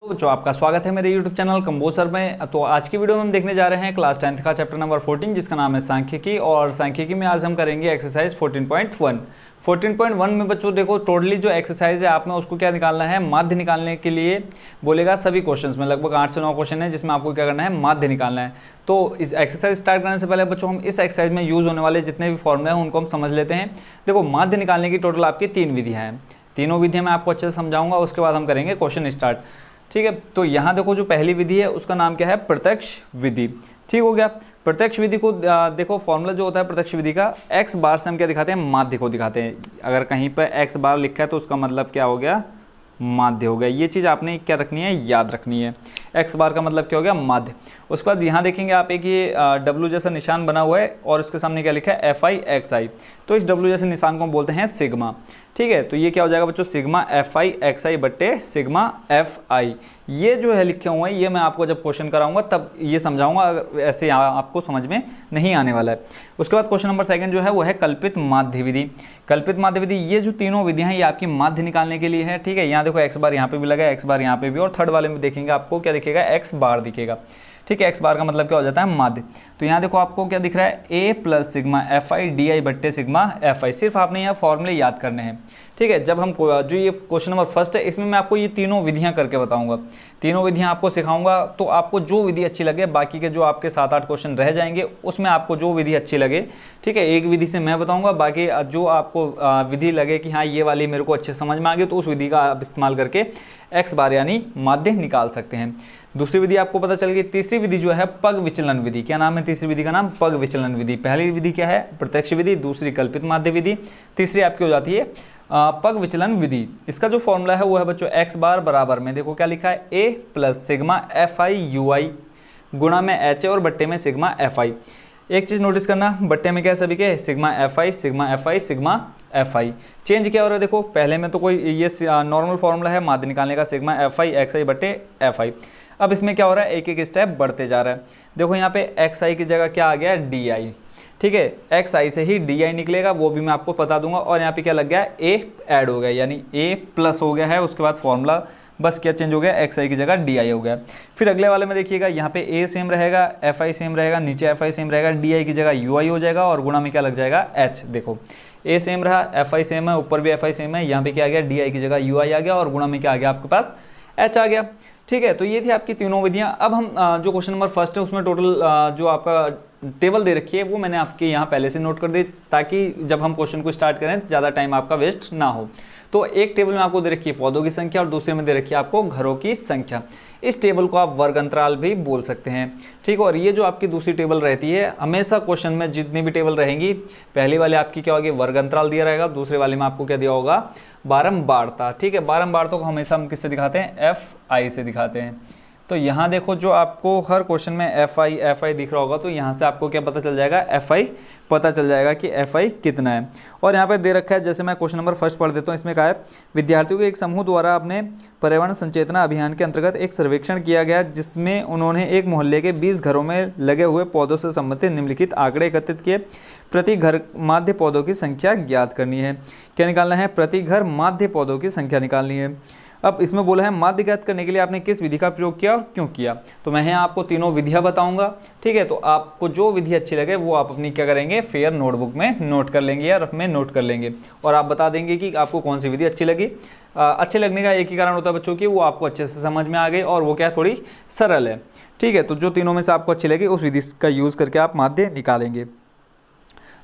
बच्चों आपका स्वागत है मेरे YouTube चैनल कंबोसर में। तो आज की वीडियो में हम देखने जा रहे हैं क्लास 10th का चैप्टर नंबर 14 जिसका नाम है सांख्यिकी। और सांख्यिकी में आज हम करेंगे एक्सरसाइज 14.1। 14.1 में बच्चों देखो टोटली जो एक्सरसाइज है आपने उसको क्या निकालना है, माध्य निकालने के लिए बोलेगा। सभी क्वेश्चंस में लगभग 8 से 9 क्वेश्चन है जिसमें आपको क्या करना है, माध्य निकालना है। तो इस एक्सरसाइज स्टार्ट करने से पहले बच्चों हम इस एक्सरसाइज में यूज़ होने वाले जितने भी फॉर्मूले हैं उनको हम समझ लेते हैं। देखो माध्य निकालने की टोटल आपकी 3 विधियाँ हैं, तीनों विधियाँ मैं आपको अच्छे से समझाऊंगा, उसके बाद हम करेंगे क्वेश्चन स्टार्ट। ठीक है, तो यहाँ देखो जो पहली विधि है उसका नाम क्या है, प्रत्यक्ष विधि। ठीक हो गया। प्रत्यक्ष विधि को देखो फॉर्मूला जो होता है प्रत्यक्ष विधि का, x बार से हम क्या दिखाते हैं, माध्य को दिखाते हैं। अगर कहीं पर x बार लिखा है तो उसका मतलब क्या हो गया, माध्य हो गया। ये चीज़ आपने क्या रखनी है, याद रखनी है। x बार का मतलब क्या हो गया, माध्य। उसके बाद यहाँ देखेंगे आप एक ये W जैसा निशान बना हुआ है और उसके सामने क्या लिखा है, FI XI। तो इस W जैसे निशान को हम बोलते हैं सिग्मा। ठीक है, तो ये क्या हो जाएगा बच्चों, सिग्मा FI XI बट्टे सिग्मा FI। ये जो है लिखे हुए हैं ये मैं आपको जब क्वेश्चन कराऊंगा तब ये समझाऊंगा, अगर ऐसे आपको समझ में नहीं आने वाला है। उसके बाद क्वेश्चन नंबर 2 जो है वो है कल्पित माध्य विधि। कल्पित माध्य विधि, ये जो तीनों विधियां हैं ये आपकी माध्य निकालने के लिए है। ठीक है, यहाँ देखो x बार यहाँ पे भी लगा है, x बार यहाँ पे भी, और थर्ड वाले में देखेंगे आपको क्या दिखेगा, x बार दिखेगा। ठीक है, x बार का मतलब क्या हो जाता है, माध्य। तो यहाँ देखो आपको क्या दिख रहा है, a plus sigma FI DI बट्टे सिग्मा FI। सिर्फ आपने यहाँ फॉर्मूले याद करने हैं। ठीक है, जब हम जो ये क्वेश्चन नंबर 1 है इसमें मैं आपको ये तीनों विधियां करके बताऊंगा, तीनों विधियां आपको सिखाऊंगा। तो आपको जो विधि अच्छी लगे, बाकी के जो आपके 7-8 क्वेश्चन रह जाएंगे उसमें आपको जो विधि अच्छी लगे, ठीक है, एक विधि से मैं बताऊंगा, बाकी जो आपको विधि लगे कि हाँ ये वाली मेरे को अच्छे समझ में आ गई तो उस विधि का आप इस्तेमाल करके x बार यानी माध्य निकाल सकते हैं। दूसरी विधि आपको पता चल गई। तीसरी विधि जो है पग विचलन विधि। क्या नाम है तीसरी विधि का नाम, पग विचलन विधि। पहली विधि क्या है, प्रत्यक्ष विधि, दूसरी कल्पित माध्य विधि, तीसरी आपकी हो जाती है पग विचलन विधि। इसका जो फॉर्मूला है वो है बच्चों x बार बराबर में देखो क्या लिखा है, a plus sigma FI UI गुणा में h और बट्टे में सिग्मा FI। एक चीज़ नोटिस करना, बट्टे में क्या है सभी के, sigma FI sigma FI sigma FI। Change क्या हो रहा है देखो, पहले में तो कोई ये नॉर्मल फॉर्मूला है माध्य निकालने का, सिग्मा FI XI बट्टे FI। अब इसमें क्या हो रहा है, एक एक स्टेप बढ़ते जा रहा है। देखो यहाँ पे XI की जगह क्या आ गया, DI। ठीक है, XI से ही DI निकलेगा, वो भी मैं आपको बता दूंगा। और यहाँ पे क्या लग गया, A ऐड हो गया यानी A प्लस हो गया है। उसके बाद फॉर्मूला बस क्या चेंज हो गया, XI की जगह DI हो गया। फिर अगले वाले में देखिएगा यहाँ पे A सेम रहेगा, FI सेम रहेगा, नीचे FI सेम रहेगा, DI की जगह UI हो जाएगा और गुणा में क्या लग जाएगा, H। देखो A सेम रहा, FI सेम है, ऊपर भी FI सेम है, यहाँ पे क्या आ गया, DI की जगह UI आ गया और गुणा में क्या आ गया आपके पास, H आ गया। ठीक है, तो ये थी आपकी तीनों विधियां। अब हम जो क्वेश्चन नंबर 1 है उसमें टोटल जो आपका टेबल दे रखी है वो मैंने आपके यहाँ पहले से नोट कर दी, ताकि जब हम क्वेश्चन को स्टार्ट करें ज़्यादा टाइम आपका वेस्ट ना हो। तो एक टेबल में आपको दे रखी है पौधों की संख्या और दूसरे में दे रखी है आपको घरों की संख्या। इस टेबल को आप वर्ग अंतराल भी बोल सकते हैं। ठीक है, और ये जो आपकी दूसरी टेबल रहती है, हमेशा क्वेश्चन में जितनी भी टेबल रहेंगी, पहले वाले आपकी क्या होगी, वर्ग अंतराल दिया रहेगा, दूसरे वाले में आपको क्या दिया होगा, बारंबारता। ठीक है, बारंबारता को हमेशा हम किससे दिखाते हैं, FI से दिखाते हैं। तो यहाँ देखो जो आपको हर क्वेश्चन में FI दिख रहा होगा, तो यहाँ से आपको क्या पता चल जाएगा, FI पता चल जाएगा कि FI कितना है। और यहाँ पे दे रखा है, जैसे मैं क्वेश्चन नंबर 1 पढ़ देता हूँ। इसमें कहा है, विद्यार्थियों के एक समूह द्वारा अपने पर्यावरण संचेतना अभियान के अंतर्गत एक सर्वेक्षण किया गया जिसमें उन्होंने एक मोहल्ले के 20 घरों में लगे हुए पौधों से संबंधित निम्नलिखित आंकड़े एकत्रित किए। प्रति घर माध्य पौधों की संख्या ज्ञात करनी है। क्या निकालना है, प्रति घर माध्य पौधों की संख्या निकालनी है। अब इसमें बोला है माध्य ज्ञात करने के लिए आपने किस विधि का प्रयोग किया और क्यों किया। तो मैं यहाँ आपको तीनों विधियाँ बताऊंगा। ठीक है, तो आपको जो विधि अच्छी लगे वो आप अपनी क्या करेंगे, फेयर नोटबुक में नोट कर लेंगे या रफ में नोट कर लेंगे और आप बता देंगे कि आपको कौन सी विधि अच्छी लगी। अच्छे लगने का एक ही कारण होता है बच्चों की, वो आपको अच्छे से समझ में आ गई और वो क्या थोड़ी सरल है। ठीक है, तो जो तीनों में से आपको अच्छी लगी उस विधि का यूज़ करके आप माध्य निकालेंगे।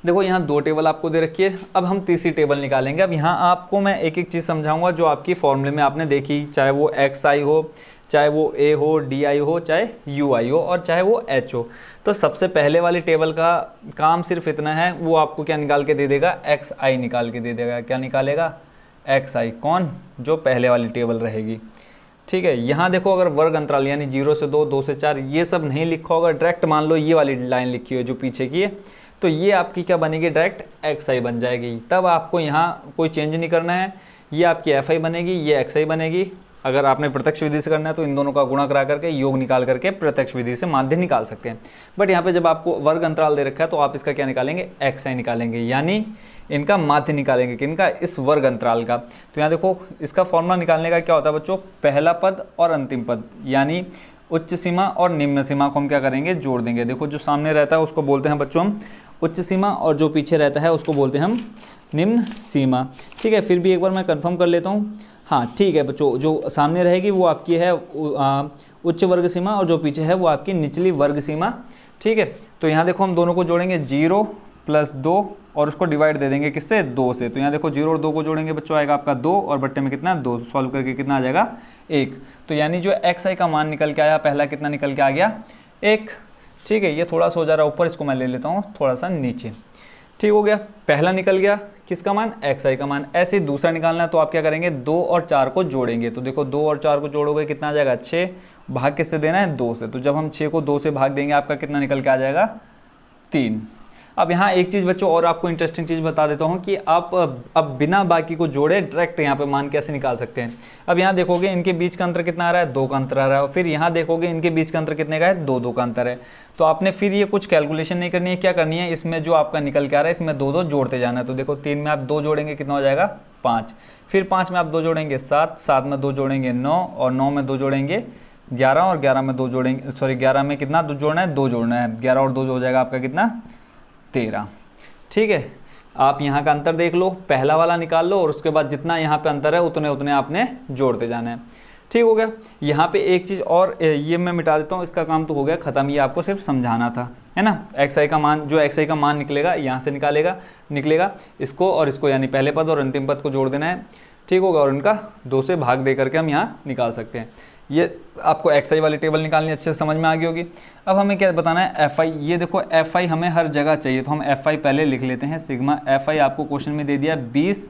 देखो यहाँ 2 टेबल आपको दे रखी है, अब हम तीसरी टेबल निकालेंगे। अब यहाँ आपको मैं एक एक चीज़ समझाऊंगा जो आपकी फॉर्मूले में आपने देखी, चाहे वो XI हो, चाहे वो A हो, DI हो, चाहे UI हो और चाहे वो H हो। तो सबसे पहले वाली टेबल का काम सिर्फ इतना है, वो आपको क्या निकाल के दे देगा, XI निकाल के दे देगा। क्या निकालेगा, XI। कौन, जो पहले वाली टेबल रहेगी। ठीक है, यहाँ देखो अगर वर्ग अंतराल यानी 0 से 2, 2 से 4 ये सब नहीं लिखा होगा, डायरेक्ट मान लो ये वाली लाइन लिखी है जो पीछे की है, तो ये आपकी क्या बनेगी, डायरेक्ट XI बन जाएगी। तब आपको यहाँ कोई चेंज नहीं करना है, ये आपकी FI बनेगी, ये XI बनेगी। अगर आपने प्रत्यक्ष विधि से करना है तो इन दोनों का गुणा करा करके योग निकाल करके प्रत्यक्ष विधि से माध्य निकाल सकते हैं। बट यहाँ पे जब आपको वर्ग अंतराल दे रखा है तो आप इसका क्या निकालेंगे, xi निकालेंगे, यानी इनका माध्य निकालेंगे, किनका, इस वर्ग अंतराल का। तो यहाँ देखो इसका फॉर्मूला निकालने का क्या होता है बच्चों, पहला पद और अंतिम पद यानी उच्च सीमा और निम्न सीमा को हम क्या करेंगे, जोड़ देंगे। देखो जो सामने रहता है उसको बोलते हैं बच्चों हम उच्च सीमा और जो पीछे रहता है उसको बोलते हैं हम निम्न सीमा। ठीक है, फिर भी एक बार मैं कंफर्म कर लेता हूँ। हाँ ठीक है बच्चों, जो सामने रहेगी वो आपकी है उच्च वर्ग सीमा और जो पीछे है वो आपकी निचली वर्ग सीमा। ठीक है, तो यहाँ देखो हम दोनों को जोड़ेंगे 0 + 2 और उसको डिवाइड दे देंगे किससे, 2 से। तो यहाँ देखो 0 और 2 को जोड़ेंगे बच्चों, आएगा आपका 2 और बट्टे में कितना 2, सॉल्व करके कितना आ जाएगा 1। तो यानी जो xi का मान निकल के आया पहला कितना निकल के आ गया 1। ठीक है, ये थोड़ा सा हो जा रहा है ऊपर, इसको मैं ले लेता हूँ थोड़ा सा नीचे। ठीक हो गया, पहला निकल गया किसका मान, xi का मान। ऐसे ही दूसरा निकालना है तो आप क्या करेंगे, 2 और 4 को जोड़ेंगे। तो देखो 2 और 4 को जोड़ोगे कितना आ जाएगा 6, भाग किससे देना है 2 से। तो जब हम 6 को 2 से भाग देंगे आपका कितना निकल के आ जाएगा 3। अब यहाँ एक चीज़ बच्चों और आपको इंटरेस्टिंग चीज़ बता देता हूँ कि आप अब बिना बाकी को जोड़े डायरेक्ट यहाँ पे मान कैसे निकाल सकते हैं। अब यहाँ देखोगे इनके बीच का अंतर कितना आ रहा है, 2 का अंतर आ रहा है। और फिर यहाँ देखोगे इनके बीच का अंतर कितने का है, 2 का अंतर है। तो आपने फिर ये कुछ कैलकुलेशन नहीं करनी है, क्या करनी है, इसमें जो आपका निकल के आ रहा है इसमें 2 जोड़ते जाना है। तो देखो 3 में आप 2 जोड़ेंगे कितना हो जाएगा 5, फिर 5 में आप 2 जोड़ेंगे 7, 7 में 2 जोड़ेंगे 9 और 9 में 2 जोड़ेंगे 11 और 11 में 2 जोड़ेंगे, सॉरी 11 में कितना जोड़ना है, 2 जोड़ना है। 11 और 2 हो जाएगा आपका कितना 13। ठीक है, आप यहाँ का अंतर देख लो, पहला वाला निकाल लो और उसके बाद जितना यहाँ पे अंतर है उतने उतने आपने जोड़ते जाना है। ठीक हो गया। यहाँ पे एक चीज़ और, ये मैं मिटा देता हूँ, इसका काम तो हो गया ख़त्म, ये आपको सिर्फ समझाना था, है ना। xi का मान, जो xi का मान निकलेगा यहाँ से निकलेगा इसको और इसको, यानी पहले पद और अंतिम पद को जोड़ देना है। ठीक होगा, और इनका 2 से भाग दे करके हम यहाँ निकाल सकते हैं। ये आपको xi वाली टेबल निकालनी अच्छे से समझ में आ गई होगी। अब हमें क्या बताना है, fi। ये देखो fi हमें हर जगह चाहिए, तो हम fi पहले लिख लेते हैं। सिग्मा fi आपको क्वेश्चन में दे दिया 20।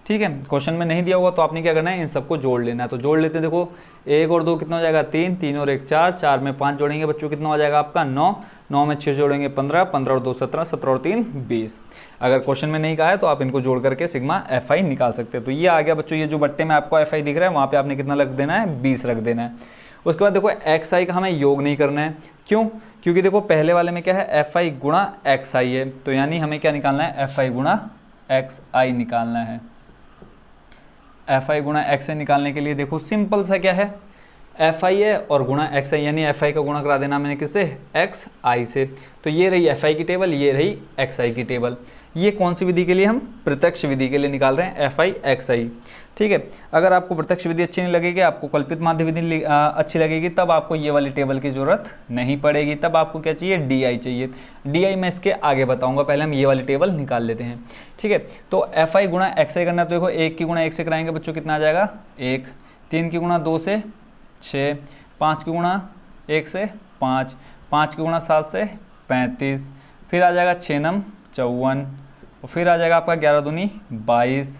ठीक है, क्वेश्चन में नहीं दिया हुआ तो आपने क्या करना है, इन सबको जोड़ लेना है। तो जोड़ लेते हैं, देखो 1 और 2 कितना हो जाएगा 3, 3 और 1 4, 4 में 5 जोड़ेंगे बच्चों कितना हो जाएगा आपका 9, 9 में 6 जोड़ेंगे 15, 15 और 2 17, 17 और 3 20। अगर क्वेश्चन में नहीं कहा है तो आप इनको जोड़ करके सिग्मा fi निकाल सकते हैं। तो ये आ गया बच्चों, ये जो बट्टे में आपको fi दिख रहा है वहाँ पे आपने कितना रख देना है 20 रख देना है। उसके बाद देखो xi का हमें योग नहीं करना है, क्यों, क्योंकि देखो पहले वाले में क्या है fi गुणा xi है। तो यानी हमें क्या निकालना है, fi गुणा xi निकालना है। fi गुणा xi निकालने के लिए देखो सिंपल सा क्या है, fi है और गुणा xi, यानी fi का गुणा करा देना मैंने किससे, xi से। तो ये रही fi की टेबल, ये रही xi की टेबल। ये कौन सी विधि के लिए, हम प्रत्यक्ष विधि के लिए निकाल रहे हैं fi xi। ठीक है, अगर आपको प्रत्यक्ष विधि अच्छी नहीं लगेगी, आपको कल्पित माध्य विधि अच्छी लगेगी, तब आपको ये वाली टेबल की ज़रूरत नहीं पड़ेगी। तब आपको क्या चाहिए, di चाहिए। di मैं इसके आगे बताऊंगा, पहले हम ये वाली टेबल निकाल लेते हैं। ठीक है, तो fi गुणा xi करना है, तो देखो 1 की गुणा 1 से कराएंगे बच्चों कितना आ जाएगा 1, 3 की गुणा 2 से 6, 5 की गुणा 1 से 5, 5 की गुणा 7 से 35, फिर आ जाएगा 6 नम 54, और फिर आ जाएगा आपका 11 दूनी 22,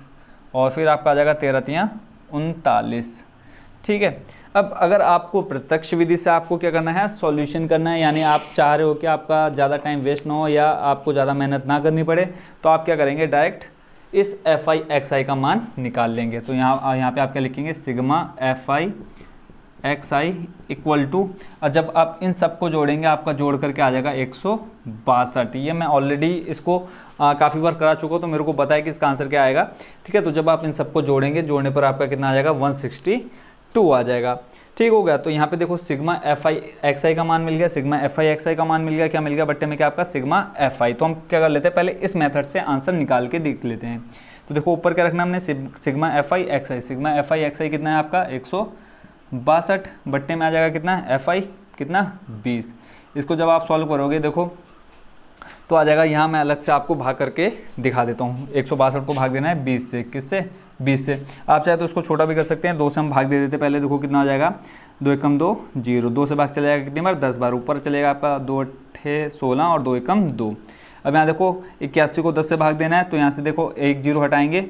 और फिर आपका आ जाएगा 13 तियाँ 39। ठीक है, अब अगर आपको प्रत्यक्ष विधि से आपको क्या करना है, सॉल्यूशन करना है, यानी आप चाह रहे हो कि आपका ज़्यादा टाइम वेस्ट ना हो या आपको ज़्यादा मेहनत ना करनी पड़े, तो आप क्या करेंगे, डायरेक्ट इस fi xi का मान निकाल लेंगे। तो यहाँ पे आप क्या लिखेंगे, sigma fi xi equal to, और जब आप इन सबको जोड़ेंगे आपका जोड़ करके आ जाएगा 162। ये मैं ऑलरेडी इसको काफ़ी बार करा चुका हूँ, तो मेरे को पता है कि इसका आंसर क्या आएगा। ठीक है, तो जब आप इन सबको जोड़ेंगे, जोड़ने पर आपका कितना आ जाएगा 162 आ जाएगा। ठीक हो गया। तो यहाँ पे देखो सिग्मा fi xi का मान मिल गया, सिग्मा fi xi का मान मिल गया, क्या मिल गया बट्टे में क्या आपका सिग्मा fi। तो हम क्या कर लेते हैं, पहले इस मेथड से आंसर निकाल के देख लेते हैं। तो देखो ऊपर क्या रखना हमने, sigma fi xi, sigma fi xi कितना है आपका 162, बट्टे में आ जाएगा कितना fi कितना 20। इसको जब आप सॉल्व करोगे देखो तो आ जाएगा, यहाँ मैं अलग से आपको भाग करके दिखा देता हूँ। 162 को भाग देना है 20 से, किससे 20 से। आप चाहे तो इसको छोटा भी कर सकते हैं, 2 से हम भाग दे देते पहले। देखो कितना आ जाएगा 2 एकम 2 0, 2 से भाग चला जाएगा कितनी बार 10 बार, ऊपर चलेगा आपका 2 8 16 और 2 एकम 2। अब यहाँ देखो 81 को 10 से भाग देना है, तो यहाँ से देखो 1 0 हटाएंगे।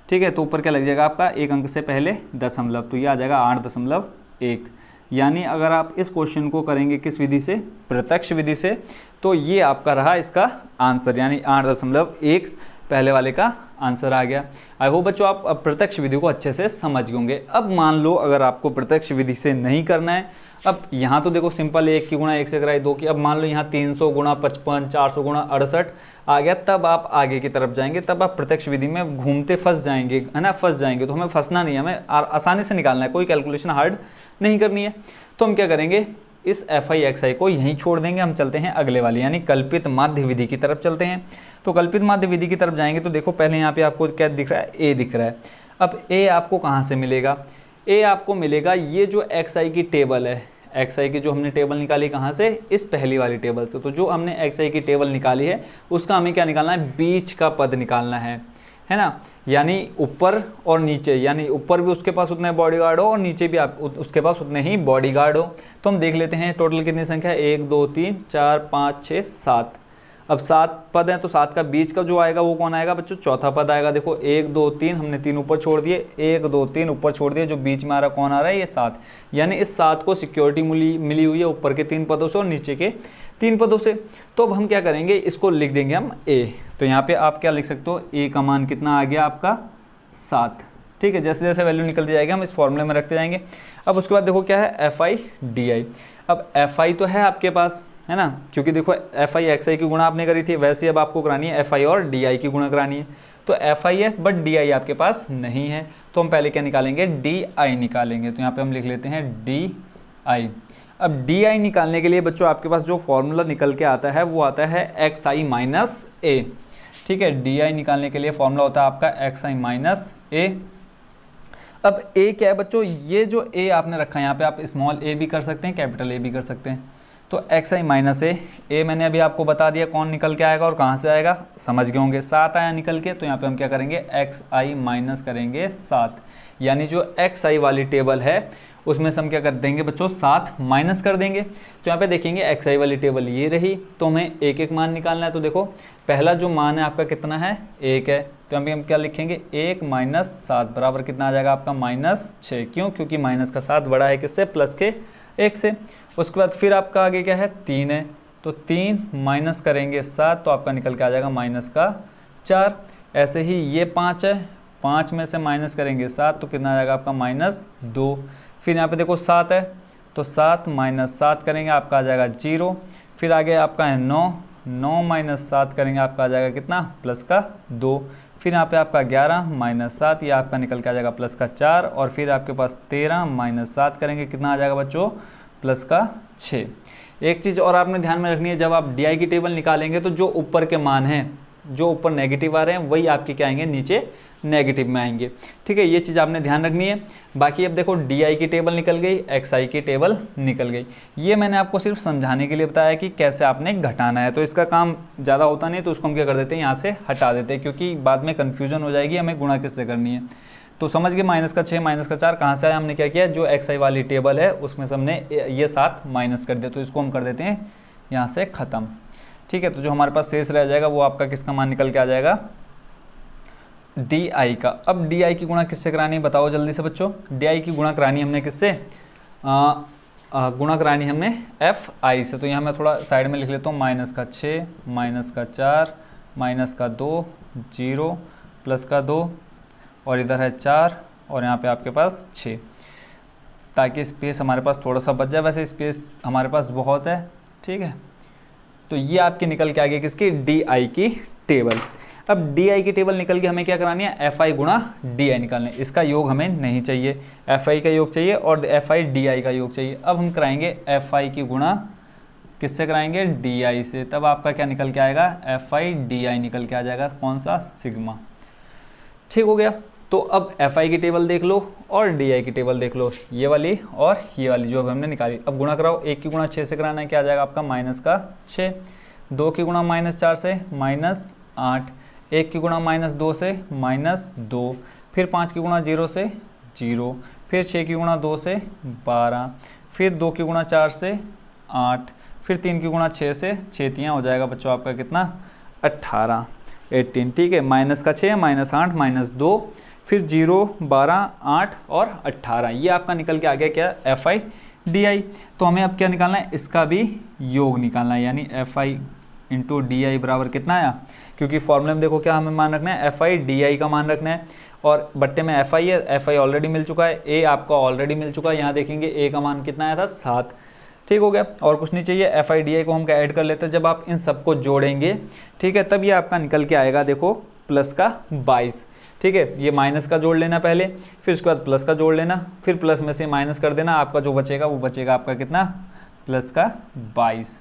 ठीक है, तो ऊपर क्या लग जाएगा आपका एक अंक से पहले दशमलव, तो ये आ जाएगा 8.1। यानी अगर आप इस क्वेश्चन को करेंगे किस विधि से, प्रत्यक्ष विधि से, तो ये आपका रहा इसका आंसर, यानी 8.1 पहले वाले का आंसर आ गया। आई होप बच्चों आप अब प्रत्यक्ष विधि को अच्छे से समझ गए होंगे। अब मान लो अगर आपको प्रत्यक्ष विधि से नहीं करना है, अब यहाँ तो देखो सिंपल 1 की गुणा 1 से कराई 2 की, अब मान लो यहाँ 300 गुणा 55, 400 गुणा 68 आ गया, तब आप आगे की तरफ जाएंगे, तब आप प्रत्यक्ष विधि में घूमते फंस जाएंगे, है ना, फंस जाएंगे। तो हमें फंसना नहीं है, हमें आसानी से निकालना है, कोई कैलकुलेशन हार्ड नहीं करनी है। तो हम क्या करेंगे, इस एफ आई एक्स आई को यहीं छोड़ देंगे, हम चलते हैं अगले वाली यानी कल्पित माध्य विधि की तरफ चलते हैं। तो कल्पित माध्य विधि की तरफ जाएंगे तो देखो पहले यहाँ पे आपको क्या दिख रहा है, ए दिख रहा है। अब ए आपको कहाँ से मिलेगा, ए आपको मिलेगा ये जो एक्स आई की टेबल है, एक्स आई की जो हमने टेबल निकाली कहाँ से, इस पहली वाली टेबल से। तो जो हमने एक्स आई की टेबल निकाली है उसका हमें क्या निकालना है, बीच का पद निकालना है ना, यानी ऊपर और नीचे, यानी ऊपर भी उसके पास उतने बॉडीगार्ड हो और नीचे भी आप उसके पास उतने ही बॉडीगार्ड हो। तो हम देख लेते हैं टोटल कितनी संख्या है, 1 2 3 4 5 6 7। अब 7 पद हैं तो 7 का बीच का जो आएगा वो कौन आएगा बच्चों, चौथा पद आएगा। देखो 1 2 3 हमने 3 ऊपर छोड़ दिए, 1 2 3 ऊपर छोड़ दिए, जो बीच में आ रहा कौन आ रहा है, ये 7। यानी इस 7 को सिक्योरिटी मिली हुई है ऊपर के 3 पदों से और नीचे के 3 पदों से। तो अब हम क्या करेंगे, इसको लिख देंगे हम ए। तो यहाँ पे आप क्या लिख सकते हो, ए का मान कितना आ गया आपका 7। ठीक है, जैसे जैसे वैल्यू निकलती जाएगी हम इस फॉर्मूले में रखते जाएंगे। अब उसके बाद देखो क्या है, एफ आई डी आई। अब एफ आई तो है आपके पास, है ना, क्योंकि देखो एफ आई एक्स आई की गुणा आपने करी थी, वैसे अब आपको करानी है एफ आई और डी आई की गुणा करानी है। तो एफ आई है बट डी आई आपके पास नहीं है, तो हम पहले क्या निकालेंगे, डी आई निकालेंगे। तो यहाँ पे हम लिख लेते हैं डी आई। अब डी आई निकालने के लिए बच्चों आपके पास जो फॉर्मूला निकल के आता है वो आता है एक्स आई माइनस ए। ठीक है, डी आई निकालने के लिए फॉर्मूला होता है आपका एक्स आई माइनस ए। अब ए क्या है बच्चों, ये जो ए आपने रखा है यहाँ पे आप स्मॉल ए भी कर सकते हैं, कैपिटल ए भी कर सकते हैं। तो एक्स आई माइनस ए मैंने अभी आपको बता दिया कौन निकल के आएगा और कहाँ से आएगा, समझ गए होंगे, 7 आया निकल के। तो यहाँ पे हम क्या करेंगे, एक्स आई माइनस करेंगे 7, यानी जो एक्स आई वाली टेबल है उसमें से हम क्या कर देंगे बच्चों, 7 माइनस कर देंगे। तो यहाँ पे देखेंगे एक्स आई वाली टेबल ये रही, तो हमें एक एक मान निकालना है। तो देखो पहला जो मान है आपका कितना है, 1 है। तो यहाँ पे हम क्या लिखेंगे, 1 माइनस 7 बराबर कितना आ जाएगा आपका -6। क्यों, क्योंकि माइनस का 7 बड़ा है किससे, प्लस के 1 से। उसके बाद फिर आपका आगे क्या है, 3 है। तो 3 माइनस करेंगे 7 तो आपका निकल के आ जाएगा -4। ऐसे ही ये 5 है, 5 में से माइनस करेंगे 7 तो कितना आ जाएगा आपका -2। फिर यहाँ पे देखो 7 है, तो 7 माइनस 7 करेंगे आपका आ जाएगा 0। फिर आगे आपका है 9, 9 माइनस 7 करेंगे आपका आ जाएगा कितना, प्लस का 2। फिर यहाँ पे आपका 11 माइनस 7 ये आपका निकल के आ जाएगा प्लस का 4। और फिर आपके पास 13 माइनस 7 करेंगे कितना आ जाएगा बच्चों, प्लस का 6। एक चीज़ और आपने ध्यान में रखनी है, जब आप डी आई की टेबल निकालेंगे तो जो ऊपर के मान हैं, जो ऊपर नेगेटिव आ रहे हैं वही आपके क्या आएंगे, नीचे नेगेटिव में आएंगे। ठीक है, ये चीज़ आपने ध्यान रखनी है। बाकी अब देखो डी आई की टेबल निकल गई, एक्स आई की टेबल निकल गई। ये मैंने आपको सिर्फ समझाने के लिए बताया कि कैसे आपने घटाना है। तो इसका काम ज़्यादा होता नहीं, तो उसको हम क्या कर देते हैं, यहाँ से हटा देते हैं, क्योंकि बाद में कन्फ्यूजन हो जाएगी हमें गुणा किससे करनी है। तो समझ गए, -6 -4 कहाँ से आया, हमने क्या किया, जो एक्स आई वाली टेबल है उसमें से हमने ये 7 माइनस कर दिया। तो इसको हम कर देते हैं यहाँ से ख़त्म। ठीक है, तो जो हमारे पास शेष रह जाएगा वो आपका किसका मान निकल के आ जाएगा, डी आई का। अब डी आई की गुणा किससे करानी है बताओ जल्दी से बच्चों, डी आई की गुणा करानी हमने किससे, गुणा करानी हमने एफ आई से। तो यहाँ मैं थोड़ा साइड में लिख लेता हूँ, -6 -4 -2 0 प्लस का 2 और इधर है 4 और यहाँ पे आपके पास 6, ताकि स्पेस हमारे पास थोड़ा सा बच जाए। वैसे स्पेस हमारे पास बहुत है। ठीक है, तो ये आपकी निकल के आ गई किसकी, डी आई की टेबल। अब डी आई की टेबल निकल के हमें क्या करानी है, एफ आई गुणा डी आई निकालना है। इसका योग हमें नहीं चाहिए, एफ आई का योग चाहिए और एफ आई डी आई का योग चाहिए। अब हम कराएंगे एफ आई की गुणा किससे कराएंगे, डी आई से। तब आपका क्या निकल के आएगा, एफ आई डी आई निकल के आ जाएगा, कौन सा, सिग्मा। ठीक हो गया। तो अब एफ आई की टेबल देख लो और डी आई की टेबल देख लो, ये वाली और ये वाली जो हमने निकाली। अब गुणा कराओ, 1 की गुणा 6 से कराना है, क्या आ जाएगा आपका -6। 2 की गुणा -4 से -8। 1 की गुणा -2 से -2। फिर 5 की गुणा 0 से 0। फिर 6 की गुणा 2 से 12। फिर 2 की गुणा 4 से 8। फिर 3 की गुणा 6 से 6 तियाँ हो जाएगा बच्चों आपका कितना, 18 18। ठीक है, -6 -8 -2 फिर 0 12 8 और 18, ये आपका निकल के आ गया क्या, एफ आई डी आई। तो हमें अब क्या निकालना है, इसका भी योग निकालना है, यानी F I into D I बराबर कितना आया, क्योंकि फॉर्मूले में देखो क्या हमें मान रखना है, एफ आई डी आई का मान रखना है, और बट्टे में एफ आई है, एफ आई ऑलरेडी मिल चुका है, ए आपका ऑलरेडी मिल चुका है, यहाँ देखेंगे ए का मान कितना आया था 7, ठीक हो गया, और कुछ नहीं चाहिए। एफ आई डी आई को हम क्या ऐड कर लेते हैं, जब आप इन सबको जोड़ेंगे, ठीक है, तब ये आपका निकल के आएगा, देखो प्लस का 22, ठीक है, ये माइनस का जोड़ लेना पहले, फिर उसके बाद प्लस का जोड़ लेना, फिर प्लस में से माइनस कर देना, आपका जो बचेगा वो बचेगा आपका कितना, प्लस का 22,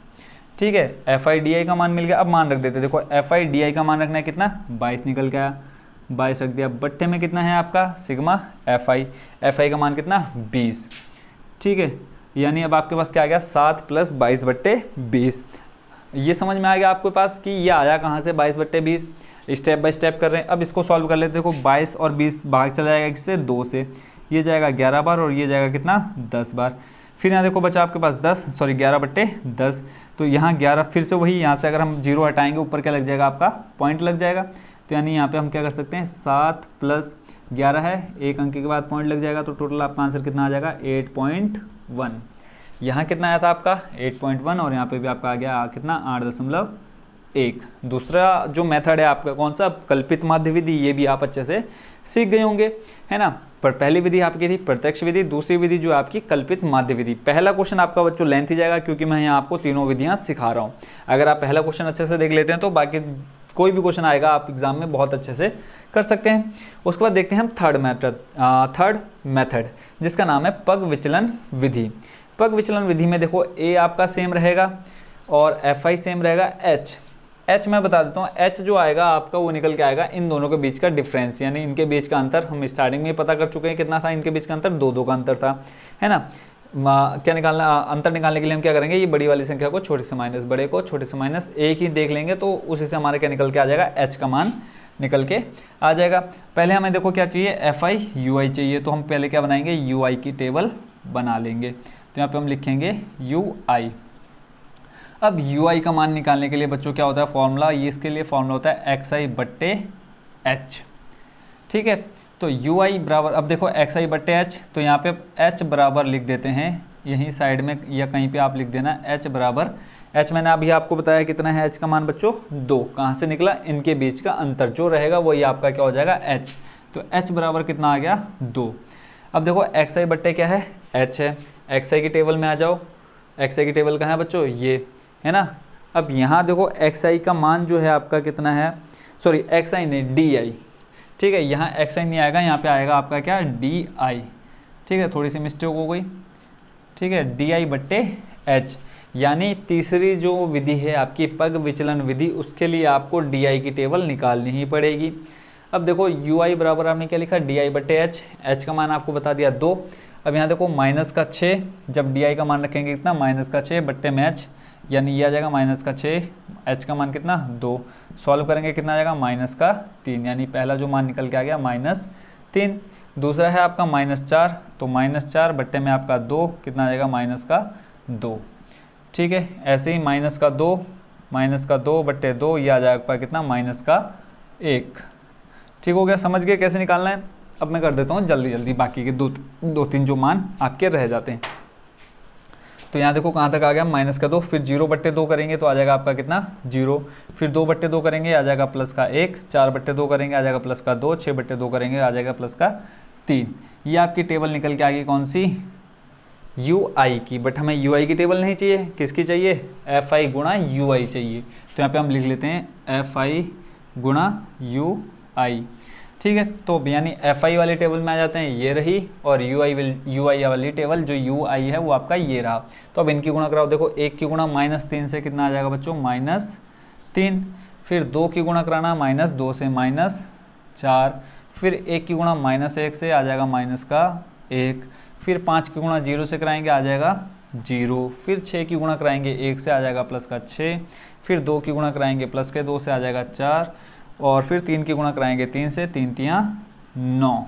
ठीक है। एफ आई डी आई का मान मिल गया। अब मान रख देते, देखो एफ आई डी आई का मान रखना है कितना, 22 निकल के आया, 22 रख दिया, बट्टे में कितना है आपका सिग्मा एफ आई का मान कितना 20, ठीक है, यानी अब आपके पास क्या आ गया 7 + 22/20। ये समझ में आ गया आपके पास कि ये आया कहाँ से 22/20। स्टेप बाय स्टेप कर रहे हैं। अब इसको सॉल्व कर लेते हैं। देखो 22 और 20 भाग चला जाएगा किससे, 2 से, ये जाएगा 11 बार और ये जाएगा कितना 10 बार। फिर यहाँ देखो बचा आपके पास 11/10, तो यहाँ 11, फिर से वही, यहाँ से अगर हम 0 हटाएंगे ऊपर क्या लग जाएगा आपका पॉइंट लग जाएगा, तो यानी यहाँ पे हम क्या कर सकते हैं 7 + 11 है, एक अंक के बाद पॉइंट लग जाएगा, तो टोटल आपका आंसर कितना आ जाएगा 8.1। यहाँ कितना आया था आपका 8.1 और यहाँ पे भी आपका आ गया कितना 8.1। दूसरा जो मेथड है आपका कौन सा, कल्पित माध्य विधि, ये भी आप अच्छे से सीख गए होंगे, है ना। पर पहली विधि आपकी थी प्रत्यक्ष विधि, दूसरी विधि जो आपकी कल्पित माध्य विधि। पहला क्वेश्चन आपका बच्चों लेंथ ही जाएगा क्योंकि मैं यहाँ आपको तीनों विधियाँ सिखा रहा हूँ। अगर आप पहला क्वेश्चन अच्छे से देख लेते हैं तो बाकी कोई भी क्वेश्चन आएगा आप एग्जाम में बहुत अच्छे से कर सकते हैं। उसके बाद देखते हैं हम थर्ड मेथड जिसका नाम है पग विचलन विधि। पग विचलन विधि में देखो ए आपका सेम रहेगा और एफ आई सेम रहेगा, एच मैं बता देता हूँ, एच जो आएगा आपका वो निकल के आएगा इन दोनों के बीच का डिफरेंस, यानी इनके बीच का अंतर हम स्टार्टिंग में पता कर चुके हैं कितना था इनके बीच का अंतर, 2 का अंतर था, है ना। क्या निकालना, अंतर निकालने के लिए हम क्या करेंगे, ये बड़ी वाली संख्या को छोटे से माइनस, बड़े को छोटे से माइनस, एक ही देख लेंगे तो उसी से हमारे क्या निकल के आ जाएगा, एच का मान निकल के आ जाएगा। पहले हमें देखो क्या चाहिए, एफ आई यू आई चाहिए, तो हम पहले क्या बनाएंगे, यू आई की टेबल बना लेंगे। तो यहाँ पे हम लिखेंगे यू आई। अब यू आई का मान निकालने के लिए बच्चों क्या होता है फॉर्मूला, ये इसके लिए फॉर्मूला होता है एक्स आई बट्टे एच, ठीक है। तो यू आई बराबर, अब देखो एक्स आई बट्टे एच, तो यहाँ पे एच बराबर लिख देते हैं यहीं साइड में या कहीं पे आप लिख देना एच बराबर, एच मैंने अभी आपको बताया कितना है एच का मान बच्चों 2, कहाँ से निकला, इनके बीच का अंतर जो रहेगा वही आपका क्या हो जाएगा एच। तो एच बराबर कितना आ गया 2। अब देखो एक्स आई बट्टे क्या है, एच है, एक्स आई की टेबल में आ जाओ, एक्स आई की टेबल कहाँ है बच्चों, ये है ना। अब यहाँ देखो एक्स आई का मान जो है आपका कितना है, सॉरी एक्स आई नहीं डी आई, ठीक है, यहाँ एक्स आई नहीं आएगा, यहाँ पे आएगा आपका क्या डी आई, ठीक है, थोड़ी सी मिस्टेक हो गई, ठीक है, डी आई बट्टे एच, यानी तीसरी जो विधि है आपकी पग विचलन विधि, उसके लिए आपको डी आई की टेबल निकालनी ही पड़ेगी। अब देखो यू आई बराबर आपने क्या लिखा, डी आई बट्टे एच, एच का मान आपको बता दिया 2। अब यहाँ देखो -6, जब डी आई का मान रखेंगे कितना -6 बट्टे में एच, यानी ये आ जाएगा -6, एच का मान कितना 2, सॉल्व करेंगे कितना आ जाएगा -3, यानी पहला जो मान निकल के आ गया -3। दूसरा है आपका -4, तो -4 बट्टे में आपका 2 कितना आ जाएगा -2, ठीक है। ऐसे ही -2 बट्टे 2 ये आ जाएगा कितना -1, ठीक हो गया। समझ गए कैसे निकालना है। अब मैं कर देता हूँ जल्दी बाकी के दो तीन जो मान आपके रह जाते हैं। तो यहाँ देखो कहाँ तक आ गया -2, फिर 0 बट्टे 2 करेंगे तो आ जाएगा आपका कितना 0, फिर 2 बट्टे 2 करेंगे आ जाएगा +1, 4 बट्टे 2 करेंगे आ जाएगा +2, 6 बट्टे 2 करेंगे आ जाएगा +3। ये आपकी टेबल निकल के आ गई कौन सी, यू आई की। बट हमें यू आई की टेबल नहीं चाहिए, किसकी चाहिए, एफ आई गुणा यू आई चाहिए। तो यहाँ पे हम लिख लेते हैं एफ आई गुणा यू आई, ठीक है। तो यानी एफ आई वाली टेबल में आ जाते हैं, ये रही, और यू आई वाली टेबल जो यू आई है वो आपका ये रहा। तो अब इनकी गुणा कराओ, देखो 1 की गुणा -3 से कितना आ जाएगा बच्चों -3, फिर 2 की गुणा कराना -2 से -4, फिर 1 की गुणा -1 से आ जाएगा -1, फिर 5 की गुणा 0 से कराएंगे आ जाएगा 0, फिर 6 की गुणा कराएंगे 1 से आ जाएगा +6, फिर 2 की गुणा कराएंगे +2 से आ जाएगा 4, और फिर 3 की गुणा कराएंगे 3 से, 3 तियाँ 9,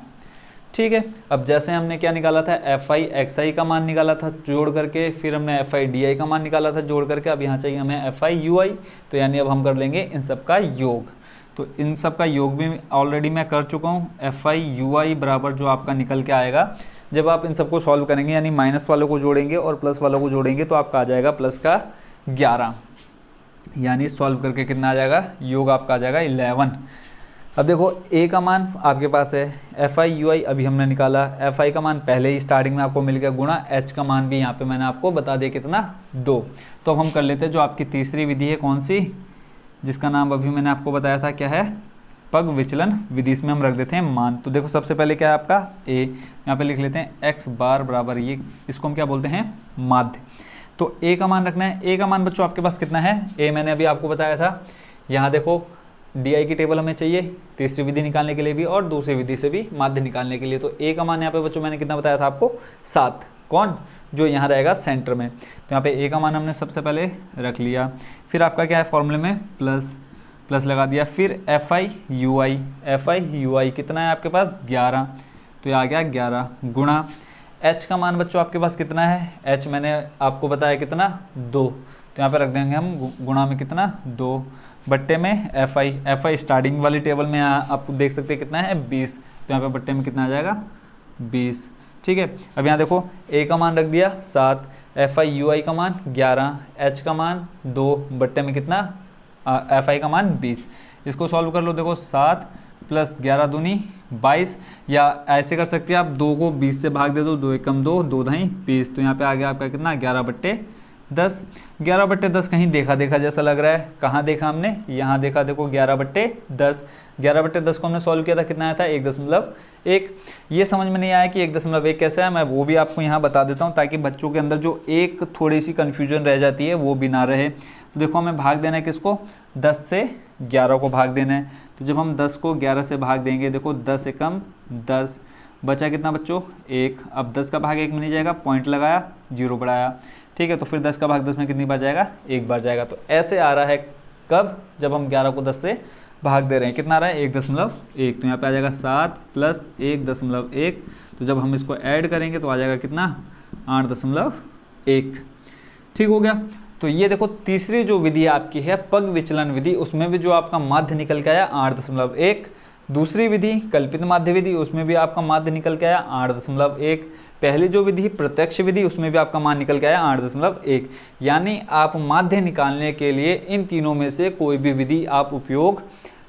ठीक है। अब जैसे हमने क्या निकाला था, एफ आई एक्स आई का मान निकाला था जोड़ करके, फिर हमने एफ आई डी आई का मान निकाला था जोड़ करके, अब यहाँ चाहिए हमें एफ आई यू आई। तो यानी अब हम कर लेंगे इन सब का योग। तो इन सब का योग भी ऑलरेडी मैं कर चुका हूँ। एफ आई यू आई बराबर जो आपका निकल के आएगा, जब आप इन सबको सॉल्व करेंगे यानी माइनस वालों को जोड़ेंगे और प्लस वालों को जोड़ेंगे तो आपका आ जाएगा +11। यानी सॉल्व करके कितना आ जाएगा, योग आपका आ जाएगा 11। अब देखो a का मान आपके पास है, fi ui अभी हमने निकाला, fi का मान पहले ही स्टार्टिंग में आपको मिल गया, गुणा h का मान भी यहाँ पे मैंने आपको बता दिया कितना 2। तो अब हम कर लेते हैं जो आपकी तीसरी विधि है, कौन सी, जिसका नाम अभी मैंने आपको बताया था क्या है, पग विचलन विधि। इसमें हम रख देते हैं मान। तो देखो सबसे पहले क्या है आपका a, यहाँ पे लिख लेते हैं x बार बराबर ये, इसको हम क्या बोलते हैं, माध्य। तो a का मान रखना है। a का मान बच्चों आपके पास कितना है, a मैंने अभी आपको बताया था, यहाँ देखो डी की टेबल हमें चाहिए तीसरी विधि निकालने के लिए भी और दूसरी विधि से भी माध्य निकालने के लिए। तो a का मान यहाँ पे बच्चों मैंने कितना बताया था आपको, 7। कौन, जो यहाँ रहेगा सेंटर में। तो यहाँ पे a का मान हमने सबसे पहले रख लिया, फिर आपका क्या है फॉर्मूले में प्लस लगा दिया, फिर fi ui कितना है आपके पास 11, तो ये आ गया 11 गुणा h का मान बच्चों आपके पास कितना है, h मैंने आपको बताया कितना 2, तो यहाँ पे रख देंगे हम गुणा में कितना 2 बट्टे में fi स्टार्टिंग वाली टेबल में आप देख सकते हैं कितना है 20, तो यहाँ पे बट्टे में कितना आ जाएगा 20। ठीक है, अब यहाँ देखो a का मान रख दिया 7, fi ui का मान 11, h का मान 2 बट्टे में कितना fi का मान 20। इसको सॉल्व कर लो, देखो 7 प्लस 11 दूनी 22, या ऐसे कर सकते हैं आप 2 को 20 से भाग दे दो, 2 एकम 2, 2 ढाई 20। तो यहाँ पे आ गया आपका कितना 11/10। 11/10 कहीं देखा जैसा लग रहा है, कहाँ देखा हमने, यहाँ देखा, देखो 11/10। 11/10 को हमने सॉल्व किया था, कितना आया था 1.1। ये समझ में नहीं आया कि 1.1 कैसे है, मैं वो भी आपको यहाँ बता देता हूँ ताकि बच्चों के अंदर जो एक थोड़ी सी कन्फ्यूजन रह जाती है वो भी ना रहे। तो देखो हमें भाग देना है किसको, 10 से 11 को भाग देना है। तो जब हम 10 को 11 से भाग देंगे, देखो 10 एकम 10, बचा कितना बच्चों 1। अब 10 का भाग 1 में नहीं जाएगा, पॉइंट लगाया 0 बढ़ाया, ठीक है। तो फिर 10 का भाग 10 में कितनी बार जाएगा, 1 बार जाएगा। तो ऐसे आ रहा है कब, जब हम 11 को 10 से भाग दे रहे हैं, कितना आ रहा है 1.1। तो यहाँ पे आ जाएगा 7 प्लस 1.1। तो जब हम इसको ऐड करेंगे तो आ जाएगा कितना 8.1। ठीक हो गया। तो ये देखो तीसरी जो विधि आपकी है पग विचलन विधि, उसमें भी जो आपका माध्य निकल के आया 8.1। दूसरी विधि कल्पित माध्य विधि, उसमें भी आपका माध्य निकल के आया 8.1। पहली जो विधि प्रत्यक्ष विधि, उसमें भी आपका मान निकल के आया 8.1। यानी आप माध्य निकालने के लिए इन तीनों में से कोई भी विधि आप उपयोग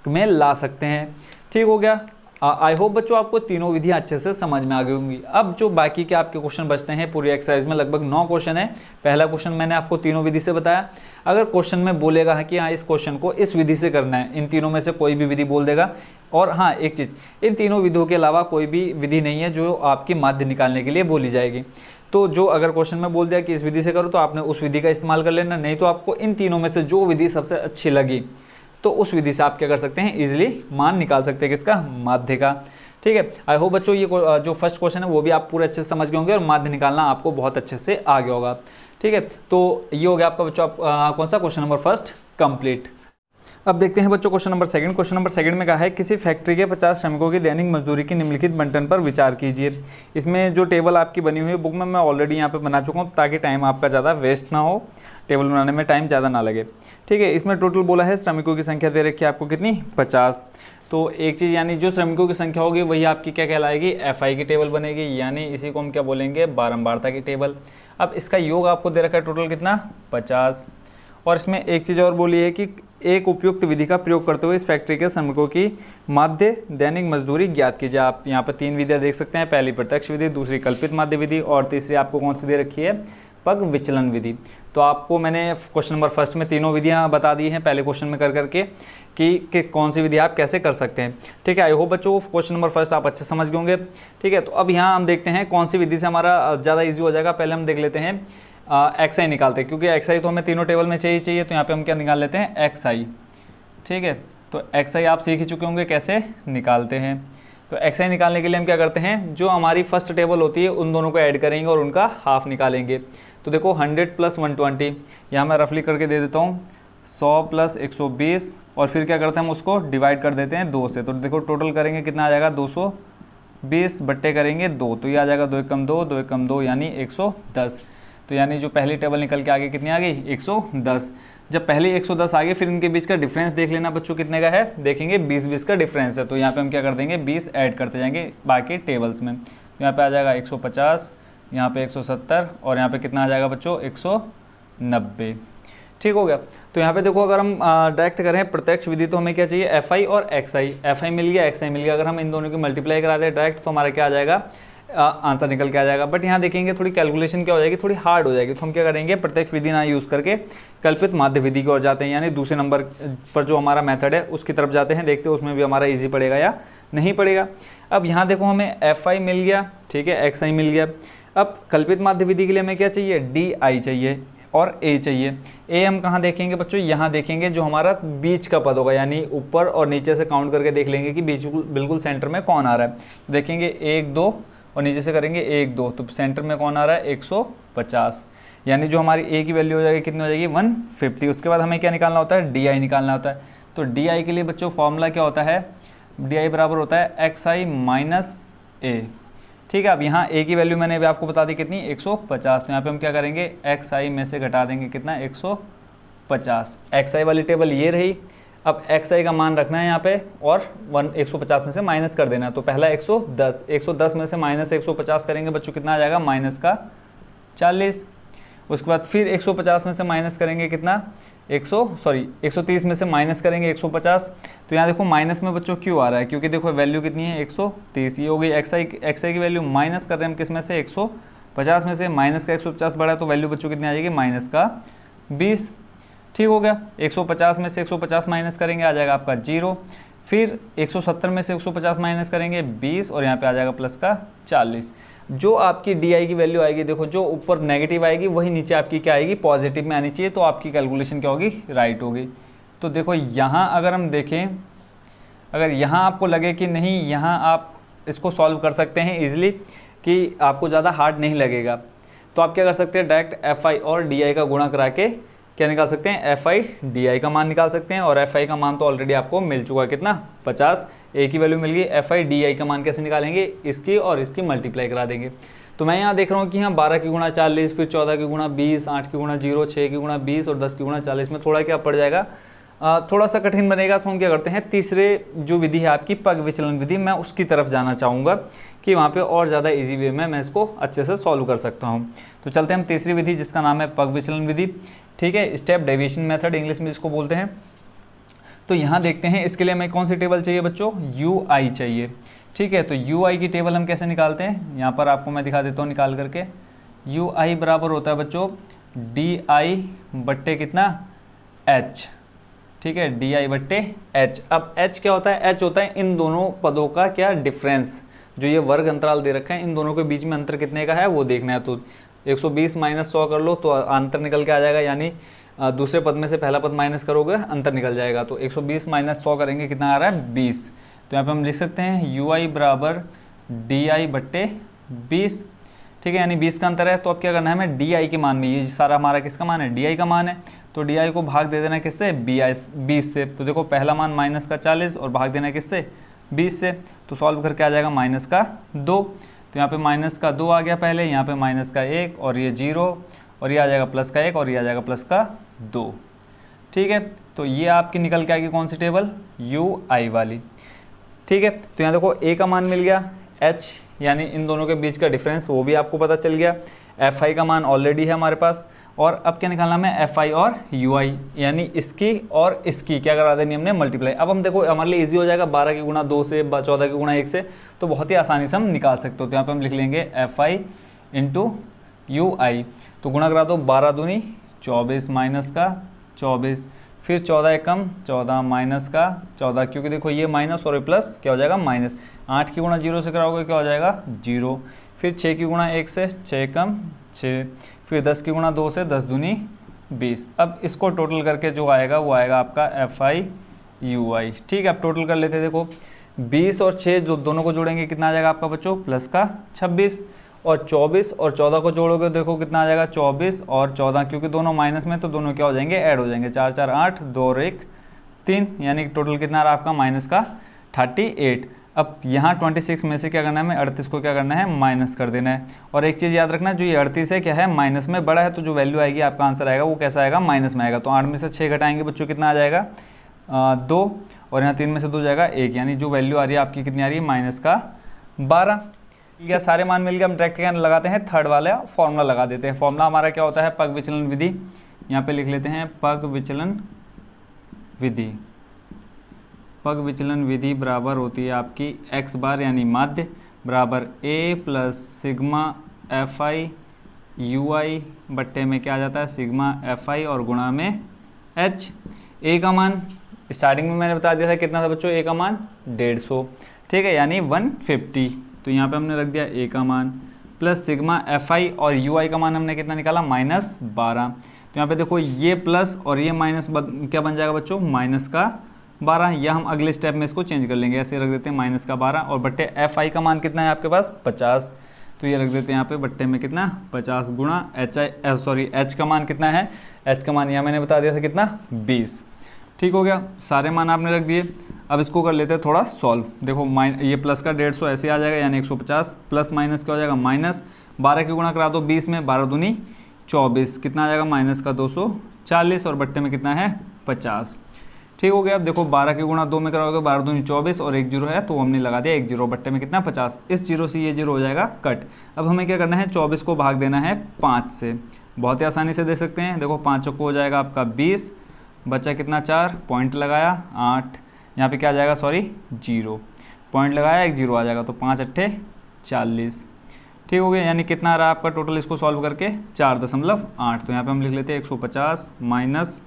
में ला सकते हैं। ठीक हो गया। आई होप बच्चों आपको तीनों विधियां अच्छे से समझ में आ गई होंगी। अब जो बाकी के आपके क्वेश्चन बचते हैं, पूरी एक्सरसाइज में लगभग 9 क्वेश्चन है। पहला क्वेश्चन मैंने आपको तीनों विधि से बताया। अगर क्वेश्चन में बोलेगा कि हाँ इस क्वेश्चन को इस विधि से करना है, इन तीनों में से कोई भी विधि बोल देगा। और हाँ एक चीज़, इन तीनों विधियों के अलावा कोई भी विधि नहीं है जो आपकी माध्य निकालने के लिए बोली जाएगी। तो जो अगर क्वेश्चन में बोल दिया कि इस विधि से करो तो आपने उस विधि का इस्तेमाल कर लेना, नहीं तो आपको इन तीनों में से जो विधि सबसे अच्छी लगी तो उस विधि से आप क्या कर सकते हैं, इजीली मान निकाल सकते हैं किसका, माध्य का। ठीक है। आई होप बच्चों ये जो फर्स्ट क्वेश्चन है वो भी आप पूरे अच्छे से समझ गए होंगे और माध्य निकालना आपको बहुत अच्छे से आ गया होगा। ठीक है, तो ये हो गया आपका बच्चों कौन सा क्वेश्चन नंबर फर्स्ट कंप्लीट। अब देखते हैं बच्चों question number second. Question number second में कहा है किसी फैक्ट्री के 50 श्रमिकों की दैनिक मजदूरी की निम्नलिखित बंटन पर विचार कीजिए। इसमें जो टेबल आपकी बनी हुई है बुक में, मैं ऑलरेडी यहाँ पे बना चुका हूँ ताकि टाइम आपका ज़्यादा वेस्ट ना हो, टेबल बनाने में टाइम ज़्यादा ना लगे। ठीक है, इसमें टोटल बोला है श्रमिकों की संख्या दे रखी है आपको कितनी, 50। तो एक चीज़ यानी जो श्रमिकों की संख्या होगी वही आपकी क्या कहलाएगी, FI की टेबल बनेगी, यानी इसी को हम क्या बोलेंगे, बारंबारता की टेबल। अब इसका योग आपको दे रखा है टोटल कितना, 50। और इसमें एक चीज़ और बोली है कि एक उपयुक्त विधि का प्रयोग करते हुए इस फैक्ट्री के श्रमिकों की माध्य दैनिक मजदूरी ज्ञात कीजिए। आप यहाँ पर 3 विधियाँ देख सकते हैं, पहली प्रत्यक्ष विधि, दूसरी कल्पित माध्य विधि और तीसरी आपको कौन सी दे रखी है, पग विचलन विधि। तो आपको मैंने क्वेश्चन नंबर फर्स्ट में तीनों विधियां बता दी हैं पहले क्वेश्चन में कर करके कि कौन सी विधि आप कैसे कर सकते हैं। ठीक है, आई होप बच्चों क्वेश्चन नंबर फर्स्ट आप अच्छे समझ गए होंगे। ठीक है, तो अब यहाँ हम देखते हैं कौन सी विधि से हमारा ज़्यादा ईजी हो जाएगा। पहले हम देख लेते हैं XI निकालते हैं, क्योंकि XI तो हमें तीनों टेबल में चाहिए। तो यहाँ पर हम क्या निकाल लेते हैं, XI। ठीक है, तो XI आप सीख ही चुके होंगे कैसे निकालते हैं। तो XI निकालने के लिए हम क्या करते हैं, जो हमारी फर्स्ट टेबल होती है उन दोनों को ऐड करेंगे और उनका हाफ निकालेंगे। तो देखो 100 + 120, यहाँ मैं रफली करके दे देता हूँ, 100 + 120 और फिर क्या करते हैं हम उसको डिवाइड कर देते हैं 2 से। तो देखो टोटल करेंगे कितना आ जाएगा, 220 बट्टे करेंगे 2, तो ये आ जाएगा 2 एकम 2, 2 एकम 2 यानी 110। तो यानी जो पहली टेबल निकल के आगे कितनी आ गई, 110। जब पहले 110 आ गए फिर इनके बीच का डिफरेंस देख लेना बच्चों कितने का है, देखेंगे 20-20 का डिफरेंस है। तो यहाँ पे हम क्या कर देंगे, 20 ऐड करते जाएंगे बाकी टेबल्स में। तो यहाँ पे आ जाएगा 150, यहाँ पे 170 और यहाँ पे कितना आ जाएगा बच्चों, 190। ठीक हो गया। तो यहाँ पे देखो अगर हम डायरेक्ट करें प्रत्यक्ष विधि तो हमें क्या चाहिए, एफ आई और एक्स आई, एफ आई मिल गया एक्स आई मिल गया, अगर हम इन दोनों की मल्टीप्लाई करा दें डायरेक्ट तो हमारा क्या आ जाएगा, आंसर निकल के आ जाएगा। बट यहाँ देखेंगे थोड़ी कैलकुलेशन क्या हो जाएगी, थोड़ी हार्ड हो जाएगी, तो हम क्या करेंगे प्रत्यक्ष विधि ना यूज़ करके कल्पित माध्य विधि की ओर जाते हैं, यानी दूसरे नंबर पर जो हमारा मेथड है उसकी तरफ जाते हैं, देखते हैं उसमें भी हमारा ईजी पड़ेगा या नहीं पड़ेगा। अब यहाँ देखो हमें एफ आई मिल गया, ठीक है, एक्स आई मिल गया। अब कल्पित माध्य विधि के लिए हमें क्या चाहिए, डी आई चाहिए और ए चाहिए। ए हम कहाँ देखेंगे बच्चों, यहाँ देखेंगे जो हमारा बीच का पद होगा, यानी ऊपर और नीचे से काउंट करके देख लेंगे कि बीच बिल्कुल सेंटर में कौन आ रहा है। देखेंगे 1 2 और नीचे से करेंगे 1 2, तो सेंटर में कौन आ रहा है 150, यानी जो हमारी ए की वैल्यू हो जाएगी कितनी हो जाएगी 150। उसके बाद हमें क्या निकालना होता है, डी आई निकालना होता है। तो डी आई के लिए बच्चों फॉर्मूला क्या होता है, डी आई बराबर होता है एक्स आई माइनस ए, ठीक है। अब यहाँ ए की वैल्यू मैंने अभी आपको बता दी कितनी 150, तो यहाँ पे हम क्या करेंगे एक्स आई में से घटा देंगे कितना 150। एक्स आई वाली टेबल ये रही। अब एक्स आई का मान रखना है यहाँ पे और 150 में से माइनस कर देना है, तो पहला 110 में से माइनस 150 करेंगे बच्चों कितना आ जाएगा माइनस का 40। उसके बाद फिर 150 में से माइनस करेंगे कितना 130 में से माइनस करेंगे 150। तो यहाँ देखो माइनस में बच्चों क्यों आ रहा है, क्योंकि देखो वैल्यू कितनी है 130, ये हो गई एक्स आई की वैल्यू, माइनस कर रहे हैं हम किस में से 150 में से, माइनस का 150 बढ़ा है तो वैल्यू बच्चों कितनी आ जाएगी माइनस का 20, ठीक हो गया। 150 में से 150 माइनस करेंगे आ जाएगा आपका 0, फिर 170 में से 150 माइनस करेंगे 20 और यहाँ पे आ जाएगा प्लस का 40। जो आपकी डी आई की वैल्यू आएगी, देखो जो ऊपर नेगेटिव आएगी वही नीचे आपकी क्या आएगी पॉजिटिव में आनी चाहिए, तो आपकी कैलकुलेशन क्या होगी राइट होगी। तो देखो यहाँ अगर हम देखें, अगर यहाँ आपको लगे कि नहीं यहाँ आप इसको सॉल्व कर सकते हैं इजीली, कि आपको ज़्यादा हार्ड नहीं लगेगा, तो आप क्या कर सकते हैं डायरेक्ट एफ आई और डी आई का गुणा करा के क्या निकाल सकते हैं, एफ आई डी आई का मान निकाल सकते हैं। और एफ आई का मान तो ऑलरेडी आपको मिल चुका है कितना 50, ए की वैल्यू मिल गई। एफ आई डी आई का मान कैसे निकालेंगे, इसकी और इसकी मल्टीप्लाई करा देंगे। तो मैं यहाँ देख रहा हूँ कि यहाँ 12 की गुणा 40, फिर 14 की गुणा 20, 8 की गुणा 0, 6 की गुणा 20 और 10 की गुणा 40 में थोड़ा क्या पड़ जाएगा, थोड़ा सा कठिन बनेगा। तो हम क्या करते हैं तीसरे जो विधि है आपकी पग विचलन विधि, मैं उसकी तरफ जाना चाहूँगा कि वहाँ पे और ज़्यादा इजी वे में मैं इसको अच्छे से सॉल्व कर सकता हूँ। तो चलते हैं हम तीसरी विधि जिसका नाम है पग विचलन विधि, ठीक है, स्टेप डेविएशन मेथड इंग्लिश में जिसको बोलते हैं। तो यहाँ देखते हैं इसके लिए हमें कौन सी टेबल चाहिए बच्चों, यू आई चाहिए, ठीक है। तो यू आई की टेबल हम कैसे निकालते हैं, यहाँ पर आपको मैं दिखा देता हूँ निकाल करके। यू आई बराबर होता है बच्चों डी आई बट्टे कितना एच, ठीक है, डी आई बट्टे एच। अब एच क्या होता है, एच होता है इन दोनों पदों का क्या डिफरेंस, जो ये वर्ग अंतराल दे रखा है इन दोनों के बीच में अंतर कितने का है वो देखना है। तो 120 माइनस 100 कर लो तो अंतर निकल के आ जाएगा, यानी दूसरे पद में से पहला पद माइनस करोगे अंतर निकल जाएगा। तो 120 माइनस 100 करेंगे कितना आ रहा है 20। तो यहाँ पे हम लिख सकते हैं यू आई बराबर डी आई बट्टे 20, ठीक है, यानी 20 का अंतर है। तो अब क्या करना है हमें डी आई के मान में, ये सारा हमारा किसका मान है डी आई का मान है, तो डी आई को भाग दे देना किससे 20 से। तो देखो पहला मान माइनस का 40 और भाग देना किससे 20 से, तो सॉल्व करके आ जाएगा माइनस का 2। तो यहाँ पे माइनस का 2 आ गया पहले, यहाँ पे माइनस का 1 और ये 0 और ये आ जाएगा प्लस का 1 और ये आ जाएगा प्लस का 2, ठीक है। तो ये आपकी निकल के आएगी कौन सी टेबल, यू आई वाली, ठीक है। तो यहाँ देखो ए का मान मिल गया, एच यानी इन दोनों के बीच का डिफरेंस वो भी आपको पता चल गया, एफ आई का मान ऑलरेडी है हमारे पास, और अब क्या निकालना है एफ आई और यू आई, यानी इसकी और इसकी क्या करा देनी हमने मल्टीप्लाई। अब हम देखो हमारे लिए इजी हो जाएगा, 12 की गुणा 2 से 14 की गुणा 1 से, तो बहुत ही आसानी से हम निकाल सकते हो। तो यहाँ पे हम लिख लेंगे एफ आई इंटू यू आई, तो गुणा करा दो 12 दूनी 24 माइनस का 24, फिर 14 एकम 14 माइनस का 14, क्योंकि देखो ये माइनस और ये प्लस क्या हो जाएगा माइनस। 8 की गुणा 0 से कराओगे क्या हो जाएगा 0, फिर 6 की गुणा 1 से 6 कम 6, फिर 10 की गुणा 2 से 10 दूनी 20। अब इसको टोटल करके जो आएगा वो आएगा आपका एफ आई यू आई, ठीक है। अब टोटल कर लेते हैं, देखो 20 और 6 जो दोनों को जोड़ेंगे कितना आ जाएगा आपका बच्चों प्लस का 26, और 24 और 14 को जोड़ोगे देखो कितना आ जाएगा 24 और 14, क्योंकि दोनों माइनस में तो दोनों क्या हो जाएंगे ऐड हो जाएंगे, 4 4 8 2 और 1 3, यानी टोटल कितना आ रहा है आपका माइनस का 38। अब यहाँ 26 में से क्या करना है हमें 38 को क्या करना है माइनस कर देना है। और एक चीज़ याद रखना, जो ये 38 है क्या है माइनस में बड़ा है, तो जो वैल्यू आएगी आपका आंसर आएगा वो कैसा आएगा माइनस में आएगा। तो 8 में से 6 घटाएंगे बच्चों कितना आ जाएगा 2, और यहाँ 3 में से 2 जाएगा 1, यानी जो वैल्यू आ रही है आपकी कितनी आ रही है माइनस का 12। ठीक है, सारे मान मिल गए। हम डायरेक्ट क्या लगाते हैं थर्ड वाला फॉर्मूला लगा देते हैं। फॉर्मूला हमारा क्या होता है पग विचलन विधि यहाँ पे लिख लेते हैं पग विचलन विधि। पग विचलन विधि बराबर होती है आपकी x बार यानी माध्य बराबर a plus sigma F I U I बट्टे में क्या आ जाता है सिग्मा एफ आई और गुणा में h। a का मान स्टार्टिंग में मैंने बता दिया था कितना था बच्चों, a का मान 150, ठीक है, यानी 150। तो यहाँ पे हमने रख दिया a का मान प्लस सिग्मा एफ आई और यू आई का मान हमने कितना निकाला -12। तो यहाँ पे देखो ये प्लस और ये माइनस क्या बन जाएगा बच्चों, माइनस का 12। या हम अगले स्टेप में इसको चेंज कर लेंगे, ऐसे रख देते हैं माइनस का 12 और बट्टे एफ आई का मान कितना है आपके पास 50। तो ये रख देते हैं यहाँ पे बट्टे में कितना 50 गुणा एच का मान कितना है, एच का मान यहाँ मैंने बता दिया था कितना 20। ठीक हो गया, सारे मान आपने रख दिए। अब इसको कर लेते हैं थोड़ा सॉल्व। देखो ये प्लस का 150 ऐसे आ जाएगा यानी 150 प्लस माइनस क्या हो जाएगा माइनस 12 की गुणा करा दो 20 में, 12 दूनी 24, कितना आ जाएगा माइनस का 240 और बट्टे में कितना है 50। ठीक हो गया। अब देखो 12 की गुणा 2 में कराओगे 12 दूनी 24 और एक जीरो है तो हमने लगा दिया एक जीरो, बट्टे में कितना 50। इस जीरो से ये जीरो हो जाएगा कट। अब हमें क्या करना है 24 को भाग देना है 5 से, बहुत ही आसानी से दे सकते हैं। देखो 5 को हो जाएगा आपका 20, बचा कितना 4, पॉइंट लगाया 8, यहाँ पे क्या आ जाएगा सॉरी 0, पॉइंट लगाया एक जीरो आ जाएगा तो 5 अट्ठे 40। ठीक हो गया, यानी कितना आ रहा है आपका टोटल इसको सॉल्व करके 4.8। तो यहाँ पे हम लिख लेते हैं 150 माइनस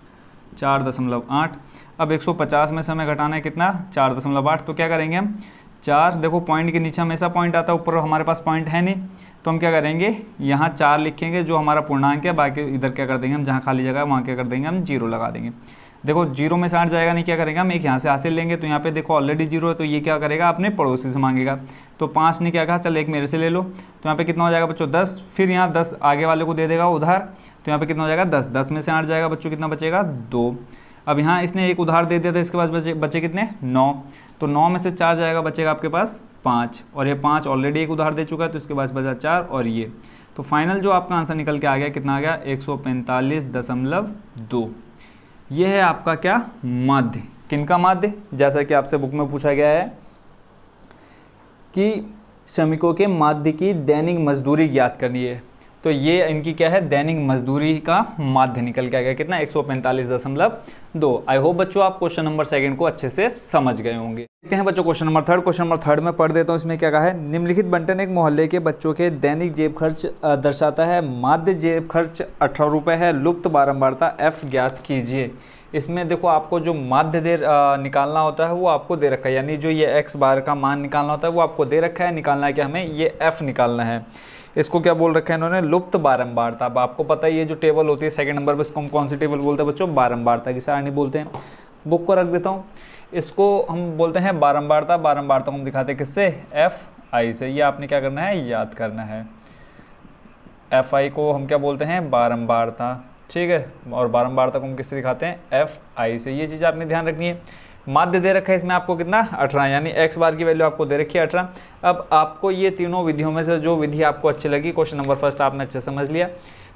4.8। अब 150 में से हमें घटाना है कितना 4.8। तो क्या करेंगे हम 4, देखो पॉइंट के नीचे हमेशा पॉइंट आता है, ऊपर हमारे पास पॉइंट है नहीं, तो हम क्या करेंगे यहाँ 4 लिखेंगे जो हमारा पूर्णांक है, बाकी इधर क्या कर देंगे हम जहाँ खाली जगह है वहाँ क्या कर देंगे हम 0 लगा देंगे। देखो 0 में से 8 जाएगा नहीं, क्या करेंगे हम एक यहाँ से हासिल लेंगे, तो यहाँ पे देखो ऑलरेडी 0 है तो ये क्या करेगा अपने पड़ोसी से मांगेगा। तो 5 ने क्या कहा चल एक मेरे से ले लो, तो यहाँ पे कितना हो जाएगा बच्चों 10, फिर यहाँ 10 आगे वाले को दे देगा उधार, तो यहाँ पे कितना हो जाएगा 10, 10 में से 8 जाएगा बच्चों कितना बचेगा 2। अब यहाँ इसने एक उधार दे दिया था, इसके बाद बचे कितने 9, तो 9 में से 4 जाएगा बचेगा आपके पास 5, और ये 5 ऑलरेडी एक उधार दे चुका है तो इसके पास बचा 4 और ये। तो फाइनल जो आपका आंसर निकल के आ गया कितना आ गया 145.2। ये है आपका क्या माध्य। किनका माध्य, जैसा कि आपसे बुक में पूछा गया है कि श्रमिकों के माध्य की दैनिक मजदूरी ज्ञात करनी है, तो ये इनकी क्या है दैनिक मजदूरी का माध्य निकल के आ गया कितना 145.2। आई होप बच्चों आप क्वेश्चन नंबर 2 को अच्छे से समझ गए होंगे। देखते हैं बच्चों क्वेश्चन नंबर 3। क्वेश्चन नंबर 3 में पढ़ देता हूँ, इसमें क्या कहा है, निम्नलिखित बंटन एक मोहल्ले के बच्चों के दैनिक जेब खर्च दर्शाता है। माध्य जेब खर्च 18 रुपये है, लुप्त बारंबारता f ज्ञात कीजिए। इसमें देखो आपको जो माध्य निकालना होता है वो आपको दे रखा है, यानी जो ये x बार का मान निकालना होता है वो आपको दे रखा है। निकालना है क्या हमें, ये f निकालना है। इसको क्या बोल रखा है इन्होंने, लुप्त बारंबारता। अब आपको पता है ये जो टेबल होती है 2 नंबर पर इसको हम कौन सी टेबल बोलते हैं बच्चों, बारंबारता की सारणी बोलते हैं। बुक को रख देता हूँ, इसको हम बोलते हैं बारंबारता। बारंबारता को हम दिखाते हैं किससे, fi से। ये आपने क्या करना है याद करना है, fi को हम क्या बोलते हैं बारंबारता, ठीक है, और बारंबारता को हम किससे दिखाते हैं fi से। ये चीज़ आपने ध्यान रखनी है। माध्य दे रखा है इसमें आपको कितना 18, यानी x बार की वैल्यू आपको दे रखी है 18। अब आपको ये तीनों विधियों में से जो विधि आपको अच्छी लगी, क्वेश्चन नंबर 1 आपने अच्छे समझ लिया,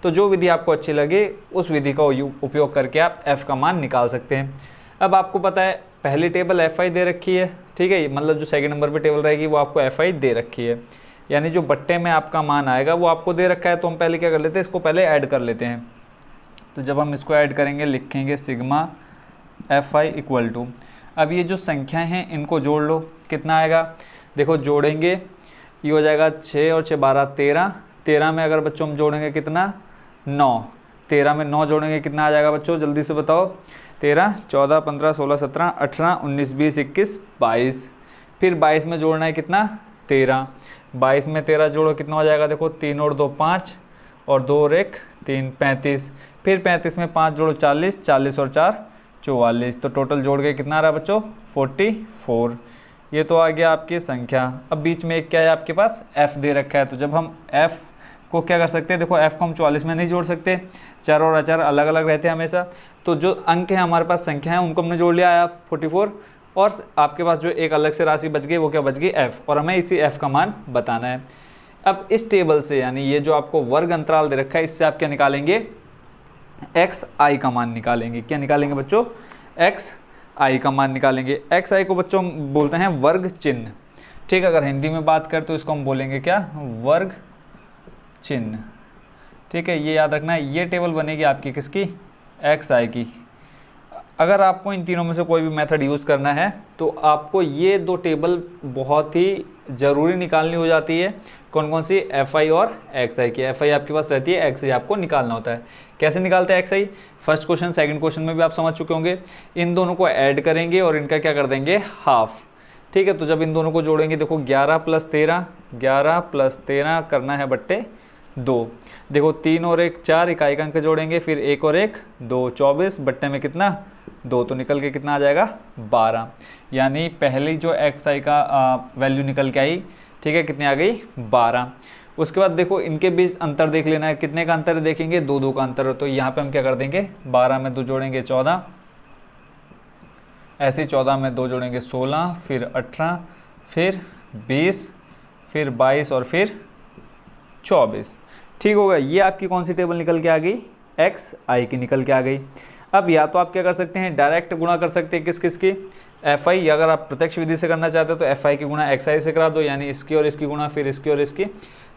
तो जो विधि आपको अच्छी लगे उस विधि का उपयोग करके आप f का मान निकाल सकते हैं। अब आपको पता है पहली टेबल fi दे रखी है, ठीक है, मतलब जो 2 नंबर पर टेबल रहेगी वो आपको fi दे रखी है, यानी जो बट्टे में आपका मान आएगा वो आपको दे रखा है। तो हम पहले क्या कर लेते हैं, इसको पहले ऐड कर लेते हैं। तो जब हम इसको ऐड करेंगे लिखेंगे सिग्मा fi इक्वल टू, अब ये जो संख्याएं हैं इनको जोड़ लो, कितना आएगा देखो जोड़ेंगे, ये हो जाएगा 6 और 6 12 13, 13 में अगर बच्चों हम जोड़ेंगे कितना 9, 13 में 9 जोड़ेंगे कितना आ जाएगा बच्चों जल्दी से बताओ, 13 14 15 16 17 18 19 20 21 22, फिर 22 में जोड़ना है कितना 13, 22 में 13 जोड़ो कितना हो जाएगा देखो 3 और 2 5 और 2 और 1 3 35, फिर 35 में 5 जोड़ो 40, 40 और 4 44, तो टोटल जोड़ के कितना आ रहा है बच्चों 44। ये तो आ गया आपकी संख्या। अब बीच में एक क्या है आपके पास f दे रखा है, तो जब हम f को क्या कर सकते हैं, देखो f को हम 44 में नहीं जोड़ सकते, 4 और अचार अलग अलग रहते हैं हमेशा, तो जो अंक है हमारे पास संख्या है उनको हमने जोड़ लिया है 44, और आपके पास जो एक अलग से राशि बच गई वो क्या बच गई f, और हमें इसी f का मान बताना है। अब इस टेबल से यानी ये जो आपको वर्ग अंतराल दे रखा है इससे आप क्या निकालेंगे xi का मान निकालेंगे। क्या निकालेंगे बच्चों xi का मान निकालेंगे। xi को बच्चों हम बोलते हैं वर्ग चिन्ह, ठीक है, अगर हिंदी में बात करें तो इसको हम बोलेंगे क्या वर्ग चिन्ह, ठीक है, ये याद रखना है। ये टेबल बनेगी आपकी किसकी एक्स आई की। अगर आपको इन तीनों में से कोई भी मेथड यूज़ करना है तो आपको ये दो टेबल बहुत ही ज़रूरी निकालनी हो जाती है। कौन कौन सी? एफ आई और एक्स आई की। एफ आई आपके पास रहती है, एक्स आई आपको निकालना होता है। कैसे निकालते हैं एक्स आई? फर्स्ट क्वेश्चन सेकंड क्वेश्चन में भी आप समझ चुके होंगे। इन दोनों को ऐड करेंगे और इनका क्या कर देंगे? हाफ। ठीक है, तो जब इन दोनों को जोड़ेंगे, देखो 11 + 13, 11 + 13 करना है बट्टे 2। देखो 3 और 1 4, इकाई का अंक जोड़ेंगे, फिर 1 और 1 2, 24 बट्टे में कितना? 2, तो निकल के कितना आ जाएगा? 12। यानी पहली जो एक्स आई का वैल्यू निकल के आई, ठीक है, कितनी आ गई? 12। उसके बाद देखो इनके बीच अंतर देख लेना है, कितने का अंतर है देखेंगे? 2 2 का अंतर है। तो यहाँ पे हम क्या कर देंगे? 12 में 2 जोड़ेंगे 14, ऐसे ही 14 में 2 जोड़ेंगे 16, फिर 18, फिर 20, फिर 22 और फिर 24। ठीक होगा। ये आपकी कौन सी टेबल निकल के आ गई? एक्स आई की निकल के आ गई। अब या तो आप क्या कर सकते हैं, डायरेक्ट गुणा कर सकते हैं किस किस की? F I. अगर आप प्रत्यक्ष विधि से करना चाहते हो तो एफ आई की गुणा एक्स आई से करा दो, यानी इसकी और इसकी गुणा, फिर इसकी और इसकी,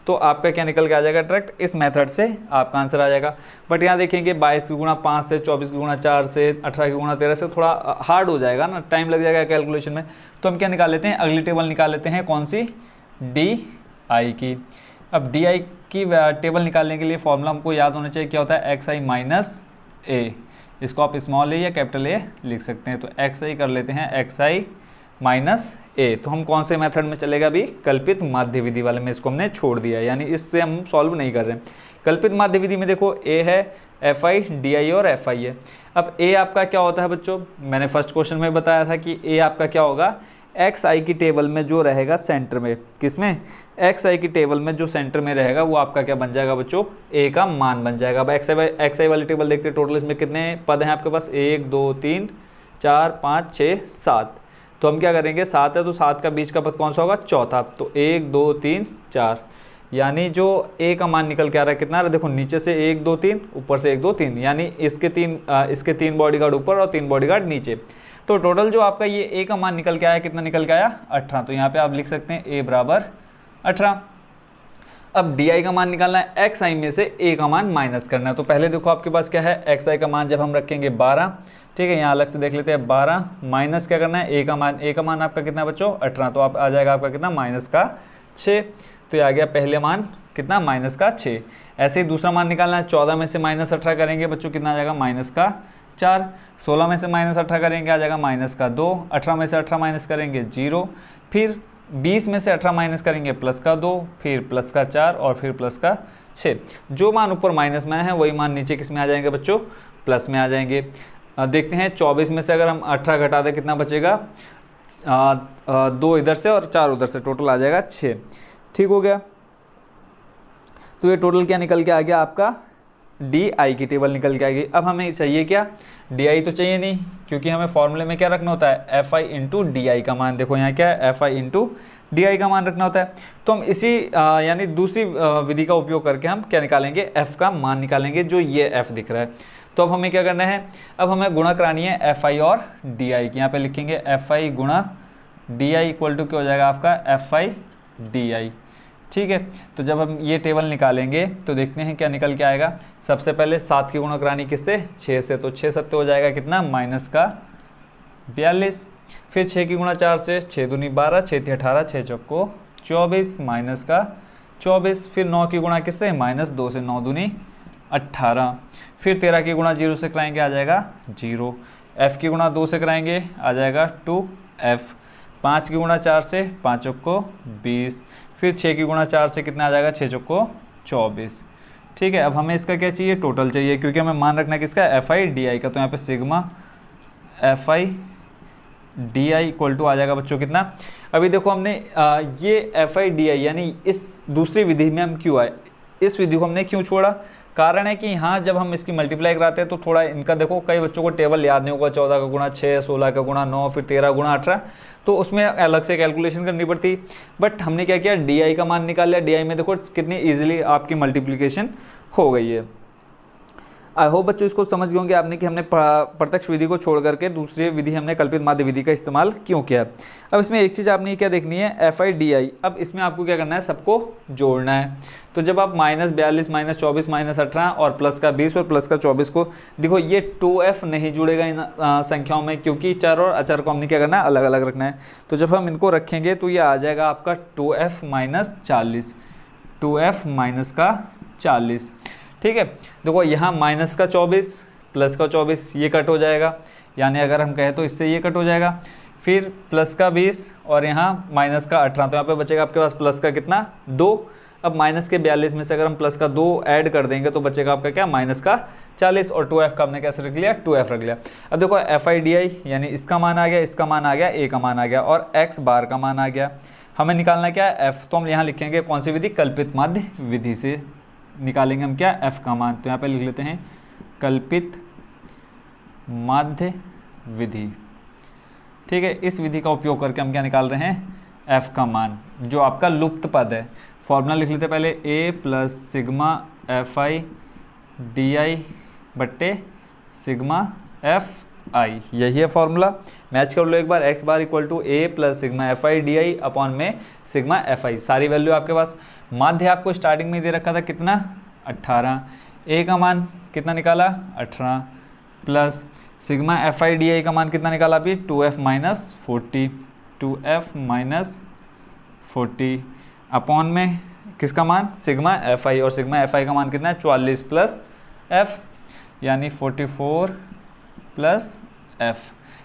तो आपका क्या निकल के आ जाएगा? डायरेक्ट इस मेथड से आपका आंसर आ जाएगा। बट यहाँ देखेंगे 22 की गुणा 5 से, 24 की गुणा 4 से, 18 की गुणा 13 से थोड़ा हार्ड हो जाएगा ना, टाइम लग जाएगा कैलकुलेशन में। तो हम क्या निकाल लेते हैं? अगली टेबल निकाल लेते हैं। कौन सी? डी आई की। अब डी आई की टेबल निकालने के लिए फॉर्मूला हमको याद होना चाहिए, क्या होता है? एक्स आई माइनस ए। इसको आप स्मॉल ए या कैपिटल ए लिख सकते हैं। तो एक्स आई कर लेते हैं एक्स आई माइनस ए। तो हम कौन से मेथड में चलेगा अभी? कल्पित माध्य विधि वाले में इसको हमने छोड़ दिया, यानी इससे हम सॉल्व नहीं कर रहे हैं। कल्पित माध्य विधि में देखो ए है, एफ आई, डी आई और एफ आई है। अब ए आपका क्या होता है बच्चों? मैंने फर्स्ट क्वेश्चन में बताया था कि ए आपका क्या होगा? एक्स आई की टेबल में जो रहेगा सेंटर में, किसमें? एक्स आई की टेबल में जो सेंटर में रहेगा वो आपका क्या बन जाएगा बच्चों? ए का मान बन जाएगा। अब एक्स आई वाली टेबल देखते हैं, टोटल इसमें कितने पद हैं आपके पास? 1 2 3 4 5 6 7। तो हम क्या करेंगे? 7 है तो 7 का बीच का पद कौन सा होगा? चौथा। तो 1 2 3 4, यानी जो ए का मान निकल के आ रहा है कितना? देखो नीचे से 1 2 3, ऊपर से 1 2 3, यानी इसके 3 बॉडीगार्ड ऊपर और 3 बॉडीगार्ड नीचे। तो टोटल जो आपका ये ए का मान निकल के आया, कितना निकल के आया? 18। तो यहाँ पे आप लिख सकते हैं ए बराबर 18। अब डी आई का मान निकालना है, एक्स आई में से ए का मान माइनस करना है। तो पहले देखो आपके पास क्या है? एक्स आई का मान जब हम रखेंगे 12, ठीक है, यहाँ अलग से देख लेते हैं, 12 माइनस क्या करना है? ए का मान। ए का मान आपका कितना बच्चों? 18। तो आप आ जाएगा आपका कितना? माइनस का 6। तो ये आ गया पहले मान कितना? माइनस का 6। ऐसे ही दूसरा मान निकालना है, 14 में से माइनस 18 करेंगे बच्चों, कितना आ जाएगा? माइनस का 4। 16 में से माइनस 18 करेंगे, आ जाएगा माइनस का 2। 18 में से 18 माइनस करेंगे 0। फिर 20 में से 18 माइनस करेंगे प्लस का 2, फिर प्लस का 4 और फिर प्लस का 6। जो मान ऊपर माइनस में है वही मान नीचे किस में आ जाएंगे बच्चों? प्लस में आ जाएंगे। देखते हैं 24 में से अगर हम 18 घटा दें कितना बचेगा? 2 इधर से और 4 उधर से, टोटल आ जाएगा 6। ठीक हो गया। तो ये टोटल क्या निकल के आ गया आपका? डी आई की टेबल निकल के आ गई। अब हमें चाहिए क्या? डी आई तो चाहिए नहीं, क्योंकि हमें फॉर्मूले में क्या रखना होता है? F I into D I का मान। देखो यहाँ क्या है? F I into D I का मान रखना होता है। तो हम इसी यानी दूसरी विधि का उपयोग करके हम क्या निकालेंगे? एफ का मान निकालेंगे, जो ये एफ दिख रहा है। तो अब हमें क्या करना है? अब हमें गुणा करानी है एफ आई और डी आई की। यहाँ पे लिखेंगे एफ आई गुणा डी आई इक्वल टू क्या हो जाएगा आपका? एफ आई डी आई। ठीक है, तो जब हम ये टेबल निकालेंगे तो देखते हैं क्या निकल के आएगा। सबसे पहले 7 की गुणा करानी किससे? 6 से। तो 6 7 हो जाएगा कितना? माइनस का 42। फिर 6 की गुणा 4 से, 6 दूनी 12, 6 3 18, 6 चौको 24, माइनस का 24। फिर 9 की गुणा किससे? माइनस 2 से, 9 दूनी 18। फिर 13 की गुणा 0 से कराएंगे, आ जाएगा 0। f की गुणा 2 से कराएंगे, आ जाएगा 2f। 5 की गुणा 4 से, 5 चौको 20। फिर 6 की गुणा 4 से कितना आ जाएगा? 6 चौको 24। ठीक है, अब हमें इसका क्या चाहिए? टोटल चाहिए, क्योंकि हमें मान रखना है किसका? एफ आई डी आई का। तो यहाँ पे sigma F I D I equal to आ जाएगा बच्चों कितना? अभी देखो हमने ये एफ आई डी आई यानी इस दूसरी विधि में हम क्यों आए? इस विधि को हमने क्यों छोड़ा? कारण है कि यहाँ जब हम इसकी मल्टीप्लाई कराते हैं तो थोड़ा इनका देखो, कई बच्चों को टेबल याद नहीं होगा। 14 का गुणा 6, 16 का गुणा 9, फिर 13 गुणा 18, तो उसमें अलग से कैलकुलेशन करनी पड़ती। बट हमने क्या किया? डी आई का मान निकाल लिया। डी आई में देखो कितनी ईजिली आपकी मल्टीप्लिकेशन हो गई है। आई होप बच्चों इसको समझ गए होंगे आपने कि हमने प्रत्यक्ष विधि को छोड़ करके दूसरी विधि हमने कल्पित माध्य विधि का इस्तेमाल क्यों किया। अब इसमें एक चीज़ आपने क्या देखनी है, FI/DI। अब इसमें आपको क्या करना है, सबको जोड़ना है। तो जब आप -42 -24 -18 और प्लस का 20 और प्लस का 24 को देखो, ये 2F नहीं जुड़ेगा इन संख्याओं में, क्योंकि चर और अचर को हमने क्या करना है, अलग अलग रखना है। तो जब हम इनको रखेंगे तो ये आ जाएगा आपका 2F - 40, 2F - 40। ठीक है, देखो यहाँ माइनस का 24 प्लस का 24 ये कट हो जाएगा, यानी अगर हम कहें तो इससे ये कट हो जाएगा। फिर प्लस का 20 और यहाँ माइनस का 18, तो यहाँ पे बचेगा आपके पास प्लस का कितना, 2। अब माइनस के 42 में से अगर हम प्लस का 2 ऐड कर देंगे तो बचेगा आपका क्या, माइनस का 40। और 2F का हमने कैसे रख लिया, 2F रख लिया। अब देखो FI/DI यानी इसका मान आ गया, इसका मान आ गया, A का मान आ गया और X बार का मान आ गया। हमें निकालना क्या है, F। तो हम यहाँ लिखेंगे कौन सी विधि, कल्पित माध्य विधि से निकालेंगे हम क्या, F का मान। तो यहाँ पे लिख लेते हैं कल्पित माध्य विधि। ठीक है, इस विधि का उपयोग करके हम क्या निकाल रहे हैं, F का मान, जो आपका लुप्त पद है। फॉर्मूला लिख लेते हैं पहले, A + सिग्मा FI/DI बट्टे सिग्मा FI, यही है फॉर्मूला। मैच कर लो एक बार, X bar equal to A + sigma FI/DI upon में सिग्मा FI, सारी वैल्यू आपके पास। माध्य आपको स्टार्टिंग में दे रखा था कितना, 18। A का मान कितना निकाला, 18, प्लस सिग्मा FI/DI का मान कितना निकाला अभी, 2F - 40, 2F - 40 अपॉन में किसका मान, सिग्मा FI, और सिग्मा FI का मान कितना है, 44 प्लस F, यानी 44 प्लस F।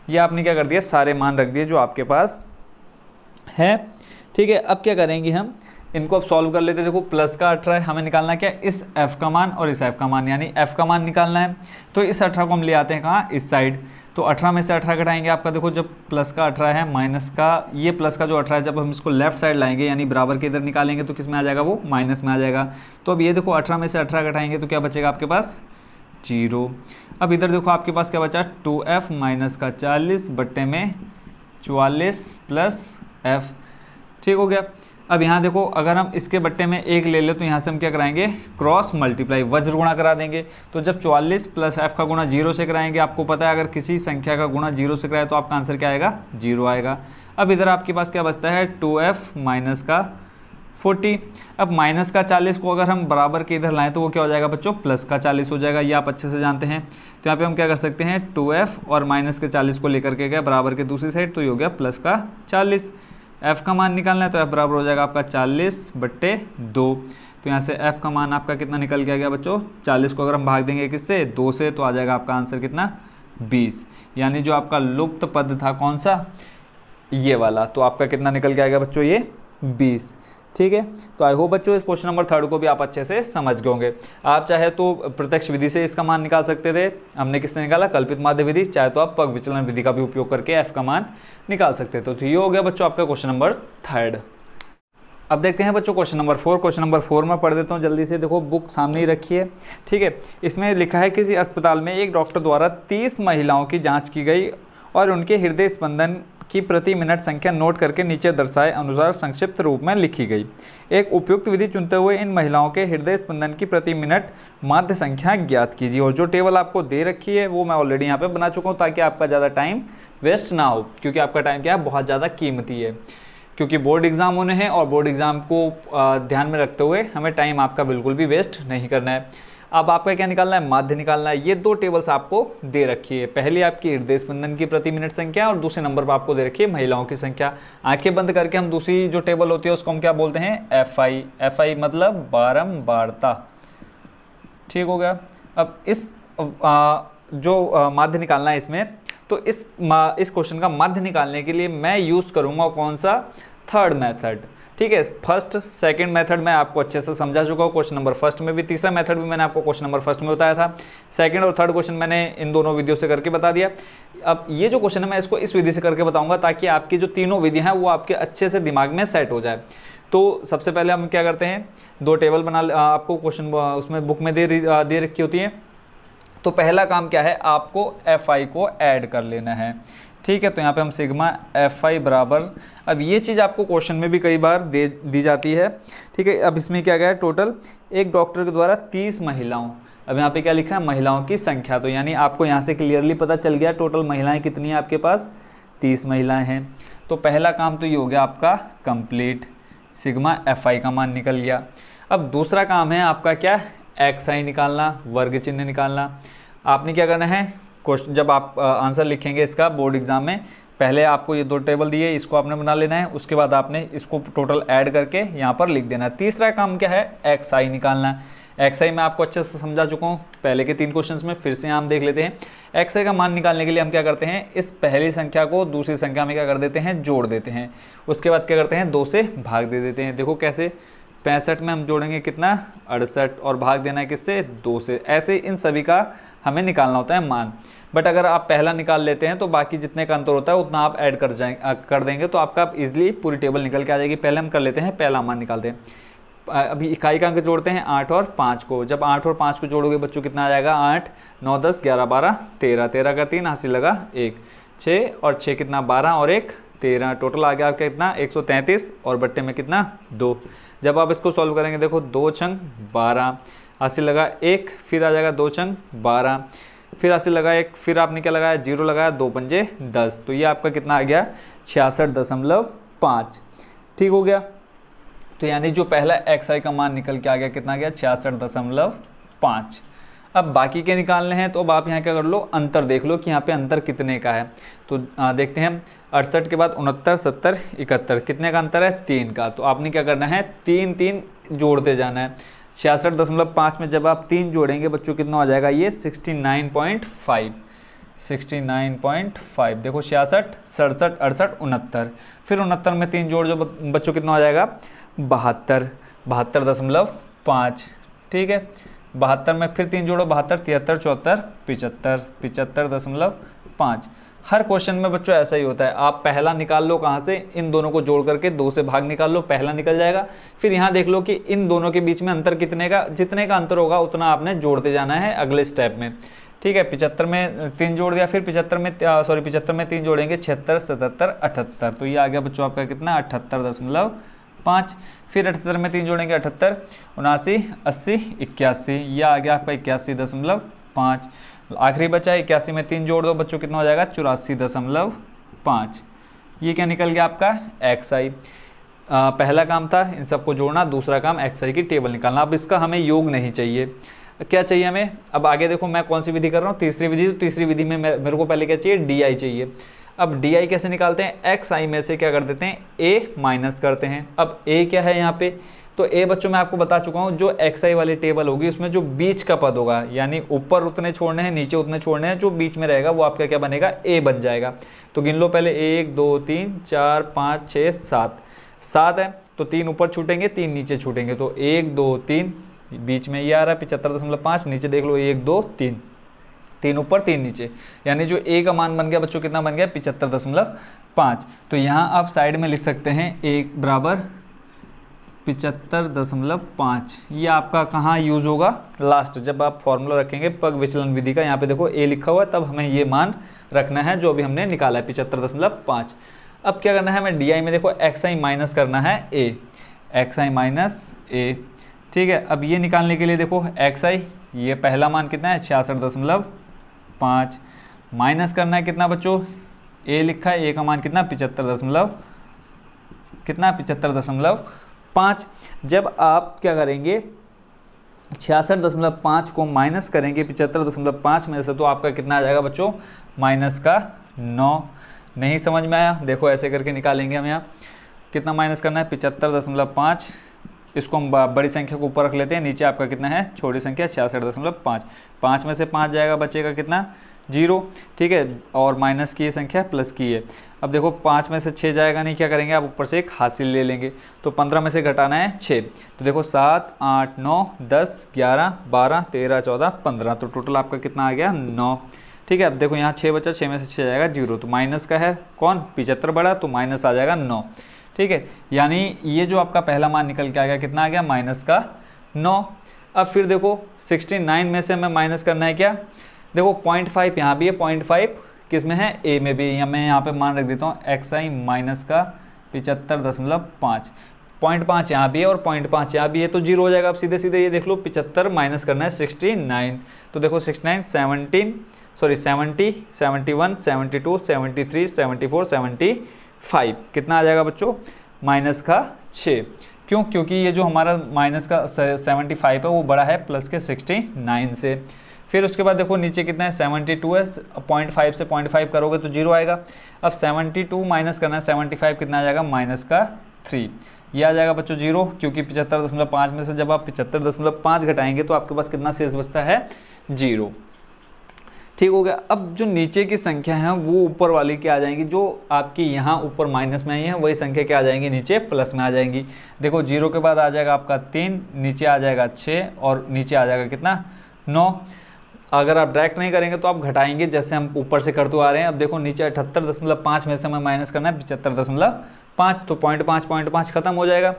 ये आपने क्या कर दिया, सारे मान रख दिए जो आपके पास है। ठीक है, अब क्या करेंगे हम इनको अब सॉल्व कर लेते हैं। देखो प्लस का 18 है, हमें निकालना क्या, इस F का मान और इस F का मान, यानी F का मान निकालना है। तो इस 18 को हम ले आते हैं कहाँ, इस साइड। तो 18 में से 18 घटाएंगे आपका, देखो जब प्लस का 18 है, माइनस का ये प्लस का जो 18 है, जब हम इसको लेफ्ट साइड लाएंगे यानी बराबर के इधर निकालेंगे तो किस में आ जाएगा, वो माइनस में आ जाएगा। तो अब ये देखो 18 में से 18 घटाएंगे तो क्या बचेगा आपके पास, 0। अब इधर देखो आपके पास क्या बचा, 2F - 40 बट्टे में 44 प्लस F। ठीक हो गया। अब यहाँ देखो अगर हम इसके बट्टे में 1 ले ले तो यहाँ से हम क्या कराएंगे, क्रॉस मल्टीप्लाई, वज्र गुणा करा देंगे। तो जब 44 प्लस F का गुणा 0 से कराएंगे, आपको पता है अगर किसी संख्या का गुणा 0 से कराए तो आपका आंसर क्या आएगा, 0 आएगा। अब इधर आपके पास क्या बचता है, 2F - 40। अब माइनस का 40 को अगर हम बराबर के इधर लाएँ तो वो क्या हो जाएगा बच्चों, प्लस का 40 हो जाएगा। ये आप अच्छे से जानते हैं। तो यहाँ पे हम क्या कर सकते हैं, 2F और माइनस के 40 को लेकर के गया बराबर के दूसरी साइड, तो ये हो गया प्लस का 40। F का मान निकालना है तो F बराबर हो जाएगा आपका 40/2। तो यहाँ से F का मान आपका कितना निकल के आ गया बच्चों, 40 को अगर हम भाग देंगे किससे, 2 से, तो आ जाएगा आपका आंसर कितना, 20। यानी जो आपका लुप्त पद था कौन सा, ये वाला, तो आपका कितना निकल के आएगा बच्चों, ये 20। ठीक है, तो आई होप बच्चों इस क्वेश्चन नंबर 3 को भी आप अच्छे से समझ गए होंगे। आप चाहे तो प्रत्यक्ष विधि से इसका मान निकाल सकते थे, हमने किससे निकाला, कल्पित माध्य विधि। चाहे तो आप पग विचलन विधि का भी उपयोग करके F का मान निकाल सकते थे। तो ये हो गया बच्चों आपका क्वेश्चन नंबर 3। अब देखते हैं बच्चों क्वेश्चन नंबर 4। क्वेश्चन नंबर 4 में पढ़ देता हूँ जल्दी से। देखो बुक सामने ही रखी है। ठीक है, इसमें लिखा है किसी अस्पताल में एक डॉक्टर द्वारा 30 महिलाओं की जाँच की गई और उनके हृदय स्पंदन की प्रति मिनट संख्या नोट करके नीचे दर्शाए अनुसार संक्षिप्त रूप में लिखी गई। एक उपयुक्त विधि चुनते हुए इन महिलाओं के हृदय स्पंदन की प्रति मिनट माध्य संख्या ज्ञात कीजिए। और जो टेबल आपको दे रखी है वो मैं ऑलरेडी यहाँ पे बना चुका हूँ ताकि आपका ज़्यादा टाइम वेस्ट ना हो, क्योंकि आपका टाइम क्या है, बहुत ज़्यादा कीमती है, क्योंकि बोर्ड एग्जाम होने हैं और बोर्ड एग्जाम को ध्यान में रखते हुए हमें टाइम आपका बिल्कुल भी वेस्ट नहीं करना है। अब आपका क्या निकालना है, माध्य निकालना है। ये 2 टेबल्स आपको दे रखी है, पहली आपकी हृदय स्पंदन की प्रति मिनट संख्या और दूसरे नंबर पर आपको दे रखी है महिलाओं की संख्या। आंखें बंद करके हम दूसरी जो टेबल होती है उसको हम क्या बोलते हैं, FI मतलब बारंबारता। ठीक हो गया। अब इस जो माध्य निकालना है इसमें, तो इस क्वेश्चन का माध्य निकालने के लिए मैं यूज़ करूँगा कौन सा, 3rd मेथड। ठीक है, फर्स्ट सेकंड मेथड मैं आपको अच्छे से समझा चुका हूँ क्वेश्चन नंबर फर्स्ट में भी, तीसरा मेथड भी मैंने आपको क्वेश्चन नंबर फर्स्ट में बताया था। सेकंड और थर्ड क्वेश्चन मैंने इन दोनों विधियों से करके बता दिया। अब ये जो क्वेश्चन है मैं इसको इस विधि से करके बताऊंगा ताकि आपकी जो तीनों विधियाँ हैं वो आपके अच्छे से दिमाग में सेट हो जाए। तो सबसे पहले हम क्या करते हैं, 2 टेबल बना, आपको क्वेश्चन उसमें बुक में दे रखी होती है। तो पहला काम क्या है, आपको FI को ऐड कर लेना है। ठीक है, तो यहाँ पे हम सिग्मा FI बराबर, अब ये चीज़ आपको क्वेश्चन में भी कई बार दी जाती है। ठीक है, अब इसमें क्या गया है, टोटल एक डॉक्टर के द्वारा 30 महिलाओं, अब यहाँ पे क्या लिखा है, महिलाओं की संख्या। तो यानी आपको यहाँ से क्लियरली पता चल गया टोटल महिलाएं कितनी हैं आपके पास, 30 महिलाएं हैं। तो पहला काम तो ये हो गया आपका कंप्लीट, सिग्मा FI का मान निकल गया। अब दूसरा काम है आपका क्या, XI निकालना, वर्ग चिन्ह निकालना। आपने क्या करना है, क्वेश्चन जब आप आंसर लिखेंगे इसका बोर्ड एग्जाम में, पहले आपको ये 2 टेबल दिए, इसको आपने बना लेना है, उसके बाद आपने इसको टोटल ऐड करके यहाँ पर लिख देना है। तीसरा काम क्या है, XI निकालना है। XI मैं आपको अच्छे से समझा चुका हूँ पहले के 3 क्वेश्चंस में, फिर से हम देख लेते हैं। XI का मान निकालने के लिए हम क्या करते हैं, इस पहली संख्या को दूसरी संख्या में क्या कर देते हैं, जोड़ देते हैं। उसके बाद क्या करते हैं, 2 से भाग दे देते हैं। देखो कैसे, 65 में हम जोड़ेंगे कितना, 68, और भाग देना है किससे, 2 से। ऐसे इन सभी का हमें निकालना होता है मान। बट अगर आप पहला निकाल लेते हैं तो बाकी जितने का अंतर होता है उतना आप ऐड कर देंगे, तो आपका इजीली पूरी टेबल निकल के आ जाएगी। पहले हम कर लेते हैं, पहला मान निकालते हैं। अभी इकाई का अंक जोड़ते हैं 8 और 5 को। जब 8 और 5 को जोड़ोगे बच्चों कितना आ जाएगा, 8, 9, 10, 11, 12, 13, 13 का 3 हासिल लगा 1, 6 और 6 कितना, 12 और 1, 13, टोटल आ गया आपका कितना, 133, और बट्टे में कितना, 2। जब आप इसको सॉल्व करेंगे देखो 2 छंग 12, हासिल लगा 1, फिर आ जाएगा 2 छंग 12, फिर हासिल लगा 1, फिर आपने क्या लगाया, 0 लगाया, 2 पंजे 10। तो ये आपका कितना आ गया, 66.5। ठीक हो गया। तो यानी जो पहला XI का मान निकल के आ गया, कितना गया, 66.5। अब बाकी के निकालने हैं, तो अब आप यहाँ क्या कर लो, अंतर देख लो कि यहाँ पे अंतर कितने का है। तो देखते हैं, 68 के बाद 69, 70, 71, कितने का अंतर है, 3 का। तो आपने क्या करना है, 3 3 जोड़ते जाना है। 66.5 में जब आप 3 जोड़ेंगे बच्चों कितना हो जाएगा, ये 69.5, 69.5। देखो 66, 67, 68, 69, फिर 69 में 3 जोड़ जो बच्चों कितना हो जाएगा, 72, 72.5। ठीक है, 72 में फिर 3 जोड़ो, 72, 73, 74, 75, 75.5। हर क्वेश्चन में बच्चों ऐसा ही होता है। आप पहला निकाल लो कहाँ से, इन दोनों को जोड़ करके 2 से भाग निकाल लो, पहला निकल जाएगा। फिर यहाँ देख लो कि इन दोनों के बीच में अंतर कितने का, जितने का अंतर होगा उतना आपने जोड़ते जाना है अगले स्टेप में। ठीक है, 75 में 3 जोड़ दिया, फिर 75 में 3 जोड़ेंगे, 76, 77, 78। तो ये आ गया बच्चों आपका कितना, 78.5। फिर 78 में 3 जोड़ेंगे, 78, 79, 80, 81, यह आ गया आपका 81.5। आखिरी बचा 81 में 3 जोड़ दो बच्चों कितना हो जाएगा, 84.5। ये क्या निकल गया आपका, XI। पहला काम था इन सबको जोड़ना, दूसरा काम XI की टेबल निकालना। अब इसका हमें योग नहीं चाहिए, क्या चाहिए हमें, अब आगे देखो मैं कौन सी विधि कर रहा हूँ, तीसरी विधि। तो तीसरी विधि में मेरे को पहले क्या चाहिए, DI चाहिए। अब DI कैसे निकालते हैं, XI में से क्या कर देते हैं, A माइनस करते हैं। अब A क्या है यहाँ पे, तो A बच्चों मैं आपको बता चुका हूँ, जो XI वाली टेबल होगी उसमें जो बीच का पद होगा, यानी ऊपर उतने छोड़ने हैं, नीचे उतने छोड़ने हैं, जो बीच में रहेगा वो आपका क्या बनेगा, A बन जाएगा। तो गिन लो पहले, 1 2 3 4 5 6 7, 7 है तो 3 ऊपर छूटेंगे, 3 नीचे छूटेंगे। तो 1 2 3, बीच में ये आ रहा है 75.5, नीचे देख लो 1 2 3, 3 ऊपर 3 नीचे, यानी जो A का मान बन गया बच्चों कितना बन गया, 75.5। तो यहाँ आप साइड में लिख सकते हैं 1 बराबर 75.5। ये आपका कहाँ यूज़ होगा, लास्ट जब आप फॉर्मूला रखेंगे पग विचलन विधि का। यहाँ पे देखो A लिखा हुआ है, तब हमें ये मान रखना है जो अभी हमने निकाला है 75.5। अब क्या करना है हमें, DI में देखो XI माइनस करना है A, XI माइनस A। ठीक है, अब ये निकालने के लिए देखो XI, ये पहला मान कितना है, 66.5, माइनस करना है कितना बच्चों, A लिखा है, A का मान कितना, 75.5। जब आप क्या करेंगे, 66.5 को माइनस करेंगे 75.5 में से, तो आपका कितना आ जाएगा बच्चों, माइनस का 9। नहीं समझ में आया, देखो ऐसे करके निकालेंगे हम। यहाँ कितना माइनस करना है, 75.5। इसको हम बड़ी संख्या को ऊपर रख लेते हैं, नीचे आपका कितना है, छोटी संख्या 66.5। 5 में से 5 जाएगा, बचेगा कितना, 0। ठीक है, और माइनस की ये संख्या प्लस की है। अब देखो 5 में से 6 जाएगा नहीं, क्या करेंगे आप ऊपर से एक हासिल ले लेंगे। तो 15 में से घटाना है 6, तो देखो 7 8 9 10 11 12 13 14 15, तो टोटल आपका कितना आ गया, 9। ठीक है, अब देखो यहाँ 6 बचा, 6 में से 6 जाएगा 0, तो माइनस का है कौन, 75 बड़ा, तो माइनस आ जाएगा 9। ठीक है, यानी ये जो आपका पहला मान निकल के आ गया, कितना आ गया, माइनस का 9। अब फिर देखो 69 में से हमें माइनस करना है क्या, देखो 0.5 यहाँ भी है, 0.5 किस में है, A में भी। मैं यहाँ पे मान रख देता हूँ XI माइनस का 75.5। 0.5 यहाँ भी है और 0.5 यहाँ भी है, तो 0 हो जाएगा। अब सीधे सीधे ये देख लो 75 माइनस करना है 69, तो देखो 69 70 71 72 73 74 75 कितना आ जाएगा बच्चों, माइनस का 6। क्यों? क्योंकि ये जो हमारा माइनस का 75 है वो बड़ा है प्लस के 69 से। फिर उसके बाद देखो नीचे कितना है 72 है, 0.5 से 0.5 करोगे तो 0 आएगा। अब 72 माइनस करना है 75 कितना आ जाएगा, माइनस का 3, ये आ जाएगा बच्चों 0, क्योंकि 75.5 में से जब आप 75.5 घटाएंगे तो आपके पास कितना शेष बचता है, 0। ठीक हो गया। अब जो नीचे की संख्या है वो ऊपर वाली क्या आ जाएंगी, जो आपकी यहाँ ऊपर माइनस में आई है वही संख्या क्या आ जाएंगी, नीचे प्लस में आ जाएंगी। देखो 0 के बाद आ जाएगा आपका 3, नीचे आ जाएगा 6 और नीचे आ जाएगा कितना, 9। अगर आप डायरेक्ट नहीं करेंगे तो आप घटाएंगे जैसे हम ऊपर से करते आ रहे हैं। अब देखो नीचे 78.5 में से हमें माइनस करना है 75.5, तो 0.5 खत्म हो जाएगा,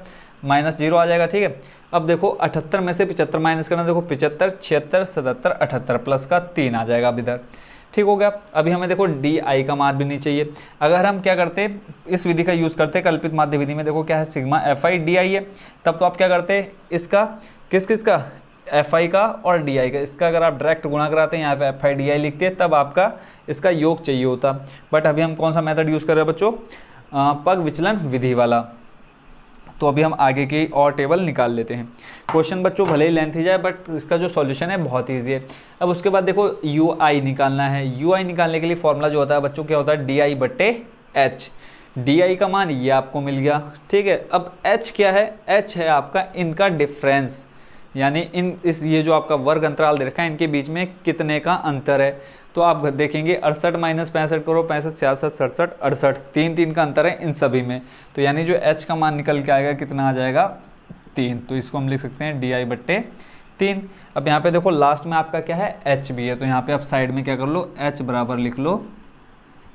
माइनस 0 आ जाएगा। ठीक है। अब देखो 78 में से 75 माइनस करना, देखो 75 76 77 78 प्लस का 3 आ जाएगा अब इधर। ठीक हो गया। अभी हमें देखो डी आई का मान भी नहीं चाहिए। अगर हम क्या करते, इस विधि का यूज़ करते कल्पित माध्य विधि में, देखो क्या है सिग्मा एफ आई डी आई है, तब तो आप क्या करते इसका किस का, एफ आई का और डी आई का, इसका अगर आप डायरेक्ट गुणा कराते हैं यहाँ पे एफ आई डी आई लिखते हैं तब आपका इसका योग चाहिए होता। बट अभी हम कौन सा मेथड यूज़ कर रहे हैं बच्चों, पग विचलन विधि वाला। तो अभी हम आगे की और टेबल निकाल लेते हैं। क्वेश्चन बच्चों भले ही लेंथ जाए बट इसका जो सॉल्यूशन है बहुत ईजी है। अब उसके बाद देखो यू आई निकालना है। यू आई निकालने के लिए फॉर्मूला जो होता है बच्चों क्या होता है, डी आई बट्टे एच। डी आई का मान ये आपको मिल गया। ठीक है। अब एच क्या है, एच है आपका इनका डिफरेंस, यानी ये जो आपका वर्ग अंतराल दे रखा है इनके बीच में कितने का अंतर है। तो आप देखेंगे 68 माइनस 65 करो, 65 66 67 68, 3 का अंतर है इन सभी में। तो यानी जो h का मान निकल के आएगा कितना आ जाएगा, 3। तो इसको हम लिख सकते हैं डी आई बट्टे 3। अब यहाँ पे देखो लास्ट में आपका क्या है, h भी है, तो यहाँ पे आप साइड में क्या कर लो, h बराबर लिख लो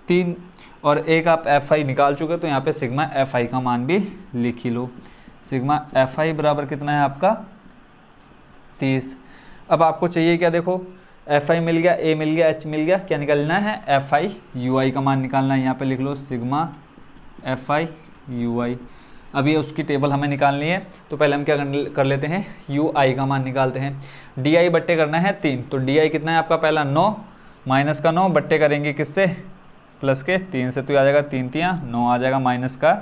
3। और एक आप एफ आई निकाल चुके तो यहाँ पे सिग्मा एफ आई का मान भी लिख ही लो। सिग्मा एफ आई बराबर कितना है आपका 30। अब आपको चाहिए क्या, देखो एफ आई मिल गया, ए मिल गया, एच मिल गया, क्या निकालना है, एफ आई यू आई का मान निकालना है। यहाँ पे लिख लो सिग्मा एफ आई यू आई। अब ये उसकी टेबल हमें निकालनी है, तो पहले हम क्या कर लेते हैं, यू आई का मान निकालते हैं। डी आई बट्टे करना है 3, तो डी आई कितना है आपका, पहला 9 माइनस का 9 बट्टे करेंगे किससे, प्लस के 3 से, तो ये आ जाएगा 3 3 9 आ जाएगा माइनस का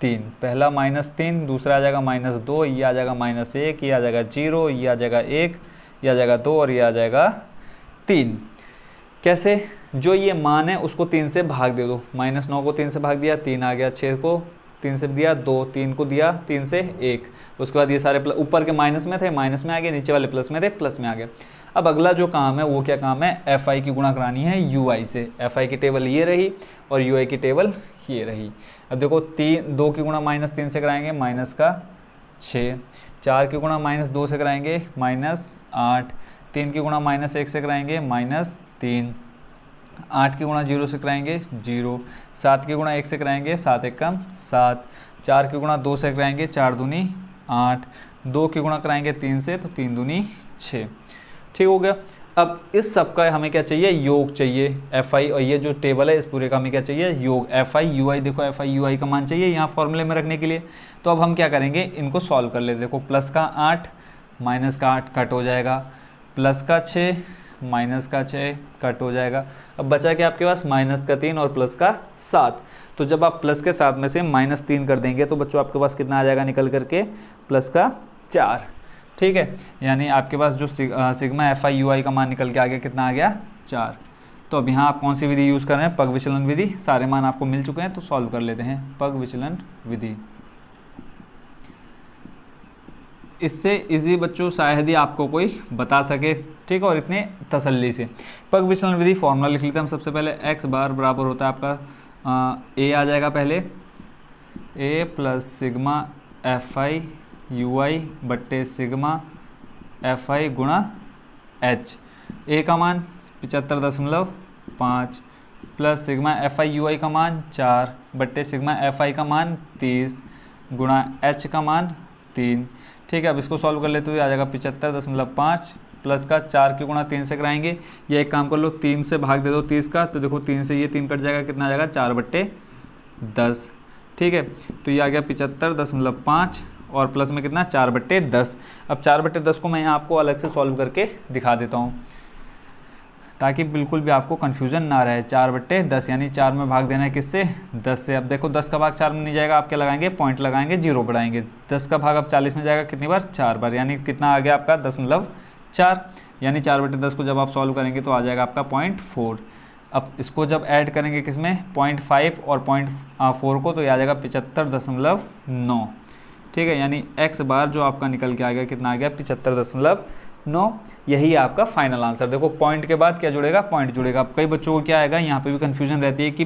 3। पहला -3, दूसरा आ जाएगा -2, ये आ जाएगा -1, ये आ जाएगा 0, ये आ जाएगा 1, ये आ जाएगा 2 और ये आ जाएगा 3। कैसे, जो ये मान है उसको 3 से भाग दे दो। -9 को 3 से भाग दिया, 3 आ गया, 6 को 3 से दिया 2, 3 को दिया 3 से 1। उसके बाद ये सारे ऊपर के माइनस में थे, माइनस में आ गए, नीचे वाले प्लस में थे, प्लस में आ गए। अब अगला जो काम है वो क्या काम है, एफ आई की गुणा करानी है यू आई से। एफ आई की टेबल ये रही और यू आई की टेबल ये रही। अब देखो 2 की गुणा -3 से कराएंगे -6, 4 की गुणा -2 से कराएंगे -8, 3 की गुणा -1 से कराएंगे -3, 8 की गुणा 0 से कराएंगे 0, 7 की गुणा 1 से कराएंगे 7 1 कम 7, 4 की गुणा 2 से कराएंगे 4 दूनी 8, 2 की गुणा कराएंगे 3 से तो 3 दूनी 6। ठीक हो गया। अब इस सब का हमें क्या चाहिए, योग चाहिए एफ आई, और ये जो टेबल है इस पूरे का हमें क्या चाहिए, योग एफ आई यू आई। देखो एफ आई यू आई का मान चाहिए यहाँ फॉर्मूले में रखने के लिए। तो अब हम क्या करेंगे, इनको सॉल्व कर लेते। देखो प्लस का 8 माइनस का 8 कट हो जाएगा, प्लस का 6 माइनस का 6 कट हो जाएगा। अब बचा क्या आपके पास, माइनस का 3 और प्लस का 7। तो जब आप प्लस के 7 में से -3 कर देंगे तो बच्चों आपके पास कितना आ जाएगा निकल करके, प्लस का 4। ठीक है। यानी आपके पास जो sigma F I U I का मान निकल के आ गया, कितना आ गया 4। तो अब यहाँ आप कौन सी विधि यूज़ कर रहे हैं, पग विचलन विधि। सारे मान आपको मिल चुके हैं तो सॉल्व कर लेते हैं पग विचलन विधि। इससे इजी बच्चों शायद ही आपको कोई बता सके, ठीक है, और इतने तसल्ली से। पग विचलन विधि फॉर्मूला लिख लेते हैं हम। सबसे पहले x बार बराबर होता है आपका a आ जाएगा पहले, a plus sigma F I U I बट्टे सिग्मा एफ आई गुणा h। a का मान 75.5 plus sigma F I U I का मान 4 बट्टे सिग्मा एफ आई का मान 30 गुणा h का मान 3। ठीक है। अब इसको सॉल्व कर लेते हुए आ जाएगा 75.5 प्लस का 4 की गुणा 3 से कराएंगे। ये एक काम कर लो, 3 से भाग दे दो 30 का, तो देखो 3 से ये 3 कट जाएगा, कितना आ जाएगा 4 बट्टे 10। ठीक है। तो ये आ गया 75.5 और प्लस में कितना 4/10। अब 4/10 को मैं यहाँ आपको अलग से सॉल्व करके दिखा देता हूँ ताकि बिल्कुल भी आपको कन्फ्यूज़न ना रहे। 4/10 यानी 4 में भाग देना है किससे 10 से। अब देखो 10 का भाग 4 में नहीं जाएगा, आप क्या लगाएंगे पॉइंट लगाएंगे, 0 बढ़ाएंगे। 10 का भाग अब 40 में जाएगा कितनी बार 4 बार, यानी कितना आ गया आपका 10.4, यानी 4/10 को जब आप सॉल्व करेंगे तो आ जाएगा आपका 0.4। अब इसको जब ऐड करेंगे किसमें 0.5 और 0.4 को, तो ये आ जाएगा 75.9। ठीक है, यानी x बार जो आपका निकल के आ गया कितना आ गया 75.9। यही आपका फाइनल आंसर। देखो पॉइंट के बाद क्या जुड़ेगा, पॉइंट जुड़ेगा। अब कई बच्चों को क्या आएगा, यहाँ पे भी कन्फ्यूजन रहती है कि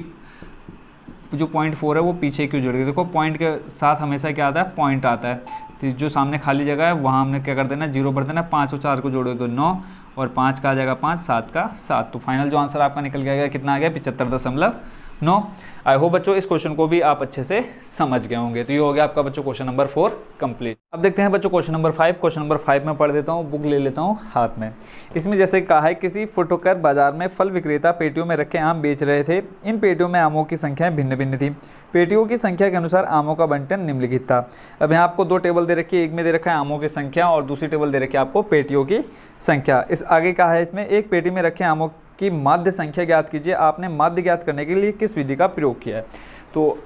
जो 0.4 है वो पीछे क्यों जुड़ेगा। देखो पॉइंट के साथ हमेशा क्या आता है, पॉइंट आता है। तो जो सामने खाली जगह है वहाँ हमने क्या कर देना, 0 भर देना। 5 और 4 को जोड़ोगे तो 9 और 5 का आ जाएगा 5, 7 का 7। तो फाइनल जो आंसर आपका निकल के आएगा कितना आ गया 75.9। आई होप बच्चों इस क्वेश्चन को भी आप अच्छे से समझ गए होंगे। तो ये हो गया आपका बच्चों क्वेश्चन नंबर 4 कंप्लीट। अब देखते हैं बच्चों क्वेश्चन नंबर 5। क्वेश्चन नंबर 5 में पढ़ देता हूँ, बुक ले लेता हूँ हाथ में। इसमें जैसे कहा है, किसी फुटकर बाजार में फल विक्रेता पेटियों में रखे आम बेच रहे थे। इन पेटियों में आमों की संख्या भिन्न भिन्न थी। पेटियों की संख्या के अनुसार आमों का बंटन निम्नलिखित था। अब यहाँ आपको 2 टेबल दे रखी है, एक में दे रखा है आमों की संख्या और दूसरी टेबल दे रखी है आपको पेटियों की संख्या। इस आगे कहा है इसमें, एक पेटी में रखे आमों की माध्य संख्या ज्ञात कीजिए। आपने माध्य ज्ञात करने के लिए किस विधि का प्रयोग किया है। तो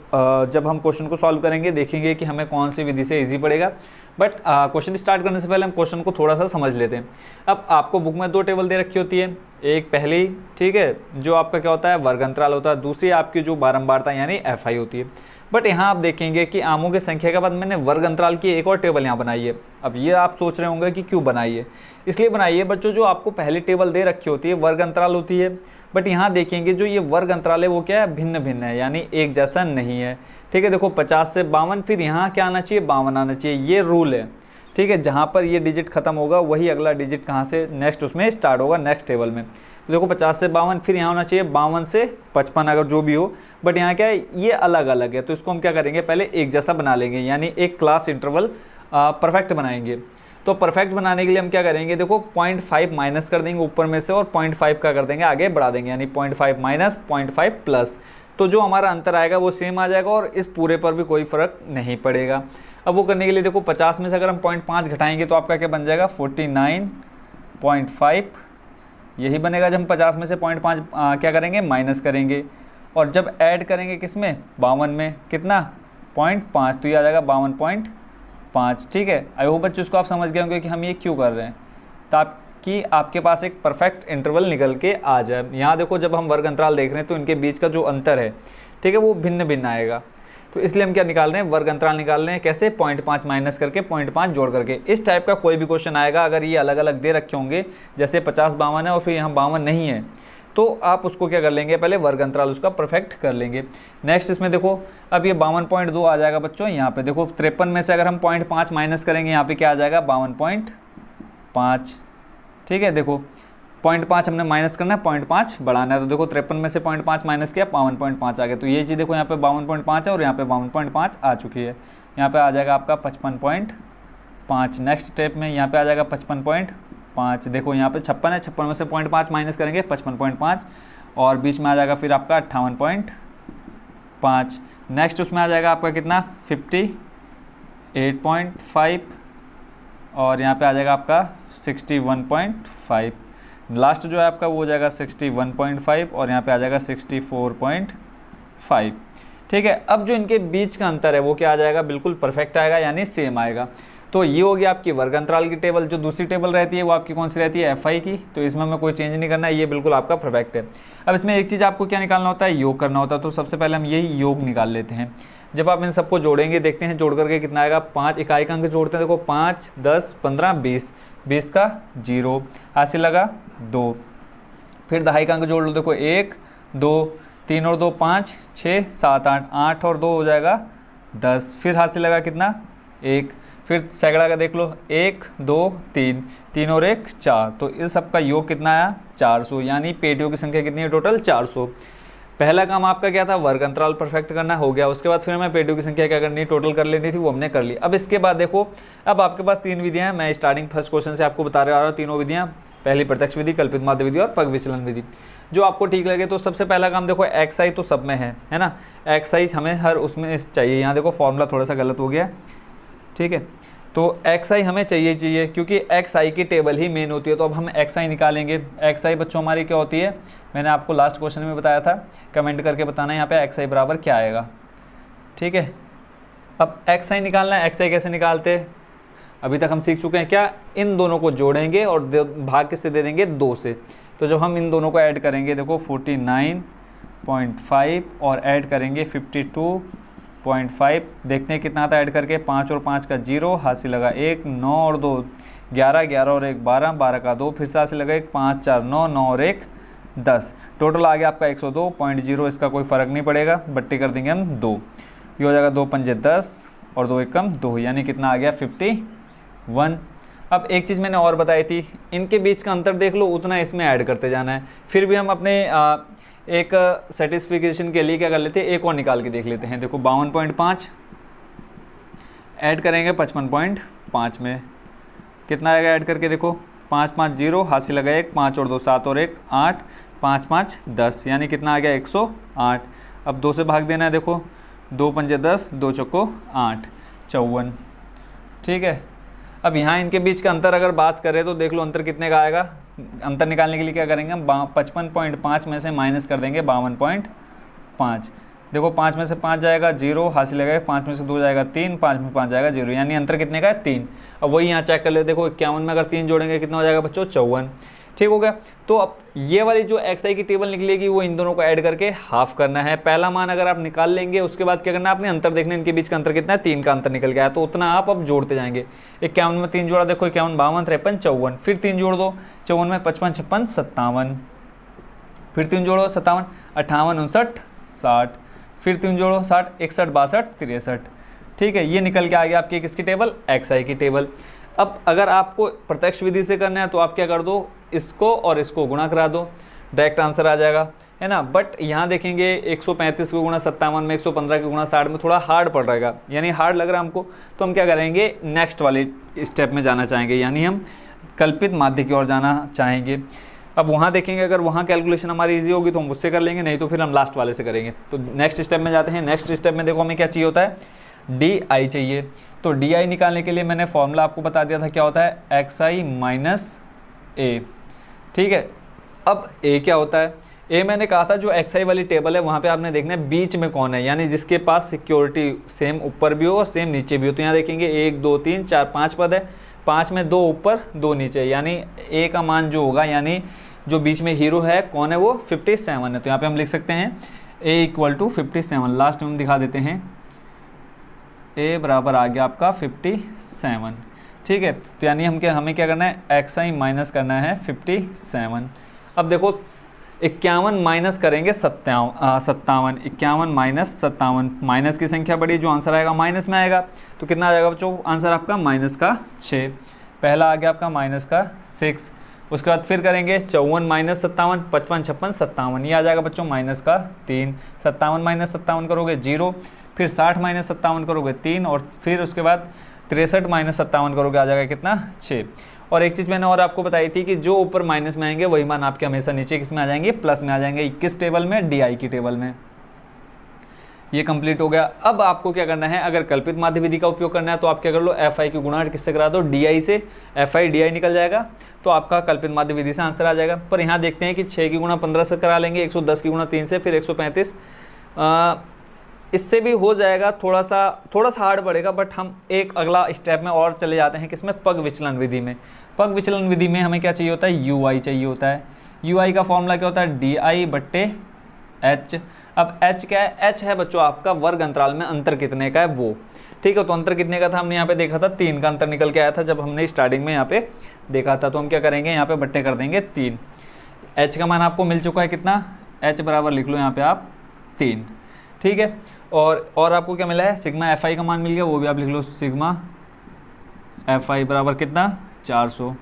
जब हम क्वेश्चन को सॉल्व करेंगे देखेंगे कि हमें कौन सी विधि से इजी पड़ेगा। बट क्वेश्चन स्टार्ट करने से पहले हम क्वेश्चन को थोड़ा सा समझ लेते हैं। अब आपको बुक में 2 टेबल दे रखी होती है, एक पहली, ठीक है, जो आपका क्या होता है वर्ग अंतराल होता है, दूसरी आपकी जो बारंबारता यानी FI होती है। बट यहाँ आप देखेंगे कि आमों की संख्या के बाद मैंने वर्ग अंतराल की एक और टेबल यहाँ बनाई है। अब ये आप सोच रहे होंगे कि क्यों बनाई है। इसलिए बनाई है बच्चों, जो आपको पहली टेबल दे रखी होती है वर्ग अंतराल होती है, बट यहाँ देखेंगे जो ये वर्ग अंतराल है वो क्या है, भिन्न भिन्न है, यानी एक जैसा नहीं है। ठीक है, देखो 50 से 52, फिर यहाँ क्या आना चाहिए 52 आना चाहिए, ये रूल है। ठीक है, जहाँ पर ये डिजिट खत्म होगा वही अगला डिजिट कहाँ से नेक्स्ट उसमें स्टार्ट होगा नेक्स्ट टेबल में। तो देखो 50 से 52, फिर यहाँ होना चाहिए 52 से 55 अगर जो भी हो, बट यहाँ क्या है ये अलग अलग है। तो इसको हम क्या करेंगे, पहले एक जैसा बना लेंगे, यानी एक क्लास इंटरवल परफेक्ट बनाएंगे। तो परफेक्ट बनाने के लिए हम क्या करेंगे, देखो 0.5 माइनस कर देंगे ऊपर में से और 0.5 का कर देंगे आगे बढ़ा देंगे, यानी 0.5 माइनस 0.5 प्लस। तो जो हमारा अंतर आएगा वो सेम आ जाएगा और इस पूरे पर भी कोई फ़र्क नहीं पड़ेगा। अब वो करने के लिए देखो 50 में से अगर हम 0.5 घटाएंगे तो आपका क्या बन जाएगा 49.5, यही बनेगा। जब हम 50 में से 0.5 क्या करेंगे माइनस करेंगे, और जब ऐड करेंगे किसमें 52 में कितना 0.5, तो ये आ जाएगा 52.5। ठीक है, आई होप बच्चों इसको आप समझ गए होंगे कि हम ये क्यों कर रहे हैं, ताकि आपके पास एक परफेक्ट इंटरवल निकल के आ जाए। यहाँ देखो जब हम वर्ग अंतराल देख रहे हैं तो इनके बीच का जो अंतर है, ठीक है, वो भिन्न भिन्न आएगा। तो इसलिए हम क्या निकाल रहे हैं, वर्ग अंतराल निकाल रहे हैं। कैसे 0.5 माइनस करके 0.5 जोड़ करके। इस टाइप का कोई भी क्वेश्चन आएगा अगर ये अलग अलग दे रखे होंगे, जैसे 50 52 है और फिर यहाँ 52 नहीं है, तो आप उसको क्या कर लेंगे, पहले वर्ग अंतराल उसका परफेक्ट कर लेंगे। नेक्स्ट इसमें देखो अब ये 52.2 आ जाएगा बच्चों। यहाँ पे देखो 53 में से अगर हम 0.5 माइनस करेंगे, यहाँ पे क्या आ जाएगा 52.5। ठीक है, देखो 0.5 हमने माइनस करना है, 0.5 बढ़ाना है। तो देखो 53 में से 0.5 माइनस किया 52.5 आ गया। तो ये चीज़ देखो यहाँ पे 52.5 है और यहाँ पे 52.5 आ चुकी है। यहाँ पे आ जाएगा आपका 55.5। नेक्स्ट स्टेप में यहाँ पे आ जाएगा 55.5। देखो यहाँ पे 56 है, 56 में से 0.5 माइनस करेंगे 55.5 और बीच में आ जाएगा फिर आपका 58.5। नेक्स्ट उसमें आ जाएगा आपका कितना 58.5 और यहाँ पे आ जाएगा आपका 61.5। लास्ट जो है आपका वो हो जाएगा 61.5 और यहाँ पे आ जाएगा 64.5। ठीक है, अब जो इनके बीच का अंतर है वो क्या आ जाएगा, बिल्कुल परफेक्ट आएगा, यानी सेम आएगा। तो ये हो गया आपकी वर्ग अंतराल की टेबल। जो दूसरी टेबल रहती है वो आपकी कौन सी रहती है, FI की। तो इसमें हमें कोई चेंज नहीं करना है, ये बिल्कुल आपका परफेक्ट है। अब इसमें एक चीज़ आपको क्या निकालना होता है, योग करना होता है। तो सबसे पहले हम यही योग निकाल लेते हैं। जब आप इन सबको जोड़ेंगे, देखते हैं जोड़ करके कितना आएगा। 5 इकाई का अंक जोड़ते हैं, देखो 5 10 15 20, 20 का 0, हाथ से लगा 2। फिर दहाई का अंक जोड़ लो, देखो 1 2 3 और 2 5 6 7 8, 8 और 2 हो जाएगा 10। फिर हाथ से लगा कितना 1। फिर सैकड़ा का देख लो 1 2 3, 3 और 1 4। तो इस सब का योग कितना आया 400, यानी पेटियों की संख्या कितनी है टोटल 400। पहला काम आपका क्या था, वर्ग अंतराल परफेक्ट करना हो गया। उसके बाद फिर हमें पेटियों की संख्या क्या करनी, टोटल कर लेनी थी, वो हमने कर ली। अब इसके बाद देखो अब आपके पास 3 विधियां हैं। मैं स्टार्टिंग फर्स्ट क्वेश्चन से आपको बता रहा हूँ तीनों विधियां। पहली प्रत्यक्ष विधि, कल्पित माध्य विधि और पग विचलन विधि, जो आपको ठीक लगे। तो सबसे पहला काम देखो एक्स आई तो सब में है ना, एक्स आई हमें हर उसमें चाहिए। यहाँ देखो फॉर्मूला थोड़ा सा गलत हो गया, ठीक है, तो एक्स आई हमें चाहिए क्योंकि एक्स आई की टेबल ही मेन होती है। तो अब हम एक्स आई निकालेंगे। एक्स आई बच्चों हमारी क्या होती है, मैंने आपको लास्ट क्वेश्चन में बताया था, कमेंट करके बताना यहाँ पे एक्स आई बराबर क्या आएगा, ठीक है। अब एक्स आई निकालना है, एक्स आई कैसे निकालते हैं अभी तक हम सीख चुके हैं। क्या, इन दोनों को जोड़ेंगे और भाग किससे दे देंगे, 2 से। तो जब हम इन दोनों को ऐड करेंगे, देखो 49.5 और ऐड करेंगे 52.5, देखते हैं कितना आता है ऐड करके, 5 और 5 का 0, हाथ से लगा 1, 9 और 2 11, 11 और 1 12, 12 का 2, फिर से हाथ से लगा 1, 5 4 9, 9 और 1 10, टोटल आ गया आपका 102.0। इसका कोई फ़र्क नहीं पड़ेगा, बट्टी कर देंगे हम 2, ये हो जाएगा 2 पंजे 10 और 2 एकम 2, यानी कितना आ गया 51। अब एक चीज़ मैंने और बताई थी, इनके बीच का अंतर देख लो, उतना इसमें ऐड करते जाना है। फिर भी हम अपने एक सेटिस्फिकेशन के लिए क्या कर लेते हैं, एक और निकाल के देख लेते हैं। देखो 52.5 ऐड करेंगे 55.5 में, कितना आएगा ऐड करके, देखो 5 5 0, हाथ से लगा 1, 5 और 2 7 और 1 8, 5 5 10, यानी कितना आ गया 108। अब 2 से भाग देना है, देखो 2 पंजे 10, 2 चौको 8, 54, ठीक है। अब यहाँ इनके बीच का अंतर अगर बात करें तो देख लो अंतर कितने का आएगा। अंतर निकालने के लिए क्या करेंगे हम, 55.5 में से माइनस कर देंगे 52.5। देखो 5 में से 5 जाएगा 0, हासिल लगेगा, 5 में से 2 जाएगा 3, 5 में 5 जाएगा 0, यानी अंतर कितने का है 3। अब वही यहाँ चेक कर ले, देखो 51 में अगर 3 जोड़ेंगे कितना हो जाएगा बच्चों, 54, ठीक हो गया। तो अब ये वाली जो एक्स आई की टेबल निकलेगी वो इन दोनों को ऐड करके हाफ करना है। पहला मान अगर आप निकाल लेंगे, उसके बाद क्या करना है, आपने अंतर देखना है, इनके बीच का अंतर कितना है, 3 का अंतर निकल गया है, तो उतना आप अब जोड़ते जाएंगे। 51 में 3 जोड़ा, देखो 51 52 53 54, फिर 3 जोड़ दो, 54 में 55 56 57, फिर 3 जोड़ो 57 58 59 60, फिर 3 जोड़ो 60 61 62 63, ठीक है। ये निकल के आ गया आपकी किसकी टेबल, एक्स आई की टेबल। अब अगर आपको प्रत्यक्ष विधि से करना है तो आप क्या कर दो, इसको और इसको गुणा करा दो, डायरेक्ट आंसर आ जाएगा, है ना। बट यहाँ देखेंगे 135 को गुणा 57 में, 115 के गुणा 60 में थोड़ा हार्ड पड़ रहेगा, यानी हार्ड लग रहा है हमको, तो हम क्या करेंगे, नेक्स्ट वाले स्टेप में जाना चाहेंगे, यानी हम कल्पित माध्य की ओर जाना चाहेंगे। अब वहाँ देखेंगे, अगर वहाँ कैलकुलेशन हमारी इजी होगी तो हम उससे कर लेंगे, नहीं तो फिर हम लास्ट वाले से करेंगे। तो नेक्स्ट स्टेप में जाते हैं। नेक्स्ट स्टेप में देखो हमें क्या चाहिए होता है, डी आई चाहिए। तो डी आई निकालने के लिए मैंने फॉर्मूला आपको बता दिया था, क्या होता है, एक्स आई माइनस ए, ठीक है। अब ए क्या होता है, ए मैंने कहा था जो एक्स आई वाली टेबल है वहाँ पे आपने देखना है बीच में कौन है, यानी जिसके पास सिक्योरिटी सेम ऊपर भी हो और सेम नीचे भी हो। तो यहाँ देखेंगे 1 2 3 4 5 पद है, 5 में 2 ऊपर 2 नीचे, यानी ए का मान जो होगा, यानी जो बीच में हीरो है कौन है, वो 57 है। तो यहाँ पे हम लिख सकते हैं ए इक्वल टू 57, लास्ट में हम दिखा देते हैं, ए बराबर आ गया आपका 57, ठीक है। तो यानी हमें क्या करना है, एक्स आई माइनस करना है 57। अब देखो 51 माइनस करेंगे 57, 51 माइनस 57, माइनस की संख्या बड़ी, जो आंसर आएगा माइनस में आएगा। तो कितना आ जाएगा बच्चों, आंसर आपका माइनस का 6, पहला आ गया आपका माइनस का 6। उसके बाद फिर करेंगे 54 माइनस 57, 55 56 57, ये आ जाएगा बच्चों माइनस का 3। 57 माइनस 57 करोगे 0, फिर 60 माइनस 57 करोगे 3, और फिर उसके बाद 63 माइनस 57 करोगे, आ जाएगा कितना 6। और एक चीज़ मैंने और आपको बताई थी कि जो ऊपर माइनस में आएंगे वही मान आपके हमेशा नीचे किस में आ जाएंगे, प्लस में आ जाएंगे। किस टेबल में, डी आई की टेबल में। ये कंप्लीट हो गया। अब आपको क्या करना है, अगर कल्पित माध्य विधि का उपयोग करना है तो आप क्या कर लो, एफ आई की गुणा किससे करा दो, डी आई से, एफ आई डी आई निकल जाएगा, तो आपका कल्पित माध्य विधि से आंसर आ जाएगा। पर यहाँ देखते हैं कि 6 की गुणा 15 से करा लेंगे, 110 की गुणा 3 से, फिर 135, इससे भी हो जाएगा, थोड़ा सा हार्ड पड़ेगा। बट हम एक अगला स्टेप में और चले जाते हैं, किसमें, पग विचलन विधि में। पग विचलन विधि में हमें क्या चाहिए होता है, यू आई चाहिए होता है। यू आई का फॉर्मूला क्या होता है, डी आई बट्टे एच। अब एच क्या है, एच है बच्चों आपका वर्ग अंतराल में अंतर कितने का है वो, ठीक है। तो अंतर कितने का था, हमने यहाँ पे देखा था 3 का अंतर निकल के आया था जब हमने स्टार्टिंग में यहाँ पे देखा था। तो हम क्या करेंगे, यहाँ पे बट्टे कर देंगे 3। एच का मान आपको मिल चुका है कितना, एच बराबर लिख लो यहाँ पे आप 3, ठीक है। और आपको क्या मिला है, सिग्मा एफ आई का मान मिल गया, वो भी आप लिख लो, सिग्मा एफ आई बराबर कितना 400,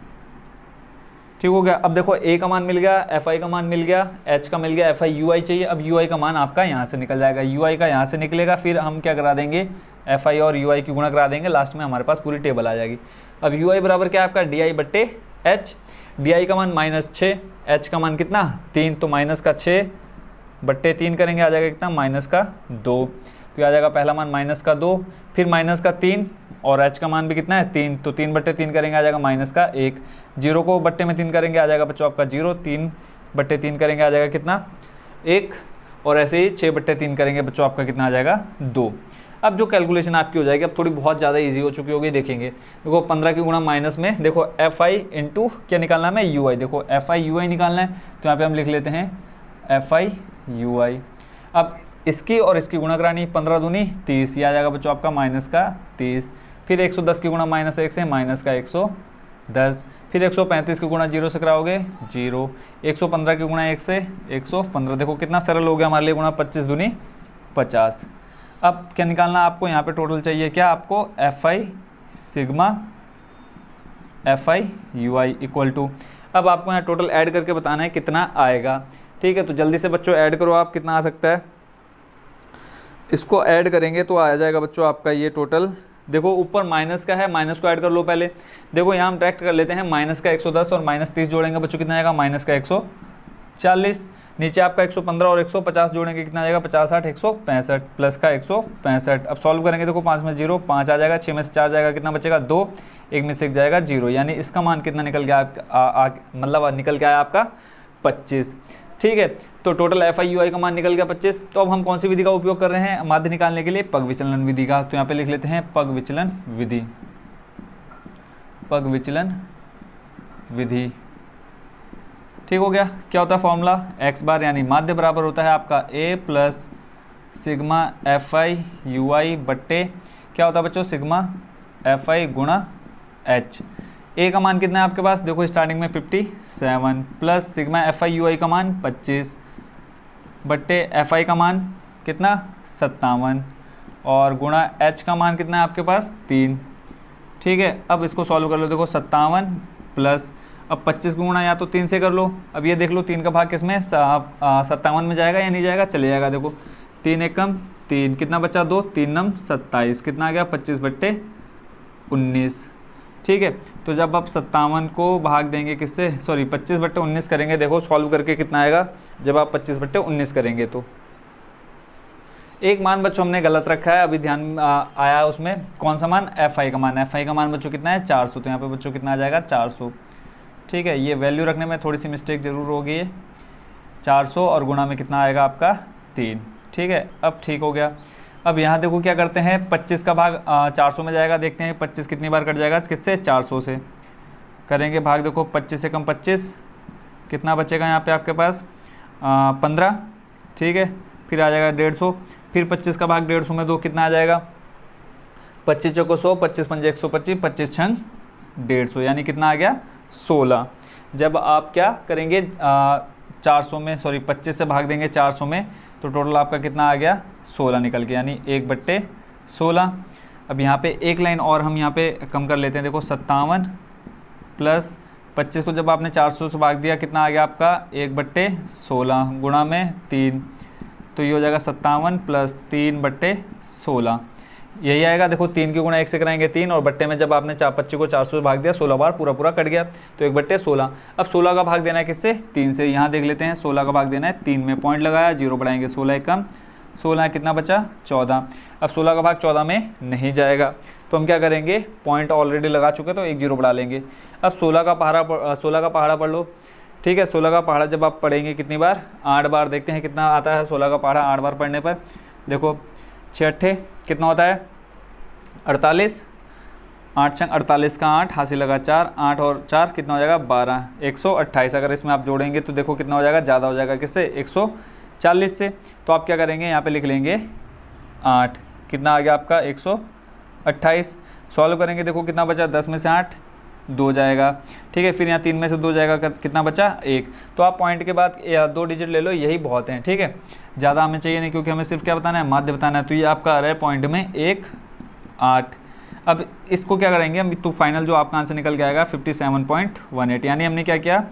ठीक हो गया। अब देखो ए का मान मिल गया, एफ आई का मान मिल गया, एच का मिल गया, एफ आई यू आई चाहिए। अब यू आई का मान आपका यहाँ से निकल जाएगा, यू आई का यहाँ से निकलेगा, फिर हम क्या करा देंगे, एफ आई और यू आई की गुणा करा देंगे, लास्ट में हमारे पास पूरी टेबल आ जाएगी। अब यू आई बराबर क्या है आपका, डी आई बट्टे एच। डी का मान -6, एच का मान कितना 3, तो माइनस का 6/3 करेंगे, आ जाएगा कितना माइनस का 2। तो आ जाएगा पहला मान माइनस का 2, फिर माइनस का 3 और h का मान भी कितना है 3, तो 3/3 करेंगे आ जाएगा माइनस का 1। 0 को बट्टे में 3 करेंगे आ जाएगा बच्चों आपका 0, 3/3 करेंगे आ जाएगा कितना 1, और ऐसे ही 6/3 करेंगे बच्चों आपका कितना आ जाएगा 2। अब जो कैलकुलेशन आपकी हो जाएगी अब थोड़ी बहुत ज़्यादा इजी हो चुकी होगी, देखेंगे देखो 15 की गुणा माइनस में देखो FI इंटू क्या निकालना है हमें UI, देखो FI UI निकालना है, तो यहाँ पे हम लिख लेते हैं FI UI। अब इसकी और इसकी गुणा करानी, 15 दूनी 30, ये आ जाएगा बच्चों आपका माइनस का 30। फिर 110 की गुणा -1 से माइनस का 110, फिर 135 की गुणा 0 से कराओगे 0, 115 की गुणा 1 से 115, देखो कितना सरल हो गया हमारे लिए गुणा 25 दूनी 50। अब क्या निकालना आपको, यहाँ पे टोटल चाहिए क्या आपको FI sigma FI UI equal to, अब आपको यहाँ टोटल ऐड करके बताना है कितना आएगा। ठीक है, तो जल्दी से बच्चों ऐड करो आप, कितना आ सकता है, इसको ऐड करेंगे तो आ जाएगा बच्चों आपका ये टोटल, देखो ऊपर माइनस का है, माइनस को ऐड कर लो पहले। देखो यहाँ हम डायरेक्ट कर लेते हैं, माइनस का 110 और -30 जोड़ेंगे बच्चों कितना आएगा माइनस का 140, नीचे आपका 115 और 150 जोड़ेंगे कितना आ जाएगा 50 8 165 प्लस का 165। अब सॉल्व करेंगे, देखो 5 में 0 5 आ जाएगा, 6 में से 4 जाएगा कितना बचेगा 2, 1 में से 1 जाएगा 0, यानी इसका मान कितना निकल गया मतलब निकल के आया आपका 25। ठीक है, तो टोटल FI UI का मान निकल गया 25। तो अब हम कौन सी विधि का उपयोग कर रहे हैं माध्य निकालने के लिए, पग विचलन विधि का, तो यहाँ पे लिख लेते हैं पग विचलन विधि, पग विचलन विधि। ठीक हो गया, क्या होता है फॉर्मूला, x बार यानी माध्य बराबर होता है आपका a plus sigma FI UI बट्टे क्या होता है बच्चों सिग्मा FI गुणा h। a का मान कितना है आपके पास, देखो स्टार्टिंग में 57 प्लस सिग्मा FI UI का मान 25 बट्टे FI का मान कितना 57 और गुणा h का मान कितना है आपके पास 3। ठीक है, अब इसको सॉल्व कर लो, देखो 57 प्लस अब 25 को गुणा या तो 3 से कर लो। अब ये देख लो 3 का भाग किसमें 57 में जाएगा या नहीं जाएगा, चले जाएगा। देखो 3 1 कम 3 कितना बचा 2, 3 नम 27 कितना आ गया 25/19। ठीक है, तो जब आप 57 को भाग देंगे किससे, सॉरी 25/19 करेंगे, देखो सॉल्व करके कितना आएगा जब आप 25/19 करेंगे। तो एक मान बच्चों हमने गलत रखा है, अभी ध्यान आया उसमें, कौन सा मान FI का मान, FI का मान बच्चों कितना है 400, तो यहाँ पे बच्चों कितना आ जाएगा 400। ठीक है, ये वैल्यू रखने में थोड़ी सी मिस्टेक ज़रूर होगी है, 400 और गुणा में कितना आएगा आपका 3। ठीक है, अब ठीक हो गया। अब यहाँ देखो क्या करते हैं, 25 का भाग 400 में जाएगा, देखते हैं 25 कितनी बार कट जाएगा, किससे 400 से करेंगे भाग। देखो 25 से कम 25 कितना बचेगा यहाँ पे आपके पास 15। ठीक है, फिर आ जाएगा 150, फिर 25 का भाग 150 में 2 कितना आ जाएगा 25 चौको 100, 25 पंजे 125, 25 छंग 150, यानी कितना आ गया 16। जब आप क्या करेंगे 400 में, सॉरी 25 से भाग देंगे 400 में, तो टोटल आपका कितना आ गया 16 निकल के, यानी 1/16। अब यहाँ पे एक लाइन और हम यहाँ पे कम कर लेते हैं, देखो 57 प्लस 25 को जब आपने 400 से भाग दिया कितना आ गया आपका 1/16 गुणा में 3, तो ये हो जाएगा 57 प्लस 3/16 यही आएगा। देखो 3 की गुणा 1 से कराएंगे 3 और बट्टे में जब आपने 25 को 400 से भाग दिया 16 बार पूरा कट गया, तो 1/16। अब 16 का भाग देना है किससे 3 से, यहाँ देख लेते हैं 16 का भाग देना है 3 में, पॉइंट लगाया 0 बढ़ाएंगे 16 1 कम 16 कितना बचा 14। अब 16 का भाग 14 में नहीं जाएगा, तो हम क्या करेंगे पॉइंट ऑलरेडी लगा चुके तो 1 0 बढ़ा लेंगे। अब 16 का पहाड़ा पढ़ लो। ठीक है, 16 का पहाड़ा जब आप पढ़ेंगे कितनी बार 8 बार, देखते हैं कितना आता है 16 का पहाड़ा 8 बार पढ़ने पर। देखो 6 8 कितना होता है 48, 8 छंग 48 का 8 हासिल लगा 4, 8 और 4 कितना हो जाएगा 12, 128। अगर इसमें आप जोड़ेंगे तो देखो कितना हो जाएगा, ज़्यादा हो जाएगा किससे 140 से। तो आप क्या करेंगे यहाँ पे लिख लेंगे 8 कितना आ गया आपका 128। सॉल्व करेंगे देखो कितना बचा 10 में से 8 2 जाएगा। ठीक है, फिर यहाँ 3 में से 2 जाएगा कितना बचा 1। तो आप पॉइंट के बाद 2 डिजिट ले लो, यही बहुत हैं। ठीक है, ज़्यादा हमें चाहिए नहीं, क्योंकि हमें सिर्फ क्या बताना है माध्य बताना है। तो ये आपका आ रहा है पॉइंट में 1 8। अब इसको क्या करेंगे हम, तो फाइनल जो आपका आंसर निकल के आएगा 57.18, यानी हमने क्या किया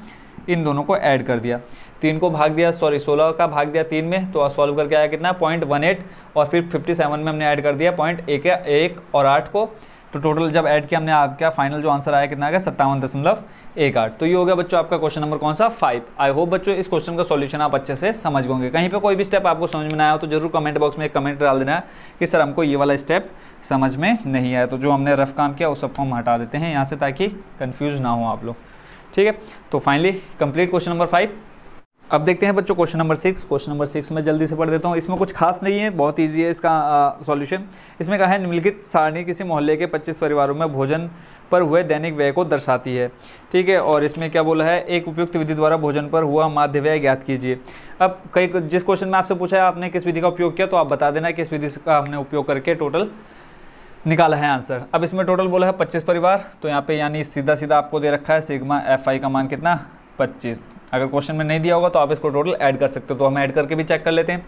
इन दोनों को ऐड कर दिया, 3 को भाग दिया, सॉरी 16 का भाग दिया 3 में, तो सॉल्व करके आया कितना 0.18 और फिर 57 में हमने ऐड कर दिया 0.1 और 8 को, तो टोटल जब ऐड किया हमने, आपका फाइनल जो आंसर आया कितना आ गया 57.18। तो ये हो गया बच्चों आपका क्वेश्चन नंबर कौन सा 5। आई होप बच्चों इस क्वेश्चन का सॉल्यूशन आप अच्छे से समझ गए। कहीं पे कोई भी स्टेप आपको समझ में ना आया हो तो जरूर कमेंट बॉक्स में एक कमेंट डाल देना कि सर हमको ये वाला स्टेप समझ में नहीं आया। तो जो हमने रफ काम किया उस सबको हम हटा देते हैं यहाँ से ताकि कन्फ्यूज ना हो आप लोग, ठीक है। तो फाइनली कंप्लीट क्वेश्चन नंबर 5। अब देखते हैं बच्चों क्वेश्चन नंबर 6। क्वेश्चन नंबर 6 में जल्दी से पढ़ देता हूँ। इसमें कुछ खास नहीं है, बहुत इजी है इसका सॉल्यूशन। इसमें कहा है निम्नलिखित सारणी किसी मोहल्ले के 25 परिवारों में भोजन पर हुए दैनिक व्यय को दर्शाती है, ठीक है। और इसमें क्या बोला है, एक उपयुक्त विधि द्वारा भोजन पर हुआ माध्य व्यय ज्ञात कीजिए। अब कई जिस क्वेश्चन में आपसे पूछा है आपने किस विधि का उपयोग किया, तो आप बता देना किस विधि का हमने उपयोग करके टोटल निकाला है आंसर। अब इसमें टोटल बोला है 25 परिवार, तो यहाँ पे यानी सीधा सीधा आपको दे रखा है सिग्मा FI का मान कितना 25। अगर क्वेश्चन में नहीं दिया होगा तो आप इसको टोटल ऐड कर सकते हो, तो हम ऐड करके भी चेक कर लेते हैं।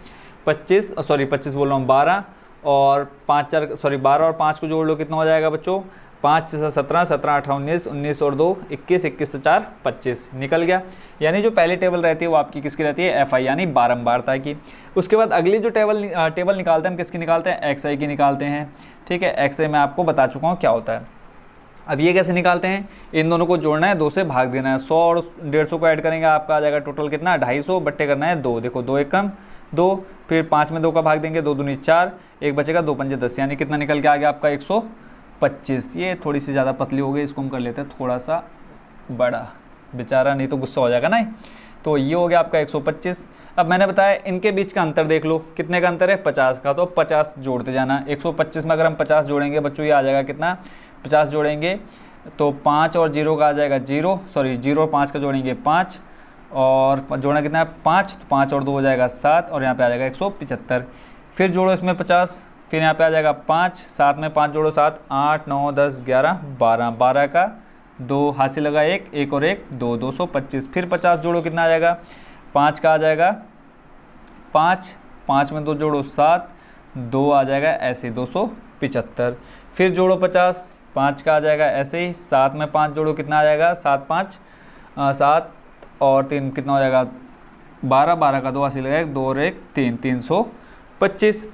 25 बोल रहा हूँ 12 और 12 और 5 को जोड़ लो कितना हो जाएगा बच्चों 5 से 17, 17 18 19, 19 और 2 21, 21 से 4 25 निकल गया। यानी जो पहली टेबल रहती है वो आपकी किसकी रहती है FI यानी बारंबारता की। उसके बाद अगली जो टेबल निकालते हैं हम किसकी निकालते हैं XI की निकालते हैं, ठीक है। XI मैं आपको बता चुका हूँ क्या होता है। अब ये कैसे निकालते हैं, इन दोनों को जोड़ना है, 2 से भाग देना है। 100 और 150 को ऐड करेंगे आपका आ जाएगा टोटल कितना 250 बट्टे करना है 2। देखो 2 एक कम 2, फिर 5 में 2 का भाग देंगे 2 दूनी 4, एक बचेगा 2 पंजे 10, यानी कितना निकल के आ गया आपका 125। ये थोड़ी सी ज़्यादा पतली हो गई, इसको हम कर लेते हैं थोड़ा सा बड़ा, बेचारा नहीं तो गुस्सा हो जाएगा ना। तो ये हो गया आपका 125। अब मैंने बताया इनके बीच का अंतर देख लो, कितने का अंतर है 50 का, तो 50 जोड़ते जाना। 125 में अगर हम 50 जोड़ेंगे बच्चों ये आ जाएगा कितना 50 जोड़ेंगे तो 5 और 0 का आ जाएगा 0 और 5 का जोड़ेंगे 5 और जोड़ना कितना है 5, तो 5 और 2 हो जाएगा 7 और यहाँ पे आ जाएगा 175। फिर जोड़ो इसमें 50, फिर यहाँ पे आ जाएगा 5, 7 में 5 जोड़ो 7, 8 9 10 11 12, 12 का 2 हाथ से लगा 1, 1 और 1 2, 225। फिर 50 जोड़ो कितना आ जाएगा 5 का आ जाएगा 5, 5 में 2 जोड़ो 7, 2 आ जाएगा ऐसे 275। फिर जोड़ो 50, 5 का आ जाएगा ऐसे ही, 7 में 5 जोड़ो कितना आ जाएगा 7 5 7 और 3 कितना हो जाएगा 12, 12 का 2 हासिल लगाएगा 2 और 1 3, 325,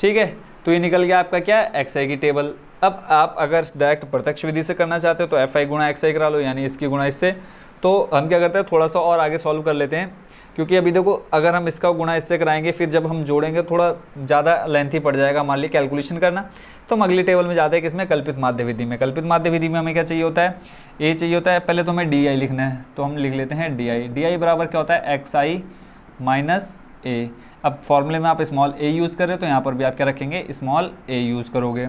ठीक है। तो ये निकल गया आपका क्या XI की टेबल। अब आप अगर डायरेक्ट प्रत्यक्ष विधि से करना चाहते हो तो FI गुणा XI करा लो, यानी इसकी गुणा इससे। तो हम क्या करते हैं थोड़ा सा और आगे सॉल्व कर लेते हैं, क्योंकि अभी देखो अगर हम इसका गुणा इससे कराएंगे फिर जब हम जोड़ेंगे थोड़ा ज़्यादा लेंथी पड़ जाएगा मान ली कैलकुलेशन करना। तो हम अगली टेबल में जाते हैं किसमें कल्पित माध्य विधि में। कल्पित माध्य विधि में हमें क्या चाहिए होता है A चाहिए होता है। पहले तो हमें DI लिखना है, तो हम लिख लेते हैं DI बराबर क्या होता है XI माइनस A। अब फॉर्मूले में आप स्मॉल a यूज़ कर रहे हो तो यहाँ पर भी आप क्या रखेंगे स्मॉल a यूज़ करोगे,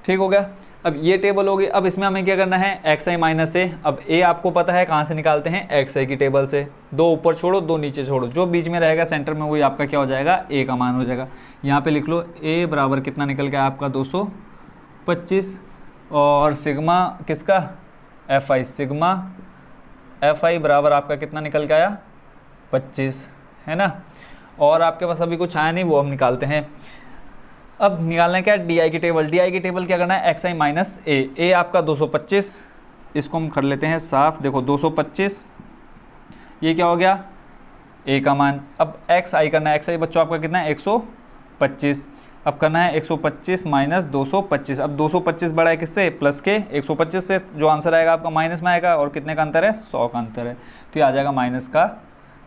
ठीक हो गया। अब ये टेबल होगी। अब इसमें हमें क्या करना है XI माइनस A। अब A आपको पता है कहाँ से निकालते हैं XI की टेबल से। 2 ऊपर छोड़ो 2 नीचे छोड़ो, जो बीच में रहेगा सेंटर में वही आपका क्या हो जाएगा A का मान हो जाएगा। यहाँ पे लिख लो A बराबर कितना निकल गया आपका 225 और सिग्मा किसका FI, सिग्मा FI बराबर आपका कितना निकल के आया 25, है ना। और आपके पास अभी कुछ आया नहीं वो हम निकालते हैं। अब निकालना है क्या DI की टेबल। DI की टेबल क्या करना है XI माइनस A आपका 225, इसको हम कर लेते हैं साफ। देखो 225 ये क्या हो गया A का मान। अब XI करना है, XI बच्चों आपका कितना है 125। अब करना है 125 माइनस 225। अब 225 बड़ा है किससे प्लस के, 125 से जो आंसर आएगा आपका माइनस में आएगा और कितने का अंतर है 100 का अंतर है, तो ये आ जाएगा माइनस का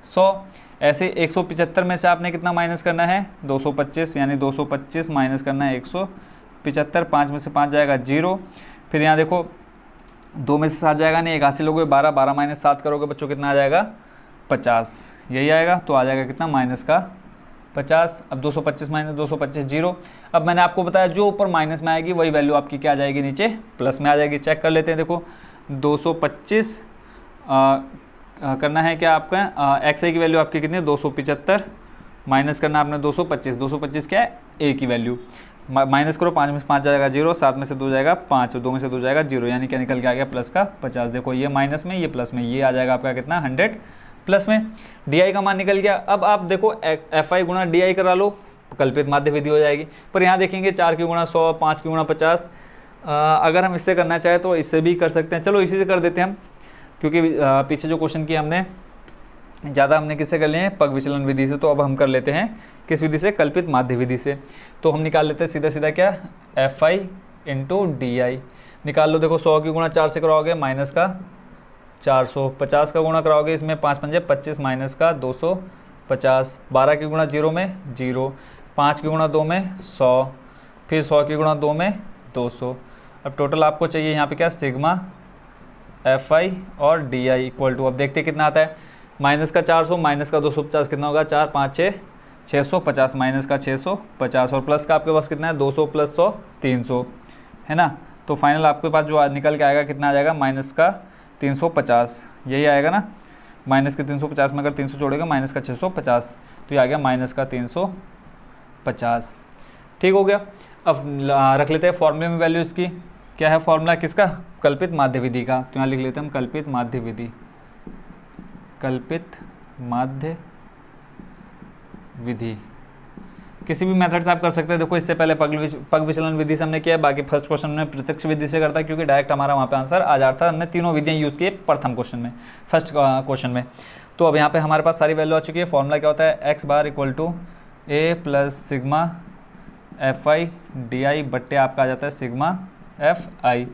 100। ऐसे 175 में से आपने कितना माइनस करना है 225, यानी 225 माइनस करना है 175। 5 में से 5 जाएगा 0। फिर यहाँ देखो 2 में से 7 जाएगा नहीं, एक हासिल हो गए 12, 12 माइनस 7 करोगे बच्चों कितना आ जाएगा 50, यही आएगा। तो आ जाएगा कितना माइनस का 50। अब 225 माइनस 225 0। अब मैंने आपको बताया जो ऊपर माइनस में आएगी वही वैल्यू आपकी क्या आ जाएगी नीचे प्लस में आ जाएगी। चेक कर लेते हैं। देखो 225 करना है क्या आपका XI की वैल्यू आपकी कितनी है 275 माइनस करना आपने 225। 225 क्या है A की वैल्यू, माइनस करो 5 में से 5 जाएगा 0, 7 में से 2 जाएगा 5, 2 में से 2 जाएगा 0, यानी क्या निकल के आ गया प्लस का 50। देखो ये माइनस में ये प्लस में, ये आ जाएगा आपका कितना 100 प्लस में। DI का मान निकल गया। अब आप देखो FI गुणा DI करा लो, कल्पित माध्य विधि हो जाएगी। पर यहाँ देखेंगे 4 की गुणा 100, 5 की गुणा 50। अगर हम इससे करना चाहें तो इससे भी कर सकते हैं। चलो इसी से कर देते हैं हम, क्योंकि पीछे जो क्वेश्चन किया हमने ज़्यादा हमने किससे कर लिए हैं पग विचलन विधि से। तो अब हम कर लेते हैं किस विधि से कल्पित माध्य विधि से। तो हम निकाल लेते हैं सीधा सीधा क्या FI इंटू डी आई निकाल लो। देखो 100 की गुणा 4 से कराओगे माइनस का 400, 50 का गुणा कराओगे इसमें 5 पंजे 25 माइनस का 250, 12 की गुणा 0 में 0, 5 की गुणा 2 में 100, फिर 100 की गुणा 2 में 200। अब टोटल आपको चाहिए यहाँ पे क्या, सिग्मा एफ आई और डी आई इक्वल टू, अब देखते कितना आता है, माइनस का 400 माइनस का 250 कितना होगा, 4 5 6 650 माइनस का 650 और प्लस का आपके पास कितना है 200 प्लस 100 300 है ना। तो फाइनल आपके पास जो निकल के आएगा कितना आ जाएगा, माइनस का 350, यही आएगा ना। माइनस के 350 में अगर 300 जोड़ेगा माइनस का 650, तो ये आ गया माइनस का 350। ठीक हो गया। अब रख लेते हैं फॉर्मूले में वैल्यू इसकी, क्या है फॉर्मूला किसका, कल्पित माध्य विधि का। तो यहाँ लिख लेते हैं हम कल्पित माध्य विधि, कल्पित माध्य विधि किसी भी मेथड से आप कर सकते हैं। देखो इससे पहले पग विचलन विधि से हमने किया है, बाकी फर्स्ट क्वेश्चन में प्रत्यक्ष विधि से करता है क्योंकि डायरेक्ट हमारा वहाँ पे आंसर आ जाता है। हमने तीनों विधियाँ यूज़ की प्रथम क्वेश्चन में, फर्स्ट क्वेश्चन में। तो अब यहाँ पे हमारे पास सारी वैल्यू आ चुकी है। फॉर्मूला क्या होता है, X bar equal to A plus sigma F I D I बट्टे आपका आ जाता है सिग्मा एफ आई।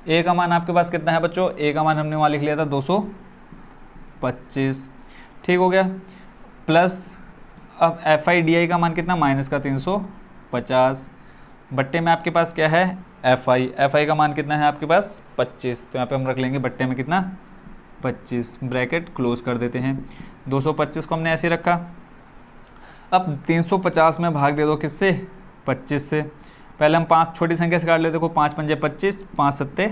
ए का मान आपके पास कितना है बच्चों, ए का मान हमने वहाँ लिख लिया था 225। ठीक हो गया। प्लस अब एफ आई डी आई का मान कितना, माइनस का 350 बट्टे में आपके पास क्या है एफ आई का मान कितना है आपके पास 25। तो यहाँ पे हम रख लेंगे बट्टे में कितना 25, ब्रैकेट क्लोज कर देते हैं। 225 को हमने ऐसे रखा। अब 350 में भाग दे दो किससे, 25 से। पहले हम 5 छोटी संख्या से काट लेते, देखो 5 पंजे 25, 5 सत्ते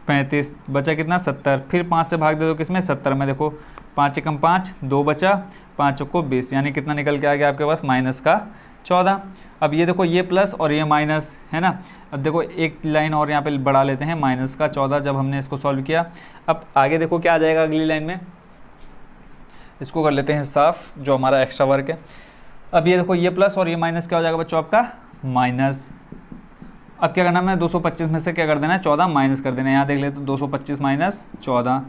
35, बचा कितना 70। फिर 5 से भाग दे दो किसमें 70 में, देखो 5 एकम 5, 2 बचा, 5 को 20, यानी कितना निकल के आ गया आपके पास माइनस का 14। अब ये देखो ये प्लस और ये माइनस है ना। अब देखो एक लाइन और यहाँ पे बढ़ा लेते हैं, माइनस का 14 जब हमने इसको सॉल्व किया। अब आगे देखो क्या आ जाएगा अगली लाइन में, इसको कर लेते हैं साफ, जो हमारा एक्स्ट्रा वर्क है। अब ये देखो ये प्लस और ये माइनस क्या हो जाएगा बच्चों आपका माइनस। अब क्या करना है, 225 में से क्या कर देना है 14 माइनस कर देना है। यहाँ देख लेते तो 225 माइनस 14,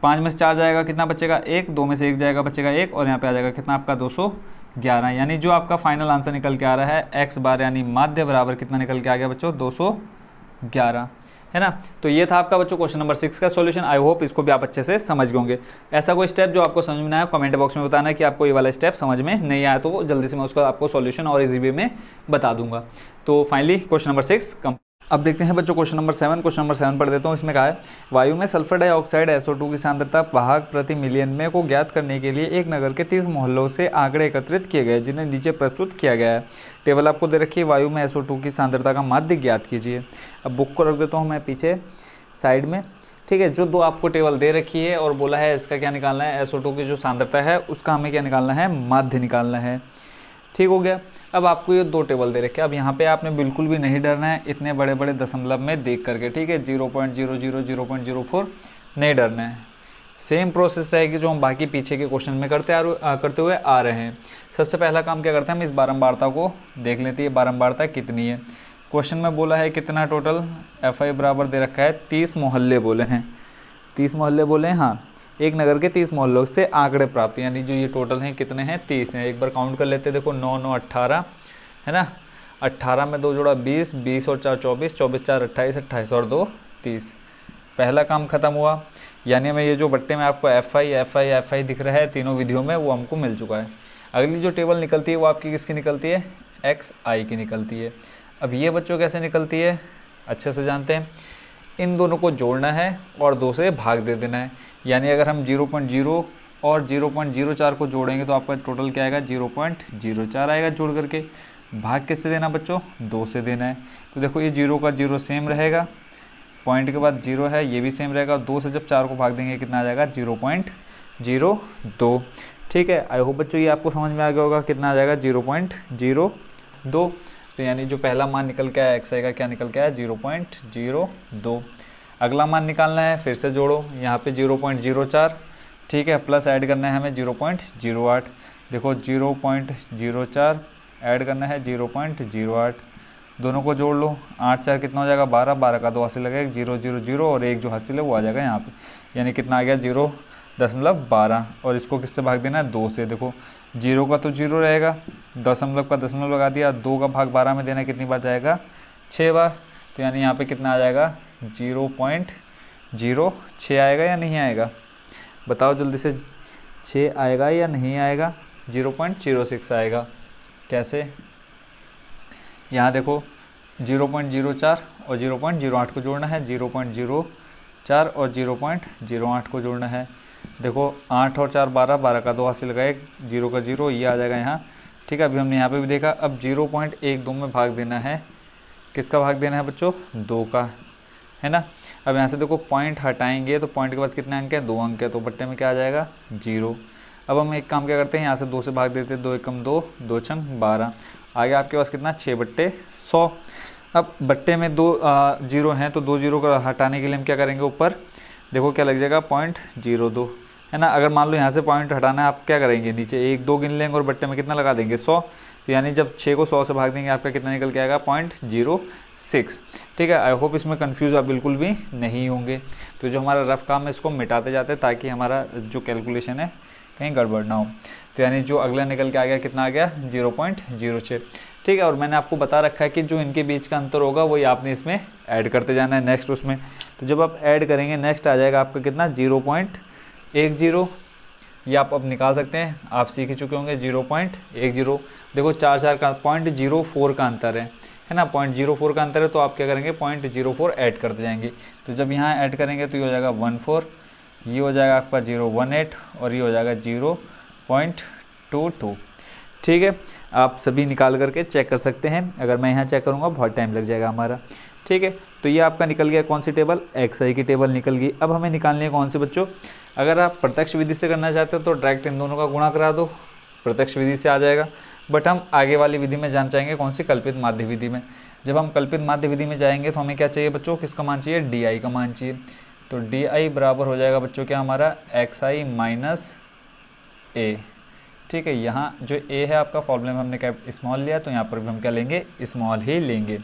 5 में से 4 जाएगा कितना बचेगा 1, 2 में से 1 जाएगा बचेगा 1 और यहाँ पे आ जाएगा कितना आपका 211। यानी जो आपका फाइनल आंसर निकल के आ रहा है एक्स बार यानी माध्य बराबर कितना निकल के आ गया बच्चों 211 है ना। तो ये था आपका बच्चों क्वेश्चन नंबर 6 का सॉल्यूशन। आई होप इसको भी आप अच्छे से समझ गए होंगे। ऐसा कोई स्टेप जो आपको समझ में आया कमेंट बॉक्स में बताना कि आपको ये वाला स्टेप समझ में नहीं आया, तो जल्दी से मैं उसका आपको सॉल्यूशन और इजी वे में बता दूंगा। तो फाइनली क्वेश्चन नंबर 6 कम। अब देखते हैं बच्चों क्वेश्चन नंबर 7। क्वेश्चन नंबर 7 पढ़ देता हूँ। इसमें कहा है वायु में सल्फर डाइऑक्साइड SO2 की सांद्रता वाहक प्रति मिलियन में को ज्ञात करने के लिए एक नगर के 30 मोहल्लों से आंकड़े एकत्रित किए गए जिन्हें नीचे प्रस्तुत किया गया है। टेबल आपको दे रखी है, वायु में SO2 की सांद्रता का माध्य ज्ञात कीजिए। अब बुक को रख देता हूँ मैं पीछे साइड में, ठीक है। जो दो आपको टेबल दे रखी है और बोला है इसका क्या निकालना है, SO2 की जो सांद्रता है उसका हमें क्या निकालना है, माध्य निकालना है। ठीक हो गया। अब आपको ये दो टेबल दे रखे हैं। अब यहाँ पे आपने बिल्कुल भी नहीं डरना है इतने बड़े बड़े दशमलव में देख करके, ठीक है। 0.00 0.04 नहीं डरना है। सेम प्रोसेस रहेगी जो हम बाकी पीछे के क्वेश्चन में करते हुए आ रहे हैं। सबसे पहला काम क्या करते हैं, हम इस बारंबारता को देख लेते हैं। बारंबारता कितनी है, क्वेश्चन में बोला है कितना टोटल, FI बराबर दे रखा है 30 मोहल्ले बोले हैं, 30 मोहल्ले बोले हैं। हाँ, एक नगर के 30 मोहल्लों से आंकड़े प्राप्त, यानी जो ये टोटल हैं कितने हैं 30 हैं। एक बार काउंट कर लेते हैं, देखो 9 9 18 है ना, 18 में 2 जोड़ा 20, 20 और 4 24, 24 4 28, 28 और 2 30। पहला काम खत्म हुआ, यानी हमें ये जो बट्टे में आपको FI दिख रहा है तीनों विधियों में वो हमको मिल चुका है। अगली जो टेबल निकलती है वो आपकी किसकी निकलती है, XI की निकलती है। अब ये बच्चों कैसे निकलती है अच्छे से जानते हैं। इन दोनों को जोड़ना है और 2 से भाग दे देना है, यानी अगर हम 0.0 और 0.04 को जोड़ेंगे तो आपका टोटल क्या आएगा 0.04 आएगा। जोड़ करके भाग किससे देना बच्चों, 2 से देना है। तो देखो ये 0 का 0 सेम रहेगा, पॉइंट के बाद 0 है ये भी सेम रहेगा। 2 से जब 4 को भाग देंगे कितना आ जाएगा 0.02। ठीक है। आई होप बच्चों ये आपको समझ में आ गया होगा कितना आ जाएगा 0.02। तो यानी जो पहला मान निकल के आया XI का क्या निकल के आया 0.02। अगला मान निकालना है, फिर से जोड़ो, यहाँ पे 0.04, ठीक है, प्लस ऐड करना है हमें 0.08। देखो 0.04 ऐड करना है 0.08, दोनों को जोड़ लो, 8 4 कितना हो जाएगा 12, 12 का 2 हासिल लगेगा 0 0 0 और एक जो हासिल है वो आ जाएगा यहाँ पे, यानी कितना आ गया 0.12। और इसको किससे भाग देना है 2 से। देखो 0 का तो 0 रहेगा, दशमलव का दशमलव लगा दिया, 2 का भाग 12 में देना कितनी बार जाएगा 6 बार। तो यानी यहाँ पे कितना आ जाएगा 0.06 आएगा या नहीं आएगा, बताओ जल्दी से। 6 आएगा या नहीं आएगा, 0.06 आएगा। कैसे, यहाँ देखो 0.04 और 0.08 को जोड़ना है, 0.04 और 0.08 को जोड़ना है। देखो 8 और 4 12, 12 का 2 हासिल का 1, 0 का 0, ये आ जाएगा यहाँ। ठीक है, अभी हमने यहाँ पे भी देखा। अब 0.12 में भाग देना है, किसका भाग देना है बच्चों, 2 का, है ना। अब यहाँ से देखो पॉइंट हटाएंगे तो पॉइंट के बाद कितने अंक है, 2 अंक है, तो बट्टे में क्या आ जाएगा 0। अब हम एक काम क्या करते हैं, यहाँ से 2 से भाग देते हैं, 2 एकम 2, 2 छंग 12, आगे आपके पास कितना 6/100। अब बट्टे में 2 जीरो हैं तो 2 जीरो को हटाने के लिए हम क्या करेंगे, ऊपर देखो क्या लग जाएगा 0.02, है ना। अगर मान लो यहाँ से पॉइंट हटाना है, आप क्या करेंगे, नीचे 1 2 गिन लेंगे और बट्टे में कितना लगा देंगे 100। तो यानी जब 6 को 100 से भाग देंगे आपका कितना निकल के आएगा 0.06। ठीक है, आई होप इसमें कंफ्यूज आप बिल्कुल भी नहीं होंगे। तो जो हमारा रफ काम है इसको मिटाते जाते हैं ताकि हमारा जो कैलकुलेशन है कहीं गड़बड़ ना हो। तो यानी जो अगला निकल के आ गया कितना आ गया 0.06। ठीक है, और मैंने आपको बता रखा है कि जो इनके बीच का अंतर होगा वही आपने इसमें ऐड करते जाना है नेक्स्ट उसमें। तो जब आप ऐड करेंगे नेक्स्ट आ जाएगा आपका कितना 0.10। ये आप अब निकाल सकते हैं, आप सीख ही चुके होंगे 0.10। देखो 4 का 0.04 का अंतर है ना, 0.04 का अंतर है, तो आप क्या करेंगे 0.04 ऐड करते जाएंगे। तो जब यहाँ ऐड करेंगे तो ये हो जाएगा 14, ये हो जाएगा आपका 0.18 और ये हो जाएगा 0.22। ठीक है, आप सभी निकाल करके चेक कर सकते हैं। अगर मैं यहाँ चेक करूँगा बहुत टाइम लग जाएगा हमारा। ठीक है, तो ये आपका निकल गया कौन सी टेबल, XI की टेबल निकल गई। अब हमें निकालनी है कौन से बच्चों, अगर आप प्रत्यक्ष विधि से करना चाहते हो तो डायरेक्ट इन दोनों का गुणा करा दो, प्रत्यक्ष विधि से आ जाएगा। बट हम आगे वाली विधि में जान चाहेंगे कौन सी, कल्पित माध्य विधि में। जब हम कल्पित माध्य विधि में जाएंगे तो हमें क्या चाहिए बच्चों, किसका मान चाहिए, DI का मान चाहिए। तो DI बराबर हो जाएगा बच्चों क्या हमारा XI माइनस A। ठीक है, यहाँ जो A है आपका फॉर्मूले में हमने क्या स्मॉल लिया, तो यहाँ पर भी हम क्या लेंगे, स्मॉल ही लेंगे।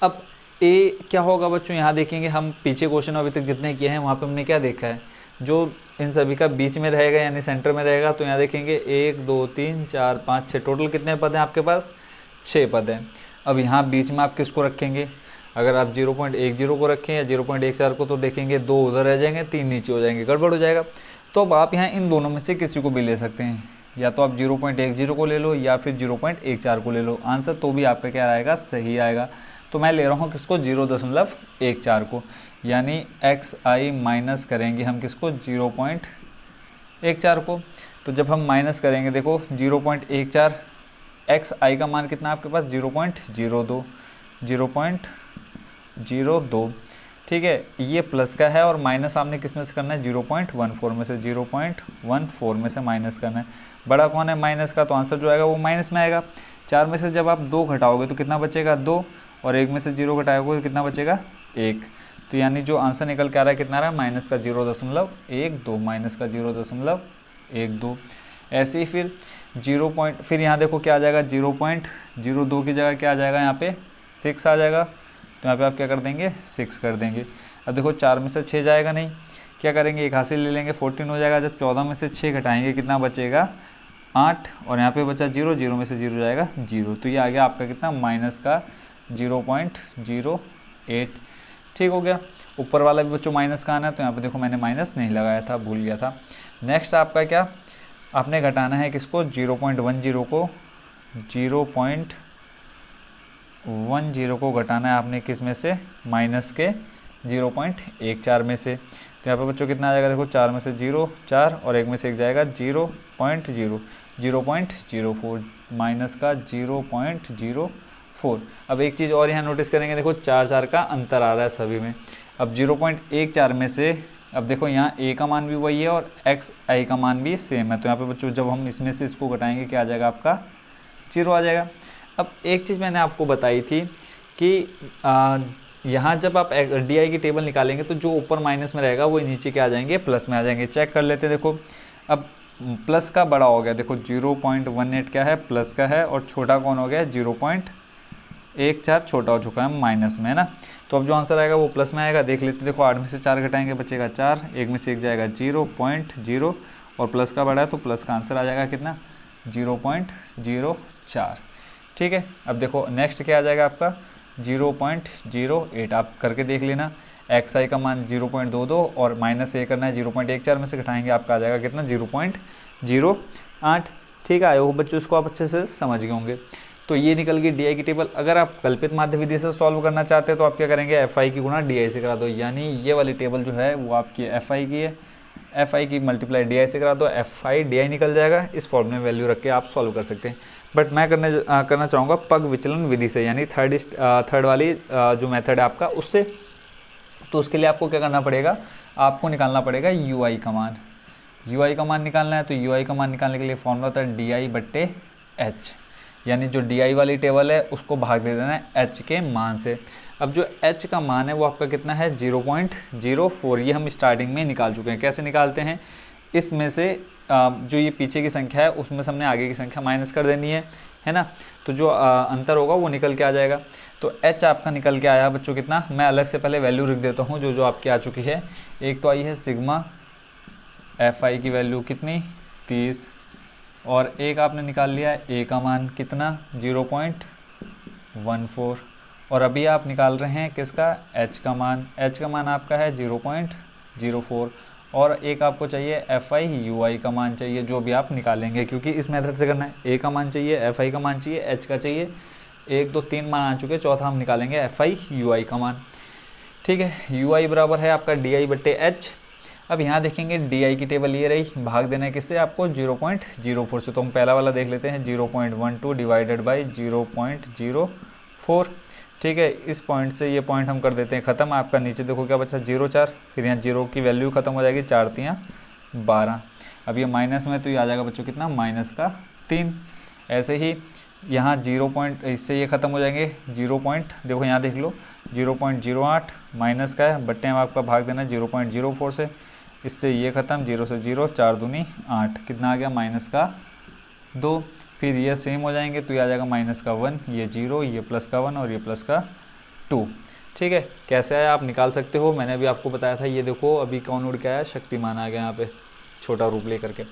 अब A क्या होगा बच्चों, यहाँ देखेंगे हम पीछे क्वेश्चन अभी तक जितने किए हैं वहाँ पे हमने क्या देखा है, जो इन सभी का बीच में रहेगा यानी सेंटर में रहेगा। तो यहाँ देखेंगे 1 2 3 4 5 6, टोटल कितने पद हैं आपके पास, 6 पद हैं। अब यहाँ बीच में आप किसको रखेंगे, अगर आप 0.10 को रखें या 0.14 को, तो देखेंगे 2 उधर रह जाएंगे, 3 नीचे हो जाएंगे, गड़बड़ हो जाएगा। तो अब आप यहाँ इन दोनों में से किसी को भी ले सकते हैं, या तो आप 0.10 को ले लो या फिर 0.14 को ले लो, आंसर तो भी आपका क्या आएगा, सही आएगा। तो मैं ले रहा हूँ किसको, 0.14 को, यानी XI माइनस करेंगे हम किसको, 0.14 को। तो जब हम माइनस करेंगे देखो 0.14, XI का मान कितना आपके पास 0.02। ठीक है, ये प्लस का है और माइनस आपने किस में से करना है, 0.14 में से, 0.14 में से माइनस करना है। बड़ा कौन है माइनस का, तो आंसर जो आएगा वो माइनस में आएगा। 4 में से जब आप 2 घटाओगे तो कितना बचेगा 2, और 1 में से 0 घटाओगे तो कितना बचेगा 1। तो यानी जो आंसर निकल के आ रहा है कितना आ रहा है, माइनस का 0.12, माइनस का 0.12। ऐसे ही फिर फिर यहाँ देखो क्या आ जाएगा, 0.02 की जगह क्या आ जाएगा, यहाँ पे 6 आ जाएगा। तो यहाँ पे आप क्या कर देंगे, 6 कर देंगे। अब देखो 4 में से 6 जाएगा नहीं, क्या करेंगे, एक हासिल ले लेंगे, 14 हो जाएगा। जब 14 में से 6 घटाएंगे कितना बचेगा 8, और यहाँ पे बचा 0, 0 में से 0 जाएगा 0। तो ये आ गया आपका कितना, माइनस का 0.08। ठीक हो गया। ऊपर वाला भी बच्चों माइनस का आना है, तो यहाँ पे देखो मैंने माइनस नहीं लगाया था, भूल गया था। नेक्स्ट आपका क्या, आपने घटाना है किसको, 0.10 को, 0.10 को घटाना है आपने किस में से, माइनस के 0.14 में से। तो यहाँ पे बच्चों कितना आ जाएगा, देखो 4 में से 0 4 और 1 में से 1 जाएगा 0.04, माइनस का 0.04। अब एक चीज़ और यहाँ नोटिस करेंगे, देखो 4 का अंतर आ रहा है सभी में। अब 0.14 में से, अब देखो यहाँ A का मान भी वही है और XI का मान भी सेम है। तो यहाँ पे बच्चों जब हम इसमें से इसको घटाएंगे क्या आ जाएगा आपका, 0 आ जाएगा। अब एक चीज़ मैंने आपको बताई थी कि यहाँ जब आप DI की टेबल निकालेंगे तो जो ऊपर माइनस में रहेगा वो नीचे क्या आ जाएंगे, प्लस में आ जाएंगे। चेक कर लेते हैं, देखो अब प्लस का बड़ा हो गया, देखो 0.18 क्या है, प्लस का है, और छोटा कौन हो गया 0.14, छोटा हो चुका है माइनस में, है ना। तो अब जो आंसर आएगा वो प्लस में आएगा। देख लेते हैं, देखो 8 में से 4 घटाएंगे बचेगा 4, 1 में से 1 जाएगा 0.0, और प्लस का बड़ा है तो प्लस का आंसर आ जाएगा कितना, 0.04। ठीक है, अब देखो नेक्स्ट क्या आ जाएगा आपका 0.08 आप करके देख लेना। xi का मान 0.22 और माइनस ए करना है 0.14 में से घटाएंगे आपका आ जाएगा कितना 0.08। ठीक है, आई होप बच्चों इसको आप अच्छे से समझ गए होंगे। तो ये निकल गई डी आई की टेबल। अगर आप कल्पित माध्य विधि से सॉल्व करना चाहते हैं तो आप क्या करेंगे, एफ आई की गुणा डी आई से करा दो, यानी ये वाली टेबल जो है वो आपकी एफ आई की है, एफ आई की मल्टीप्लाई डी आई से करा दो, एफ आई डी आई निकल जाएगा। इस फॉर्म में वैल्यू रख के आप सॉल्व कर सकते हैं। बट मैं करना चाहूँगा पग विचलन विधि से, यानी थर्ड वाली जो मेथड है आपका उससे। तो उसके लिए आपको क्या करना पड़ेगा, आपको निकालना पड़ेगा यू आई का मान। यू आई का मान निकालना है तो यू आई का मान निकालने के लिए फॉर्मूला होता है डी आई बट्टे एच, यानी जो डी आई वाली टेबल है उसको भाग दे देना है एच के मान से। अब जो एच का मान है वो आपका कितना है 0.04, ये हम स्टार्टिंग में निकाल चुके हैं। कैसे निकालते हैं, इसमें से जो ये पीछे की संख्या है उसमें से हमने आगे की संख्या माइनस कर देनी है ना, तो जो अंतर होगा वो निकल के आ जाएगा। तो एच आपका निकल के आया बच्चों कितना, मैं अलग से पहले वैल्यू लिख देता हूँ जो जो आपकी आ चुकी है। एक तो आई है सिग्मा एफ आई की वैल्यू कितनी 30, और एक आपने निकाल लिया ए का मान कितना 0.14, और अभी आप निकाल रहे हैं किसका, एच का मान। एच का मान आपका है 0.04, और एक आपको चाहिए एफ आई यू आई का मान चाहिए, जो भी आप निकालेंगे क्योंकि इस मेथड से करना है। ए का मान चाहिए, एफ आई का मान चाहिए, एच का चाहिए, 1 2 3 मान आ चुके, चौथा हम निकालेंगे एफ आई यू आई का मान। ठीक है, यू आई बराबर है आपका डी आई बट्टे एच। अब यहाँ देखेंगे डी आई की टेबल ये रही, भाग देना है किससे आपको 0.04 से। तो हम पहला वाला देख लेते हैं 0.12 डिवाइडेड बाई 0.04। ठीक है, इस पॉइंट से ये पॉइंट हम कर देते हैं ख़त्म। आपका नीचे देखो क्या बचा 0.4, फिर यहाँ 0 की वैल्यू ख़त्म हो जाएगी, 4 3 12। अब ये माइनस में तो ये आ जाएगा बच्चों कितना -3। ऐसे ही यहाँ 0 इससे ये ख़त्म हो जाएंगे 0 देखो यहाँ देख लो 0.08 माइनस का है, बट्टे में आपका भाग देना 0.04 से, इससे ये ख़त्म 0 से 0, 4 दूनी 8, कितना आ गया -2। फिर ये सेम हो जाएंगे तो ये आ जाएगा -1, ये 0, ये +1 और ये +2। ठीक है, कैसे आया आप निकाल सकते हो, मैंने अभी आपको बताया था। ये देखो अभी कौन उड़ के आया, शक्तिमान आ गया यहाँ पे छोटा रूप लेकर के।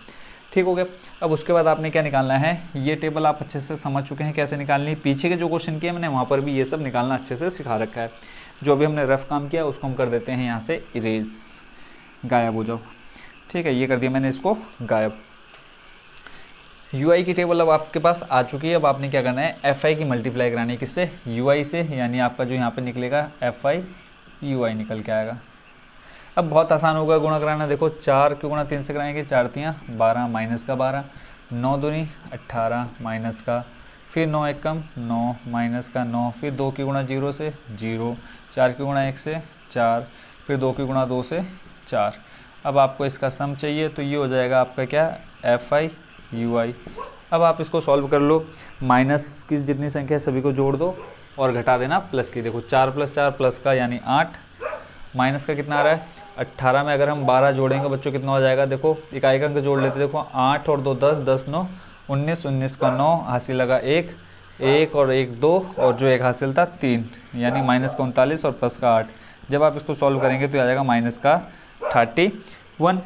ठीक हो गया। अब उसके बाद आपने क्या निकालना है, ये टेबल आप अच्छे से समझ चुके हैं कैसे निकालनी है। पीछे के जो क्वेश्चन किए मैंने वहाँ पर भी ये सब निकालना अच्छे से सिखा रखा है। जो भी हमने रफ काम किया उसको हम कर देते हैं यहाँ से इरेज, गायब हो जाओ। ठीक है, ये कर दिया मैंने इसको गायब। यू आई की टेबल अब आपके पास आ चुकी है। अब आपने क्या करना है, एफ आई की मल्टीप्लाई करानी है किससे, यू आई से, यानी आपका जो यहाँ पे निकलेगा एफ आई यू आई निकल के आएगा। अब बहुत आसान होगा गुणा कराना। देखो 4 क्यों गुणा 3 से कराएंगे, 4 3 12 माइनस का 12, 9 दूनी 18 माइनस का, फिर 9 1 कम 9 माइनस का 9, फिर 2 की गुणा 0 से 0, 4 की गुणा 1 से 4, फिर 2 की गुणा 2 से 4। अब आपको इसका सम चाहिए तो ये हो जाएगा आपका क्या, एफ आई यू आई। अब आप इसको सॉल्व कर लो, माइनस की जितनी संख्या है सभी को जोड़ दो और घटा देना प्लस की। देखो 4 + 4 प्लस का यानी 8, माइनस का कितना आ रहा है 18 में अगर हम 12 जोड़ेंगे बच्चों कितना हो जाएगा, देखो इकाई का अंक जोड़ लेते, देखो 8 और 2 10, 10 9 19, 19 का 9 हासिल लगा 1, 1 और 1 2, और जो 1 हासिल था 3, यानी -39 और प्लस का 8। जब आप इसको सॉल्व करेंगे तो आ जाएगा -31।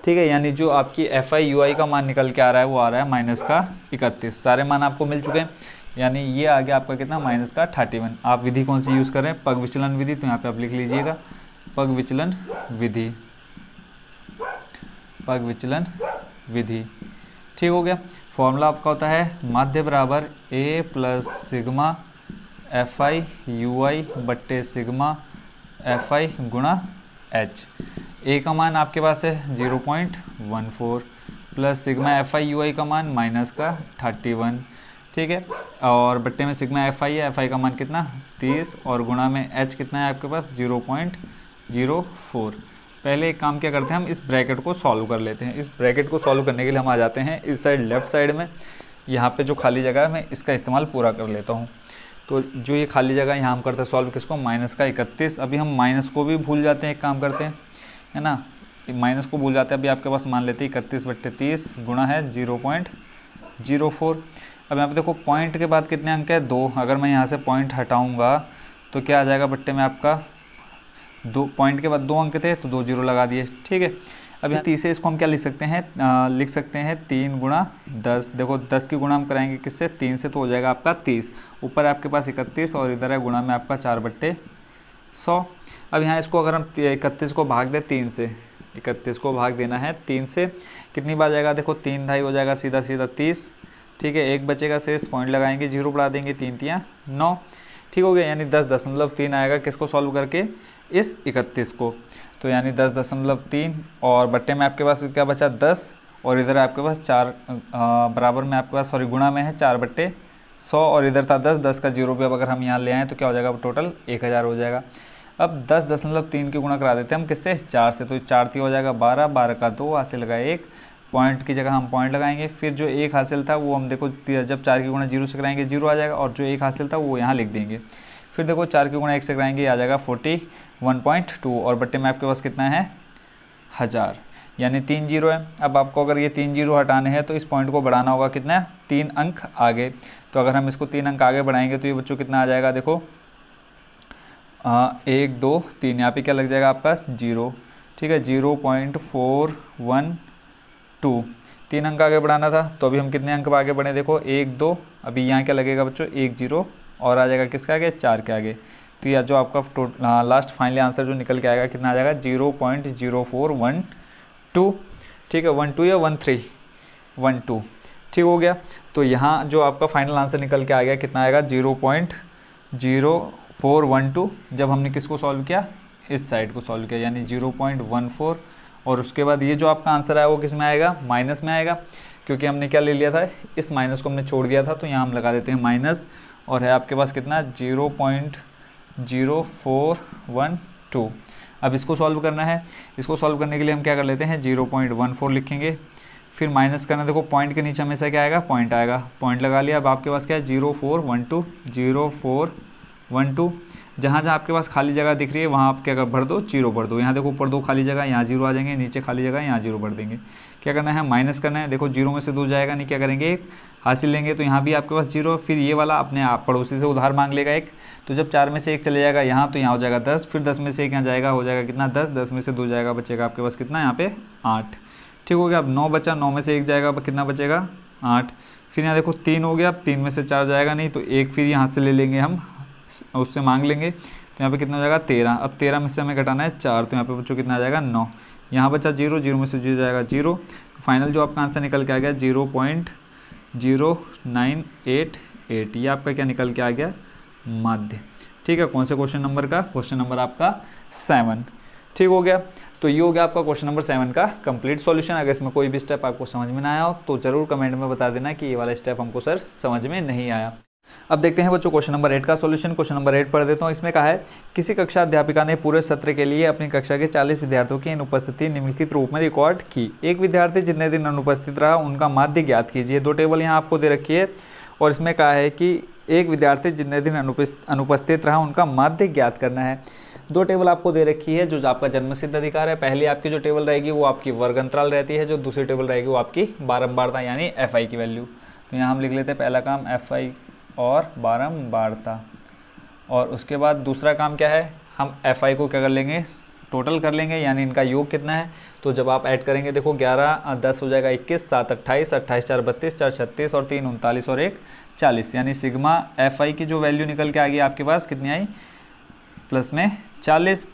ठीक है, यानी जो आपकी एफ आई यू आई का मान निकल के आ रहा है वो आ रहा है -31। सारे मान आपको मिल चुके हैं, यानी ये आ गया आपका कितना -31। आप विधि कौन सी यूज़ करें, पग विचलन विधि, तो यहाँ पे आप लिख लीजिएगा पग विचलन विधि, पग विचलन विधि। ठीक हो गया। फॉर्मूला आपका होता है माध्य बराबर a + sigma F I U I बट्टे सिग्मा एफ आई गुणा h। a का मान आपके पास है 0.14 plus sigma F I U I का मान -31। ठीक है, और बट्टे में सिग्मा एफ आई है, एफ आई का मान कितना 30, और गुणा में h कितना है आपके पास 0.04। पहले एक काम क्या करते हैं, हम इस ब्रैकेट को सॉल्व कर लेते हैं। इस ब्रैकेट को सॉल्व करने के लिए हम आ जाते हैं इस साइड लेफ़्ट साइड में। यहाँ पे जो खाली जगह है मैं इसका इस्तेमाल पूरा कर लेता हूँ। तो जो ये खाली जगह यहाँ हम करते हैं सॉल्व किसको, -31। अभी हम माइनस को भी भूल जाते हैं, एक काम करते हैं है ना, माइनस को भूल जाते हैं। अभी आपके पास मान लेते हैं 31/30 गुणा है 0.04। अब यहाँ पे देखो पॉइंट के बाद कितने अंक है 2, अगर मैं यहाँ से पॉइंट हटाऊँगा तो क्या आ जाएगा बट्टे में आपका 2, पॉइंट के बाद 2 अंक थे तो 2 0 लगा दिए। ठीक है, अब यहाँ 30 से इसको हम क्या लिख सकते हैं, लिख सकते हैं 3 गुणा 10। देखो 10 की गुणा हम कराएंगे किससे, 3 से, तो हो जाएगा आपका 30। ऊपर आपके पास 31 और इधर है गुणा में आपका 4/100। अब यहाँ इसको अगर हम 31 को भाग दें 3 से, 31 को भाग देना है 3 से, कितनी बार जाएगा, देखो 3 ढाई हो जाएगा, सीधा सीधा 30। ठीक है, एक बचेगा शेष, पॉइंट लगाएंगे, 0 बढ़ा देंगे, 3 तियाँ 9। ठीक हो गया, यानी 10.3 आएगा किसको सॉल्व करके, इस 31 को। तो यानी 10.3 और बट्टे में आपके पास क्या बचा 10, और इधर आपके पास 4 बराबर में आपके पास, सॉरी गुणा में है 4/100, और इधर था 10, 10 का 0 भी अब अगर हम यहाँ ले आएँ तो क्या हो जाएगा, टोटल 1000 हो जाएगा। अब 10.3 की गुणा करा देते हैं हम किससे, 4 से, तो 4 3 हो जाएगा 12, 12 का 2, हासिल लगा 1, पॉइंट की जगह हम पॉइंट लगाएंगे। फिर जो 1 हासिल था वो हम देखो जब 4 की गुणा 0 से कराएंगे 0 आ जाएगा, और जो 1 हासिल था वो यहाँ लिख देंगे। फिर देखो 4 की गुणा 1 से कराएंगे आ जाएगा 41.2, और बट्टे में आपके पास कितना है 1000, यानी 3 0 है। अब आपको अगर ये 3 0 हटाने हैं तो इस पॉइंट को बढ़ाना होगा कितना, 3 अंक आगे। तो अगर हम इसको 3 अंक आगे बढ़ाएंगे तो ये बच्चों कितना आ जाएगा, देखो 1 2 3, यहाँ पे क्या लग जाएगा आपका 0। ठीक है, 0.412, 3 अंक आगे बढ़ाना था, तो अभी हम कितने अंक आगे बढ़े, देखो 1 2, अभी यहाँ क्या लगेगा बच्चों 1 0 और आ जाएगा किसके आगे, 4 के आगे। तो यह जो आपका लास्ट फाइनली आंसर जो निकल के आएगा कितना आ जाएगा 0.0412। ठीक है, 12 या 13, 12। ठीक हो गया, तो यहाँ जो आपका फाइनल आंसर निकल के आ गया कितना आएगा 0.0412, जब हमने किसको सॉल्व किया, इस साइड को सॉल्व किया, यानी 0.14। और उसके बाद ये जो आपका आंसर आया वो किस में आएगा, माइनस में आएगा, क्योंकि हमने क्या ले लिया था, इस माइनस को हमने छोड़ दिया था, तो यहाँ हम लगा देते हैं माइनस, और है आपके पास कितना 0.0412। अब इसको सॉल्व करना है, इसको सॉल्व करने के लिए हम क्या कर लेते हैं 0.14 लिखेंगे, फिर माइनस करना, देखो पॉइंट के नीचे हमेशा क्या आएगा, पॉइंट आएगा, पॉइंट लगा लिया। अब आपके पास क्या है 0412, 0412, जहाँ जहाँ आपके पास खाली जगह दिख रही है वहाँ आप क्या कर भर दो, 0 भर दो। यहाँ देखो ऊपर 2 खाली जगह, यहाँ 0 आ जाएंगे, नीचे खाली जगह, यहाँ 0 भर देंगे। क्या करना है, माइनस करना है, देखो 0 में से 2 जाएगा नहीं, क्या करेंगे हासिल लेंगे, तो यहाँ भी आपके पास 0। फिर ये वाला अपने आप पड़ोसी से उधार मांग लेगा 1, तो जब 4 में से 1 चले जाएगा यहाँ, तो यहाँ हो जाएगा 10, फिर 10 में से 1 यहाँ जाएगा, हो जाएगा कितना 10, 10 में से 2 जाएगा, बचेगा आपके पास कितना यहाँ पे 8। ठीक हो गया, अब 9 बचा, 9 में से 1 जाएगा, कितना बचेगा 8। फिर यहाँ देखो 3 हो गया, 3 में से 4 जाएगा नहीं, तो 1 फिर यहाँ से ले लेंगे हम, उससे मांग लेंगे, तो यहाँ पे कितना हो जाएगा 13। अब 13 में से हमें घटाना है 4, तो यहाँ पे बच्चों कितना आ जाएगा 9। यहाँ बचा 0, 0 में से 0 जाएगा 0, तो फाइनल जो आपका आंसर निकल के आ गया 0.0988। ये आपका क्या निकल के आ गया, माध्य। ठीक है, कौन से क्वेश्चन नंबर का, क्वेश्चन नंबर आपका 7। ठीक हो गया, तो ये हो गया आपका क्वेश्चन नंबर 7 का कंप्लीट सॉल्यूशन। अगर इसमें कोई भी स्टेप आपको समझ में ना आया हो तो ज़रूर कमेंट में बता देना कि ये वाला स्टेप हमको सर समझ में नहीं आया। अब देखते हैं बच्चों क्वेश्चन नंबर 8 का सॉल्यूशन। क्वेश्चन नंबर 8 पढ़ देता हूँ। इसमें कहा है किसी कक्षा अध्यापिका ने पूरे सत्र के लिए अपनी कक्षा के 40 विद्यार्थियों की अनुपस्थिति निम्नलिखित रूप में रिकॉर्ड की। एक विद्यार्थी जितने दिन अनुपस्थित रहा उनका माध्य ज्ञात कीजिए। 2 टेबल यहाँ आपको दे रखी है और इसमें कहा है कि एक विद्यार्थी जितने दिन अनुपस्थित रहा उनका माध्य ज्ञात करना है। 2 टेबल आपको दे रखी है जो आपका जन्मसिद्ध अधिकार है। पहली आपकी जो टेबल रहेगी वो आपकी वर्ग अंतराल रहती है, जो दूसरी टेबल रहेगी वो आपकी बारंबारता यानी FI की वैल्यू। तो यहाँ हम लिख लेते हैं पहला काम FI और बारंबारता, और उसके बाद दूसरा काम क्या है, हम FI को क्या कर लेंगे, टोटल कर लेंगे, यानी इनका योग कितना है। तो जब आप ऐड करेंगे देखो 11 10 हो जाएगा 21, 7 28, 28 4 32, 4 36 और 3 39 और 1 40, यानी सिग्मा FI की जो वैल्यू निकल के आ गई आपके पास कितनी आई, प्लस में 40।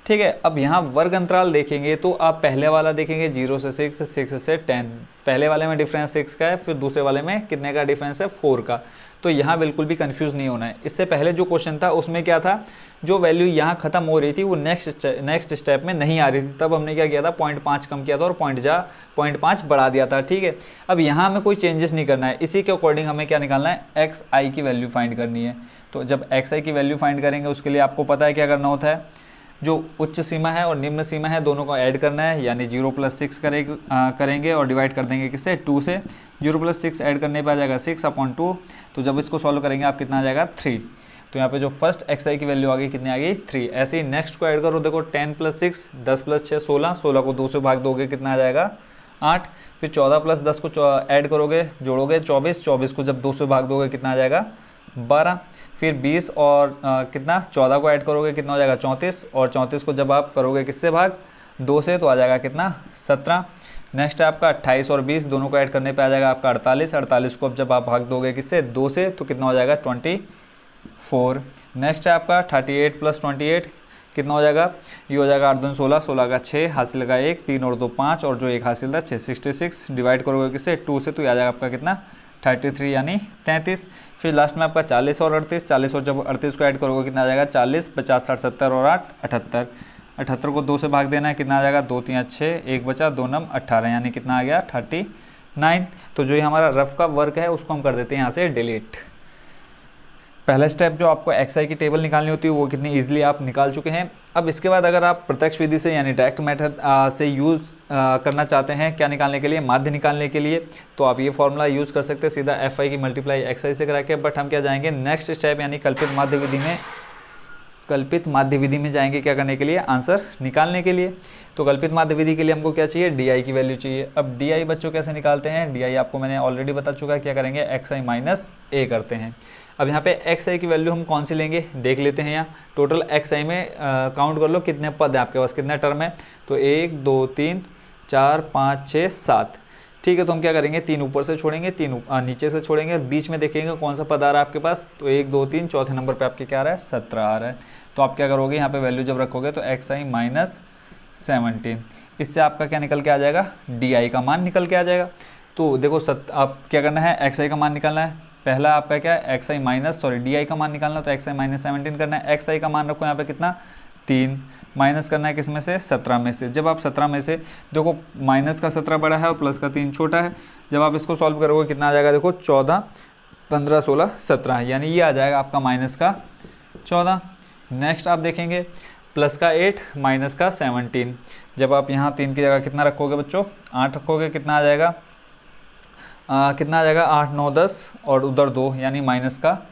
ठीक है, अब यहाँ वर्ग अंतराल देखेंगे तो आप पहले वाला देखेंगे 0 से 6, 6 से 10। पहले वाले में डिफरेंस 6 का है, फिर दूसरे वाले में कितने का डिफरेंस है, 4 का। तो यहाँ बिल्कुल भी कंफ्यूज नहीं होना है। इससे पहले जो क्वेश्चन था उसमें क्या था, जो वैल्यू यहाँ खत्म हो रही थी वो नेक्स्ट स्टेप में नहीं आ रही थी, तब हमने क्या किया था 0.5 कम किया था और 0.5 बढ़ा दिया था। ठीक है, अब यहाँ हमें कोई चेंजेस नहीं करना है, इसी के अकॉर्डिंग हमें क्या निकालना है, XI की वैल्यू फाइंड करनी है। तो जब XI की वैल्यू फाइंड करेंगे उसके लिए आपको पता है क्या करना होता है, जो उच्च सीमा है और निम्न सीमा है दोनों को ऐड करना है, यानी 0 + 6 करेंगे और डिवाइड कर देंगे किससे, 2 से। 0 + 6 ऐड करने पर आ जाएगा 6/2। तो जब इसको सॉल्व करेंगे आप कितना आ जाएगा 3। तो यहाँ पे जो फर्स्ट XI की वैल्यू आ गई कितनी आ गई 3। ऐसे ही नेक्स्ट को ऐड करो, देखो 10 + 6 10 + 6 16, 16 को 2 से भाग दोगे कितना आ जाएगा 8। फिर 14 + 10 को ऐड करोगे जोड़ोगे 24, 24 को जब 2 से भाग दोगे कितना आ जाएगा 12। फिर 20 और कितना 14 को ऐड करोगे कितना हो जाएगा 34, और 34 को जब आप करोगे किससे भाग 2 से तो आ जाएगा कितना 17। नेक्स्ट है आपका 28 और 20 दोनों को ऐड करने पे आ जाएगा आपका 48। 48 को अब जब आप भाग दोगे किससे 2 से तो कितना हो जाएगा 24। नेक्स्ट है आपका 38 + 28 कितना हो जाएगा, ये हो जाएगा 8 दूनी 16, 16 का 6 हासिल का 1, 3 और 2 5 और जो 1 हासिल था 6, 66 डिवाइड करोगे किससे 2 से तो ये आ जाएगा आपका कितना 33 यानी 33। फिर लास्ट में आपका 40 और 38, 40 और जब 38 को ऐड करोगे कितना आ जाएगा 40, 50, 60, 70 और 8 78। 78 को 2 से भाग देना है कितना आ जाएगा 2 3 6, 1 बचा 2 9 18 यानी कितना आ गया 39। तो जो ये हमारा रफ का वर्क है उसको हम कर देते हैं यहाँ से डिलीट। पहला स्टेप जो आपको एक्सआई की टेबल निकालनी होती है वो कितनी इजीली आप निकाल चुके हैं। अब इसके बाद अगर आप प्रत्यक्ष विधि से यानी डायरेक्ट मेथड से यूज़ करना चाहते हैं क्या निकालने के लिए, माध्य निकालने के लिए, तो आप ये फॉर्मूला यूज़ कर सकते हैं सीधा एफ आई की मल्टीप्लाई एक्सआई से करा के। बट हम क्या जाएंगे नेक्स्ट स्टेप यानी कल्पित माध्य विधि में जाएंगे क्या करने के लिए, आंसर निकालने के लिए। तो कल्पित माध्य विधि के लिए हमको क्या चाहिए, डी आई की वैल्यू चाहिए। अब डी आई बच्चों कैसे निकालते हैं, डी आई आपको मैंने ऑलरेडी बता चुका है, क्या करेंगे एक्स आई माइनस ए करते हैं। अब यहाँ पे एक्स आई की वैल्यू हम कौन सी लेंगे देख लेते हैं। यहाँ टोटल एक्स आई में काउंट कर लो कितने पद हैं आपके पास, कितने टर्म है, तो 1 2 3 4 5 6 7। ठीक है, तो हम क्या करेंगे 3 ऊपर से छोड़ेंगे, 3 नीचे से छोड़ेंगे, बीच में देखेंगे कौन सा पद आ रहा है आपके पास, तो 1 2 3 चौथे नंबर पे आपके क्या आ रहा है 17 आ रहा है। तो आप क्या करोगे यहाँ पे वैल्यू जब रखोगे तो एक्स आई माइनस 17, इससे आपका क्या निकल के आ जाएगा डी आई का मान निकल के आ जाएगा। तो देखो आप क्या करना है एक्स आई का मान निकालना है। पहला आपका क्या है x I minus D I का मान निकालना, तो एक्स आई माइनस 17 करना है। एक्स आई का मान रखो यहाँ पे कितना 3, माइनस करना है किस में से 17 में से। जब आप 17 में से देखो माइनस का 17 बड़ा है और प्लस का 3 छोटा है, जब आप इसको सॉल्व करोगे कितना आ जाएगा, देखो 14 15 16 17 यानी ये आ जाएगा आपका माइनस का 14। नेक्स्ट आप देखेंगे प्लस का 8 माइनस का 17, जब आप यहाँ 3 की जगह कितना रखोगे बच्चों 8 रखोगे, कितना आ जाएगा कितना आ जाएगा 8 9 10 और उधर 2 यानी माइनस का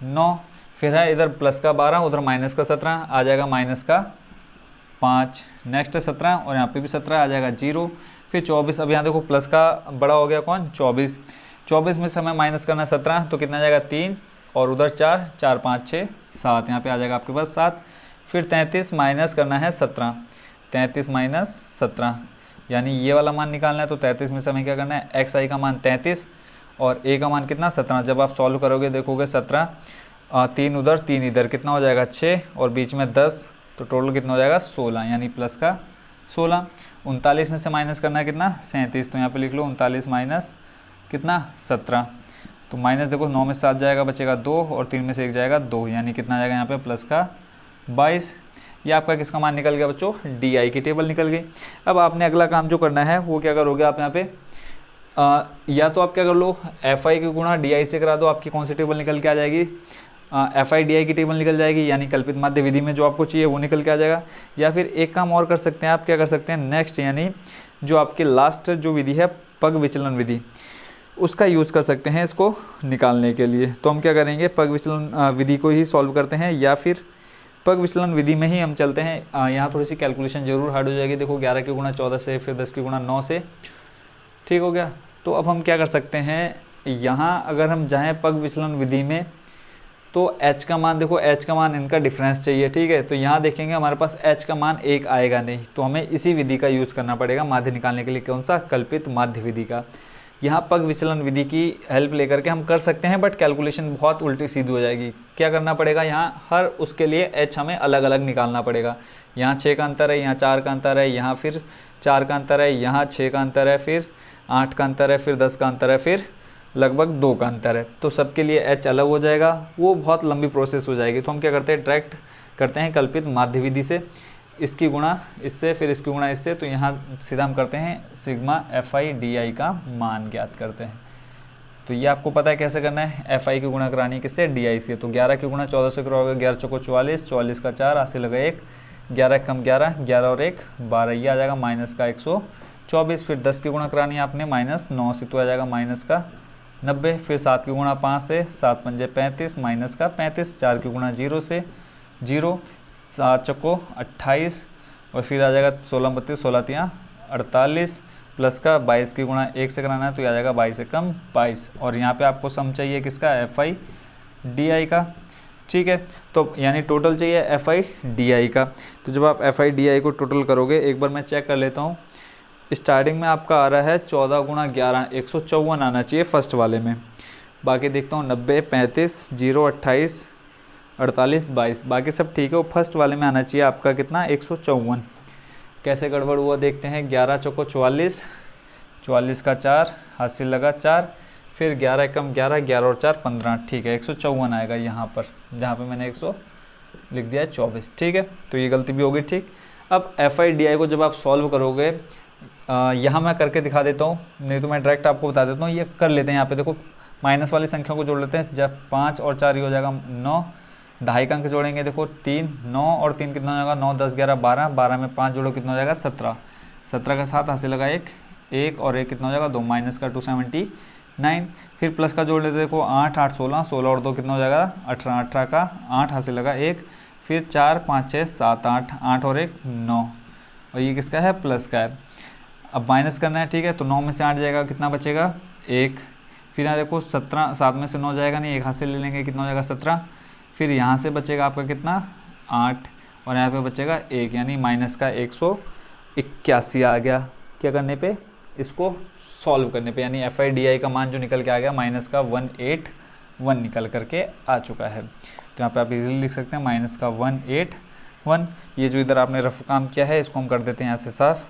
9। फिर है इधर प्लस का 12 उधर माइनस का 17 आ जाएगा माइनस का 5। नेक्स्ट है 17 और यहाँ पे भी 17 आ जाएगा 0। फिर 24, अब यहाँ देखो प्लस का बड़ा हो गया कौन 24, 24 में से हमें माइनस करना है 17 तो कितना आ जाएगा 3 और उधर 4 4 5 6 7 यहाँ पे आ जाएगा आपके पास 7। फिर 33 माइनस करना है 17, 33 माइनस 17 यानी ये वाला मान निकालना है। तो 33 में से हमें क्या करना है एक्स आई का मान 33 और ए का मान कितना 17। जब आप सॉल्व करोगे देखोगे 17 3 उधर 3 इधर कितना हो जाएगा 6 और बीच में 10, तो टोटल कितना हो जाएगा 16 यानी प्लस का 16। 39 में से माइनस करना है कितना 37, तो यहाँ पे लिख लो 39 माइनस कितना 17, तो माइनस देखो 9 में से 7 जाएगा बचेगा 2 और 3 में से 1 जाएगा 2 यानी कितना आ जाएगा यहाँ पे प्लस का 22। ये आपका किसका मान निकल गया बच्चों, डी आई की टेबल निकल गई। अब आपने अगला काम जो करना है वो क्या करोगे आप यहाँ पे या तो आप क्या कर लो एफ आई की गुणा डी आई से करा दो, आपकी कौन सी टेबल निकल के आ जाएगी एफ आई डी आई की टेबल निकल जाएगी, यानी कल्पित माध्य विधि में जो आपको चाहिए वो निकल के आ जाएगा। या फिर एक काम और कर सकते हैं आप, क्या कर सकते हैं नेक्स्ट यानी जो आपके लास्ट जो विधि है पग विचलन विधि, उसका यूज़ कर सकते हैं इसको निकालने के लिए। तो हम क्या करेंगे पग विचलन विधि को ही सॉल्व करते हैं या फिर पग विचलन विधि में ही हम चलते हैं। यहाँ थोड़ी सी कैलकुलेशन जरूर हार्ड हो जाएगी। देखो 11 की गुणा 14 से, फिर 10 की गुणा 9 से, ठीक हो गया। तो अब हम क्या कर सकते हैं, यहाँ अगर हम जाएँ पग विचलन विधि में तो h का मान देखो, h का मान इनका डिफरेंस चाहिए, ठीक है। तो यहाँ देखेंगे हमारे पास h का मान 1 आएगा नहीं, तो हमें इसी विधि का यूज़ करना पड़ेगा माध्य निकालने के लिए। कौन सा, कल्पित माध्य विधि का। यहाँ पग विचलन विधि की हेल्प लेकर के हम कर सकते हैं, बट कैलकुलेशन बहुत उल्टी सीधी हो जाएगी। क्या करना पड़ेगा, यहाँ हर उसके लिए h हमें अलग अलग निकालना पड़ेगा। यहाँ 6 का अंतर है, यहाँ 4 का अंतर है, यहाँ फिर 4 का अंतर है, यहाँ 6 का अंतर है, फिर 8 का अंतर है, फिर 10 का अंतर है, फिर लगभग 2 का अंतर है। तो सबके लिए h अलग हो जाएगा, वो बहुत लंबी प्रोसेस हो जाएगी। तो हम क्या करते हैं डायरेक्ट करते हैं कल्पित माध्य विधि से, इसकी गुणा इससे फिर इसकी गुणा इससे, तो यहाँ सीधा हम करते हैं सिग्मा एफ आई डी आई का मान ज्ञात करते हैं। तो ये आपको पता है कैसे करना है, एफ आई की गुणा करानी किससे, डी आई से। तो 11 की गुणा 14 से करोगे, 11 चौको 44, 44 का 4 हासिल लगा 1, 11 कम 11, 11 और 1 12, ये आ जाएगा माइनस का 124। फिर 10 की गुणा करानी है आपने माइनस 9 से, तो आ जाएगा माइनस का 90। फिर 7 की गुणा 5 से, 7 पंजे 35 माइनस का 35। 4 की गुणा 0 से 0, 7 चौको 28 और फिर आ जाएगा 16 32 16 तियाँ 48 प्लस का 22 की गुणा 1 से कराना है, तो आ जाएगा 22 से कम 22। और यहाँ पे आपको सम चाहिए किसका, एफ आई डी आई का। ठीक है। तो यानी टोटल चाहिए FIDI का। तो जब आप FIDI को टोटल करोगे, एक बार मैं चेक कर लेता हूँ। स्टार्टिंग में आपका आ रहा है 14 गुणा 11 154 आना चाहिए फर्स्ट वाले में। बाकी देखता हूँ 90 35 0 28 48 22, बाकी सब ठीक है। वो फर्स्ट वाले में आना चाहिए आपका कितना 154। कैसे गड़बड़ हुआ देखते हैं। 11 चौको 44, 44 का 4 हासिल लगा 4, फिर 11 कम 11, 11 और 4 15, ठीक है 154 आएगा यहाँ पर, जहाँ पे मैंने 100 लिख दिया है 24, ठीक है। तो ये गलती भी होगी, ठीक। अब FIDI को जब आप सॉल्व करोगे, यहाँ मैं करके दिखा देता हूँ, नहीं तो मैं डायरेक्ट आपको बता देता हूँ। ये कर लेते हैं, यहाँ पे देखो माइनस वाली संख्या को जोड़ लेते हैं। जब 5 और 4 ये हो जाएगा 9, ढाई का अंक जोड़ेंगे, देखो 3, 9 और 3 कितना हो जाएगा 9 10 11 12, 12 में 5 जोड़ो कितना हो जाएगा 17, 17 का 7 हासिल लगा 1 और 1 कितना हो जाएगा 2, माइनस का 279, फिर प्लस का जोड़ लेते देखो 8 8 16, 16 और 2 कितना हो जाएगा 18, 18 का 8 हासिल लगा 1, फिर 4 5 6 7 8, 8 और 1 9, और ये किसका है प्लस का है। अब माइनस करना है, ठीक है। तो 9 में से 8 जाएगा, कितना बचेगा 1, फिर यहाँ देखो 17, 7 में से 9 जाएगा नहीं, 1 हासिल ले लेंगे, कितना हो जाएगा 17, फिर यहाँ से बचेगा आपका कितना 8, और यहाँ पे बचेगा 1, यानी माइनस का 181 आ गया। क्या करने पे, इसको सॉल्व करने पे, यानी FIDI का मान जो निकल के आ गया माइनस का 181 निकल करके आ चुका है। तो यहाँ पे आप इजीली लिख सकते हैं माइनस का 181। ये जो इधर आपने रफ काम किया है इसको हम कर देते हैं यहाँ से साफ।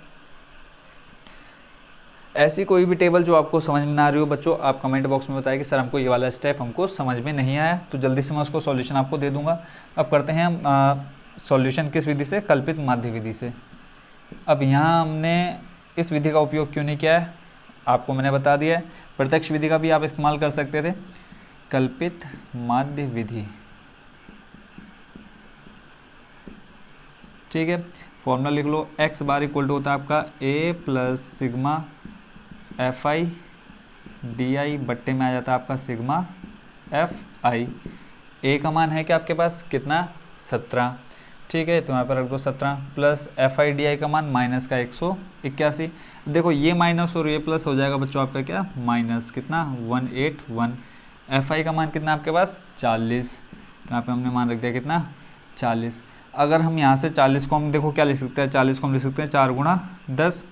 ऐसी कोई भी टेबल जो आपको समझ में ना आ रही हो बच्चों, आप कमेंट बॉक्स में बताएं कि सर हमको ये वाला स्टेप हमको समझ में नहीं आया, तो जल्दी से मैं उसको सॉल्यूशन आपको दे दूंगा। अब करते हैं हम सॉल्यूशन किस विधि से, कल्पित माध्य विधि से। अब यहाँ हमने इस विधि का उपयोग क्यों नहीं किया है आपको मैंने बता दिया है। प्रत्यक्ष विधि का भी आप इस्तेमाल कर सकते थे। कल्पित माध्य विधि, ठीक है। फॉर्मूला लिख लो, x बार इक्वल टू होता है आपका a प्लस सिग्मा FIDI बट्टे में आ जाता है आपका सिग्मा FI। a का मान है कि आपके पास कितना 17, ठीक है। तो यहाँ पर रख दो 17 प्लस FIDI का मान माइनस का 181। देखो ये माइनस और ये प्लस हो जाएगा बच्चों आपका क्या माइनस कितना 181। FI का मान कितना आपके पास 40, तो यहाँ पे हमने मान रख दिया कितना 40। अगर हम यहाँ से 40 को हम देखो क्या लिख सकते हैं, 40 को हम लिख सकते हैं 4 गुणा 10।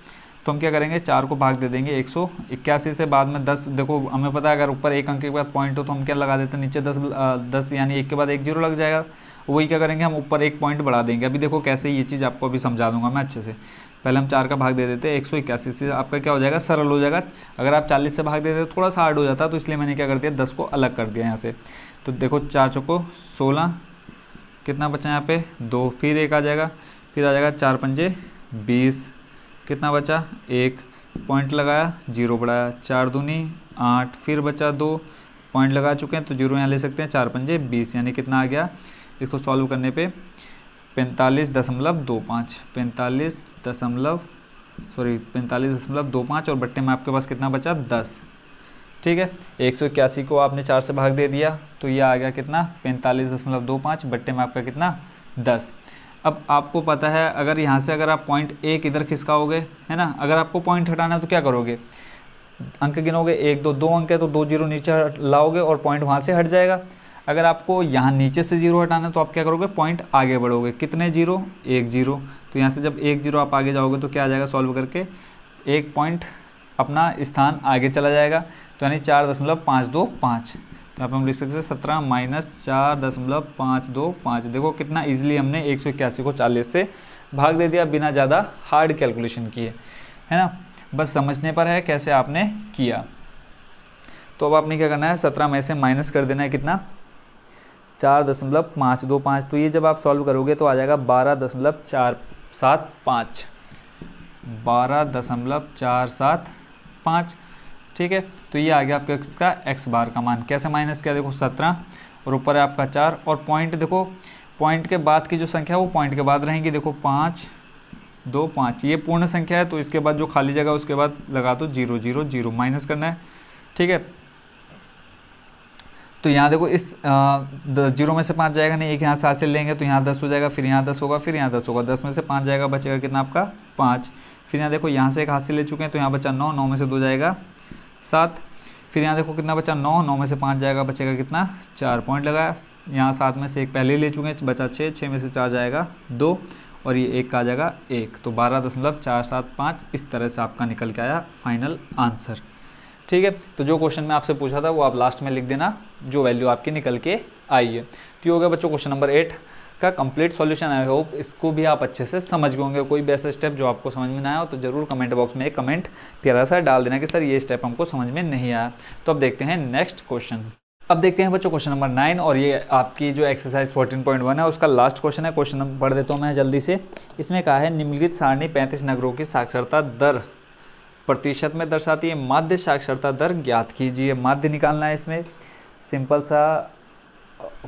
तो हम क्या करेंगे 4 को भाग दे देंगे 181 से, बाद में 10, देखो हमें पता है अगर ऊपर एक अंक के बाद पॉइंट हो तो हम क्या लगा देते हैं नीचे 10 यानी 1 के बाद 1 0 लग जाएगा। वही क्या करेंगे हम ऊपर एक पॉइंट बढ़ा देंगे। अभी देखो कैसे ये चीज़ आपको अभी समझा दूंगा मैं अच्छे से। पहले हम 4 का भाग दे देते हैं 181 से, आपका क्या हो जाएगा सरल हो जाएगा। अगर आप 40 से भाग देते तो थोड़ा सा हार्ड हो जाता, तो इसलिए मैंने क्या कर दिया 10 को अलग कर दिया यहाँ से। तो देखो 4 चौको 16, कितना बचा यहाँ पे 2, फिर 1 आ जाएगा, फिर आ जाएगा 4 पंजे 20, कितना बचा 1, पॉइंट लगाया 0 बढ़ाया, 4 दूनी 8, फिर बचा 2, पॉइंट लगा चुके हैं तो 0 यहाँ ले सकते हैं, 4 पंजे 20, यानी कितना आ गया इसको सॉल्व करने पे 45.25, 45.25 और बट्टे में आपके पास कितना बचा 10, ठीक है। 181 को आपने 4 से भाग दे दिया तो ये आ गया कितना 45.25, बट्टे में आपका कितना 10। अब आपको पता है अगर यहाँ से अगर आप पॉइंट 1 इधर खिसकाओगे है ना, अगर आपको पॉइंट हटाना है तो क्या करोगे, अंक गिनोगे 1 2 2 अंक है तो 2 0 नीचे लाओगे और पॉइंट वहाँ से हट जाएगा। अगर आपको यहाँ नीचे से 0 हटाना है तो आप क्या करोगे पॉइंट आगे बढ़ोगे, कितने 0 1 0, तो यहाँ से जब 1 0 आप आगे जाओगे तो क्या आ जाएगा सॉल्व करके एक पॉइंट अपना स्थान आगे चला जाएगा, तो यानी 4.525। तो यहाँ पे हम लिख सकते हैं 17 माइनस 4.525। देखो कितना इजीली हमने 181 को 40 से भाग दे दिया बिना ज़्यादा हार्ड कैलकुलेशन किए, है ना, बस समझने पर है कैसे आपने किया। तो अब आपने क्या करना है 17 में से माइनस कर देना है कितना 4.525। तो ये जब आप सॉल्व करोगे तो आ जाएगा 12.475, 12.475, ठीक है। तो ये आ गया आपका x का x बार का मान। कैसे माइनस किया देखो 17 और ऊपर है आपका 4 और पॉइंट देखो पॉइंट के बाद की जो संख्या है वो पॉइंट के बाद रहेंगी, देखो 5 2 5 ये पूर्ण संख्या है, तो इसके बाद जो खाली जगह उसके बाद लगा दो 0 0 0 माइनस करना है, ठीक है। तो यहाँ देखो इस 0 में से 5 जाएगा नहीं, एक यहाँ से हासिल लेंगे तो यहाँ 10 हो जाएगा, फिर यहाँ 10 होगा, फिर यहाँ 10 होगा, 10 में से 5 जाएगा बचेगा कितना आपका 5, फिर यहाँ देखो यहाँ से एक हासिल ले चुके हैं तो यहाँ बचा 9, 9 में से 2 जाएगा 7, फिर यहाँ देखो कितना बचा 9, 9 में से 5 जाएगा, बचेगा कितना 4 पॉइंट लगाया। यहाँ 7 में से 1 पहले ले चुके हैं, बचा 6, 6 में से 4 जाएगा 2 और ये 1 का आ जाएगा 1, तो 12.475 इस तरह से आपका निकल के आया फाइनल आंसर। ठीक है, तो जो क्वेश्चन मैं आपसे पूछा था वो आप लास्ट में लिख देना जो वैल्यू आपकी निकल के आई है। तो ये हो गया बच्चों क्वेश्चन नंबर 8 का कंप्लीट सॉल्यूशन। आई होप इसको भी आप अच्छे से समझ गए होंगे। कोई भी ऐसा स्टेप जो आपको समझ में ना आया हो तो ज़रूर कमेंट बॉक्स में एक कमेंट प्यारा सा डाल देना कि सर ये स्टेप हमको समझ में नहीं आया। तो अब देखते हैं नेक्स्ट क्वेश्चन। अब देखते हैं बच्चों क्वेश्चन नंबर 9 और ये आपकी जो एक्सरसाइज 14.1 है उसका लास्ट क्वेश्चन है। क्वेश्चन पढ़ देता हूँ मैं जल्दी से। इसमें कहा है निम्नलिखित सारणी 35 नगरों की साक्षरता दर प्रतिशत में दर्शाती है, माध्य साक्षरता दर ज्ञात कीजिए। माध्य निकालना है इसमें, सिंपल सा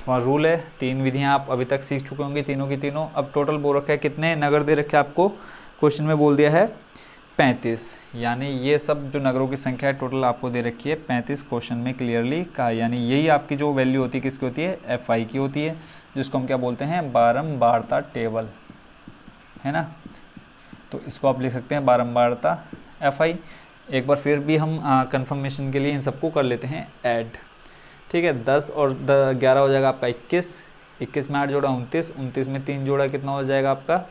रूल है। 3 विधियां आप अभी तक सीख चुके होंगे तीनों की तीनों। अब टोटल बोल रखा है कितने नगर दे रखे आपको, क्वेश्चन में बोल दिया है 35, यानी ये सब जो नगरों की संख्या है टोटल आपको दे रखी है 35 क्वेश्चन में क्लियरली कहा। यानी यही आपकी जो वैल्यू होती है किसकी होती है, FI की होती है, जिसको हम क्या बोलते हैं बारंबारता टेबल, है ना। तो इसको आप लिख सकते हैं बारंबारता FI। एक बार फिर भी हम कंफर्मेशन के लिए इन सबको कर लेते हैं ऐड। ठीक है, 10 और 11 हो जाएगा आपका 21, 21 में 8 जोड़ा 29, 29 में 3 जोड़ा कितना हो जाएगा आपका,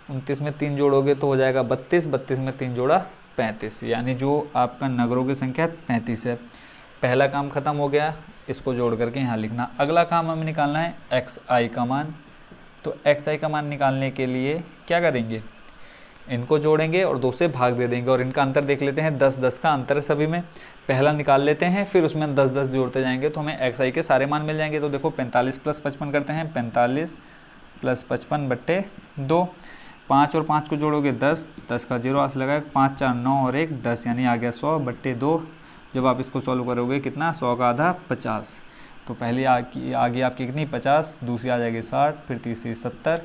29 में 3 जोड़ोगे तो हो जाएगा 32, 32 में 3 जोड़ा 35, यानी जो आपका नगरों की संख्या 35 है। पहला काम खत्म हो गया, इसको जोड़ करके यहाँ लिखना। अगला काम हमें निकालना है XI का मान। तो XI का मान निकालने के लिए क्या करेंगे, इनको जोड़ेंगे और 2 से भाग दे देंगे और इनका अंतर देख लेते हैं। 10 10 का अंतर है सभी में, पहला निकाल लेते हैं, फिर उसमें 10 10 जोड़ते जाएंगे तो हमें XI के सारे मान मिल जाएंगे। तो देखो 45 + 55 करते हैं, 45 + 55/2, 5 और 5 को जोड़ोगे 10, 10 का 0 आस लगा, 5 4 9 और 1 10, यानी आ गया 100/2। जब आप इसको सॉल्व करोगे कितना, 100 का आधा 50। तो पहली आगे आपकी कितनी 50, दूसरी आ जाएगी 60, फिर तीसरी 70,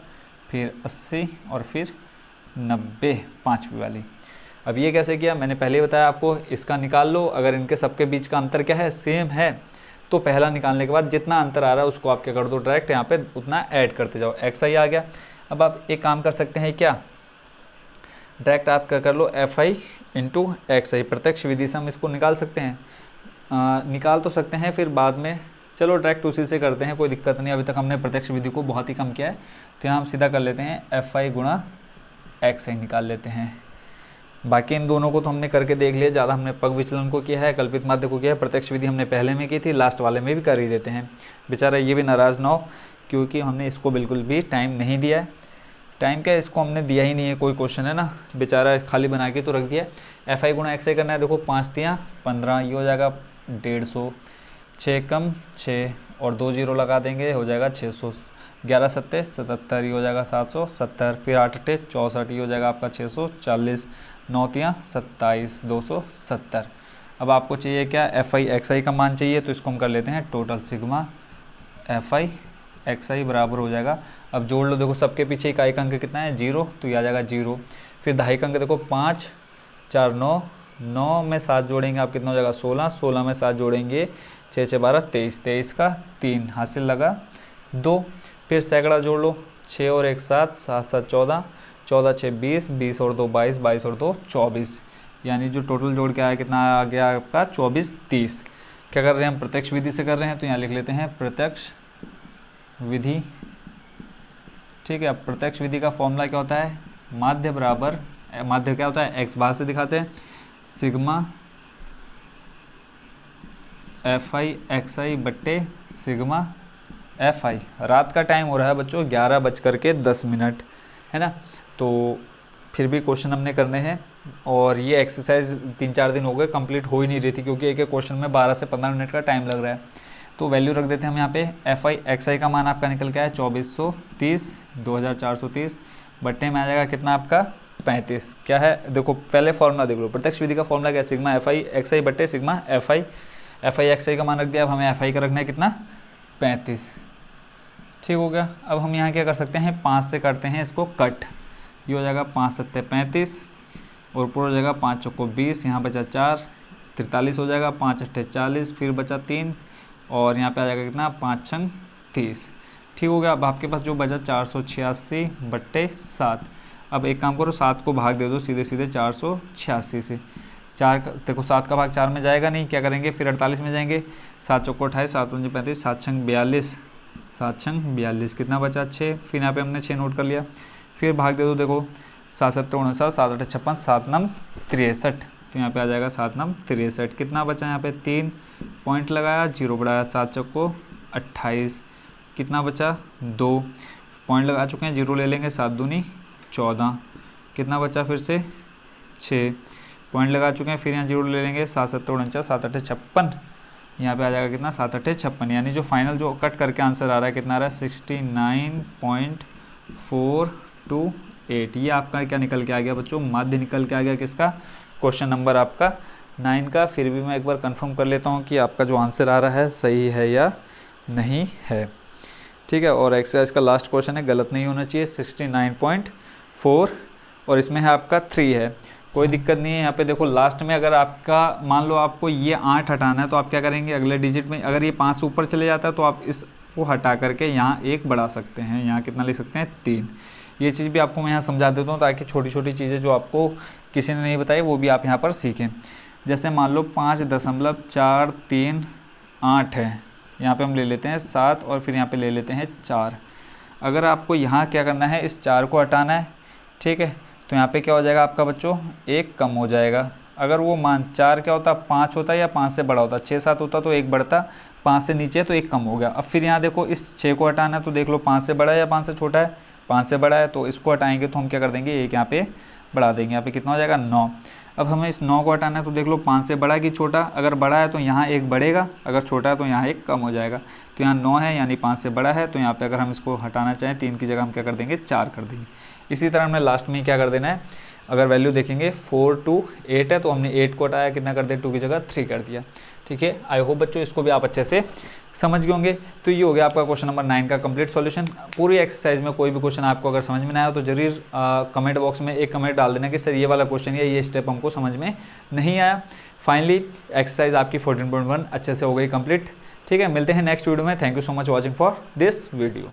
फिर 80 और फिर 90 पाँचवीं वाली। अब ये कैसे किया, मैंने पहले ही बताया आपको, इसका निकाल लो। अगर इनके सबके बीच का अंतर क्या है, सेम है, तो पहला निकालने के बाद जितना अंतर आ रहा है उसको आप क्या कर दो, डायरेक्ट यहाँ पे उतना ऐड करते जाओ। XI आ गया। अब आप एक काम कर सकते हैं, क्या डायरेक्ट आप क्या कर लो FI × XI, प्रत्यक्ष विधि से हम इसको निकाल सकते हैं। निकाल तो सकते हैं, फिर बाद में चलो डायरेक्ट उसी से करते हैं, कोई दिक्कत नहीं। अभी तक हमने प्रत्यक्ष विधि को बहुत ही कम किया है, तो यहाँ हम सीधा कर लेते हैं FI × XI निकाल लेते हैं। बाकी इन दोनों को तो हमने करके देख लिया, ज़्यादा हमने पग विचलन को किया है, कल्पित माध्य को किया है, प्रत्यक्ष विधि हमने पहले में की थी, लास्ट वाले में भी कर ही देते हैं। बेचारा ये भी नाराज़ ना हो, क्योंकि हमने इसको बिल्कुल भी टाइम नहीं दिया है। टाइम क्या, इसको हमने दिया ही नहीं है, कोई क्वेश्चन है ना, बेचारा खाली बना के तो रख दिया। FI × XI करना है। देखो 5 × 15, ये हो जाएगा 150, 6 कम 6 और 2 0 लगा देंगे, हो जाएगा 600, 11 7 77, ये हो जाएगा 770, फिर 8 8 64, ये हो जाएगा आपका 640, 9 3 27, 270। अब आपको चाहिए क्या, FI XI का मान चाहिए, तो इसको हम कर लेते हैं टोटल सिग्मा FI XI बराबर हो जाएगा। अब जोड़ लो, देखो सबके पीछे इकाई का अंक कितना है 0, तो ये आ जाएगा 0। फिर दहाई का अंक देखो 5 4 9, 9 में 7 जोड़ेंगे आप कितना हो जाएगा 16, 16 में 7 जोड़ेंगे 6 6 12 23, 23 का 3 हासिल लगा 2। फिर सैकड़ा जोड़ लो, 6 और 1 7, 7 7 14, 14 6 20, 20 और 2 22, 22 और 2 24, यानी जो टोटल जोड़ के आया कितना आ गया आपका 24 30। क्या कर रहे हैं हम, प्रत्यक्ष विधि से कर रहे हैं, तो यहाँ लिख लेते हैं प्रत्यक्ष विधि। ठीक है, अब प्रत्यक्ष विधि का फॉर्मूला क्या होता है, माध्य बराबर, माध्य क्या होता है, x बार से दिखाते हैं, सिग्मा FI XI बट्टे सिग्मा FI। रात का टाइम हो रहा है बच्चों 11:10, है ना। तो फिर भी क्वेश्चन हमने करने हैं, और ये एक्सरसाइज 3-4 दिन हो गए कंप्लीट हो ही नहीं रही थी, क्योंकि एक एक क्वेश्चन में 12 से 15 मिनट का टाइम लग रहा है। तो वैल्यू रख देते हैं हम यहाँ पे, FI XI का मान आपका निकल के आया 2430, 2430 बट्टे में आ जाएगा कितना आपका 35। क्या है, देखो पहले फॉर्मूला देख लो, प्रत्यक्ष विधि का फॉर्मूला क्या है, सिग्मा FI XI बट्टे सिग्मा FI। FI XI का मान रख दिया, अब हमें FI का रखना है कितना 35। ठीक हो गया। अब हम यहाँ क्या कर सकते हैं, 5 से करते हैं इसको कट, ये हो जाएगा 5 7 35 और ऊपर हो जाएगा 5 चौको 20, यहाँ बचा 4 43 हो जाएगा, 5 8 40, फिर बचा 3 और यहाँ पे आ जाएगा कितना 5 6 30। ठीक हो गया। अब आपके पास जो बचा 486/7। अब एक काम करो, 7 को भाग दे दो सीधे सीधे 486 से, देखो 7 का भाग 4 में जाएगा नहीं, क्या करेंगे फिर 48 में जाएंगे, 7 चौको 28, 7 पंजे 35, 7 छंग 42, 7 छंग 42, कितना बचा 6, फिर यहाँ पे हमने 6 नोट कर लिया, फिर भाग दे दो, देखो 7 7 59, 7 8 56, 7 9 63, तो यहाँ पे आ जाएगा 7 9 63, कितना बचा यहाँ पे 3 पॉइंट लगाया, 0 बढ़ाया, 7 चौको 28, कितना बचा 2 पॉइंट लगा चुके हैं, 0 ले लेंगे, 7 दूनी 14, कितना बचा फिर से 6 पॉइंट लगा चुके हैं, फिर यहाँ 0 ले लेंगे, 7 7 49, 7 8 56, यहाँ पे आ जाएगा कितना 7 8 56, यानी जो फाइनल जो कट करके आंसर आ रहा है कितना आ रहा है 69.428। ये आपका क्या निकल के आ गया बच्चों, माध्य निकल के आ गया किसका, क्वेश्चन नंबर आपका 9 का। फिर भी मैं एक बार कंफर्म कर लेता हूँ कि आपका जो आंसर आ रहा है सही है या नहीं है, ठीक है। और एक्सरसाइज का लास्ट क्वेश्चन है, गलत नहीं होना चाहिए, 69.4 और इसमें है आपका 3 है, कोई दिक्कत नहीं है। यहाँ पे देखो लास्ट में अगर आपका मान लो आपको ये 8 हटाना है तो आप क्या करेंगे, अगले डिजिट में अगर ये 5 से ऊपर चले जाता है तो आप इसको हटा करके यहाँ 1 बढ़ा सकते हैं, यहाँ कितना लिख सकते हैं 3। ये चीज़ भी आपको मैं यहाँ समझा देता हूँ ताकि छोटी छोटी चीज़ें जो आपको किसी ने नहीं बताई वो भी आप यहाँ पर सीखें। जैसे मान लो 5.43 है, यहाँ पे हम ले लेते हैं 7 और फिर यहाँ पे ले लेते हैं 4। अगर आपको यहाँ क्या करना है, इस 4 को हटाना है, ठीक है, तो यहाँ पे क्या हो जाएगा आपका बच्चों 1 कम हो जाएगा। अगर वो मान 4 क्या होता 5 होता या 5 से बड़ा होता, 6 7 होता तो 1 बढ़ता, 5 से नीचे तो 1 कम हो गया। अब फिर यहाँ देखो इस 6 को हटाना है तो देख लो 5 से बड़ा है या 5 से छोटा है, 5 से बड़ा है, तो इसको हटाएंगे तो हम क्या कर देंगे 1 यहाँ पे बढ़ा देंगे, यहाँ पे कितना हो जाएगा 9। अब हमें इस 9 को हटाना है तो देख लो 5 से बड़ा कि छोटा, अगर बड़ा है तो यहाँ 1 बढ़ेगा, अगर छोटा है तो यहाँ 1 कम हो जाएगा। तो यहाँ 9 है यानी 5 से बड़ा है, तो यहाँ पे अगर हम इसको हटाना चाहें 3 की जगह हम क्या कर देंगे 4 कर देंगे। इसी तरह हमने लास्ट में क्या कर देना है, अगर वैल्यू देखेंगे 4 2 8 है तो हमने 8 को हटाया, कितना कर दिया 2 की जगह 3 कर दिया, ठीक है। आई होप बच्चों इसको भी आप अच्छे से समझ गए होंगे। तो ये हो गया आपका क्वेश्चन नंबर 9 का कंप्लीट सॉल्यूशन। पूरी एक्सरसाइज में कोई भी क्वेश्चन आपको अगर समझ में ना आया तो जरूर कमेंट बॉक्स में एक कमेंट डाल देना कि सर ये वाला क्वेश्चन या ये स्टेप हमको समझ में नहीं आया। फाइनली एक्सरसाइज आपकी 14.1 अच्छे से हो गई कंप्लीट, ठीक है। मिलते हैं नेक्स्ट वीडियो में। Thank you so much watching for this video.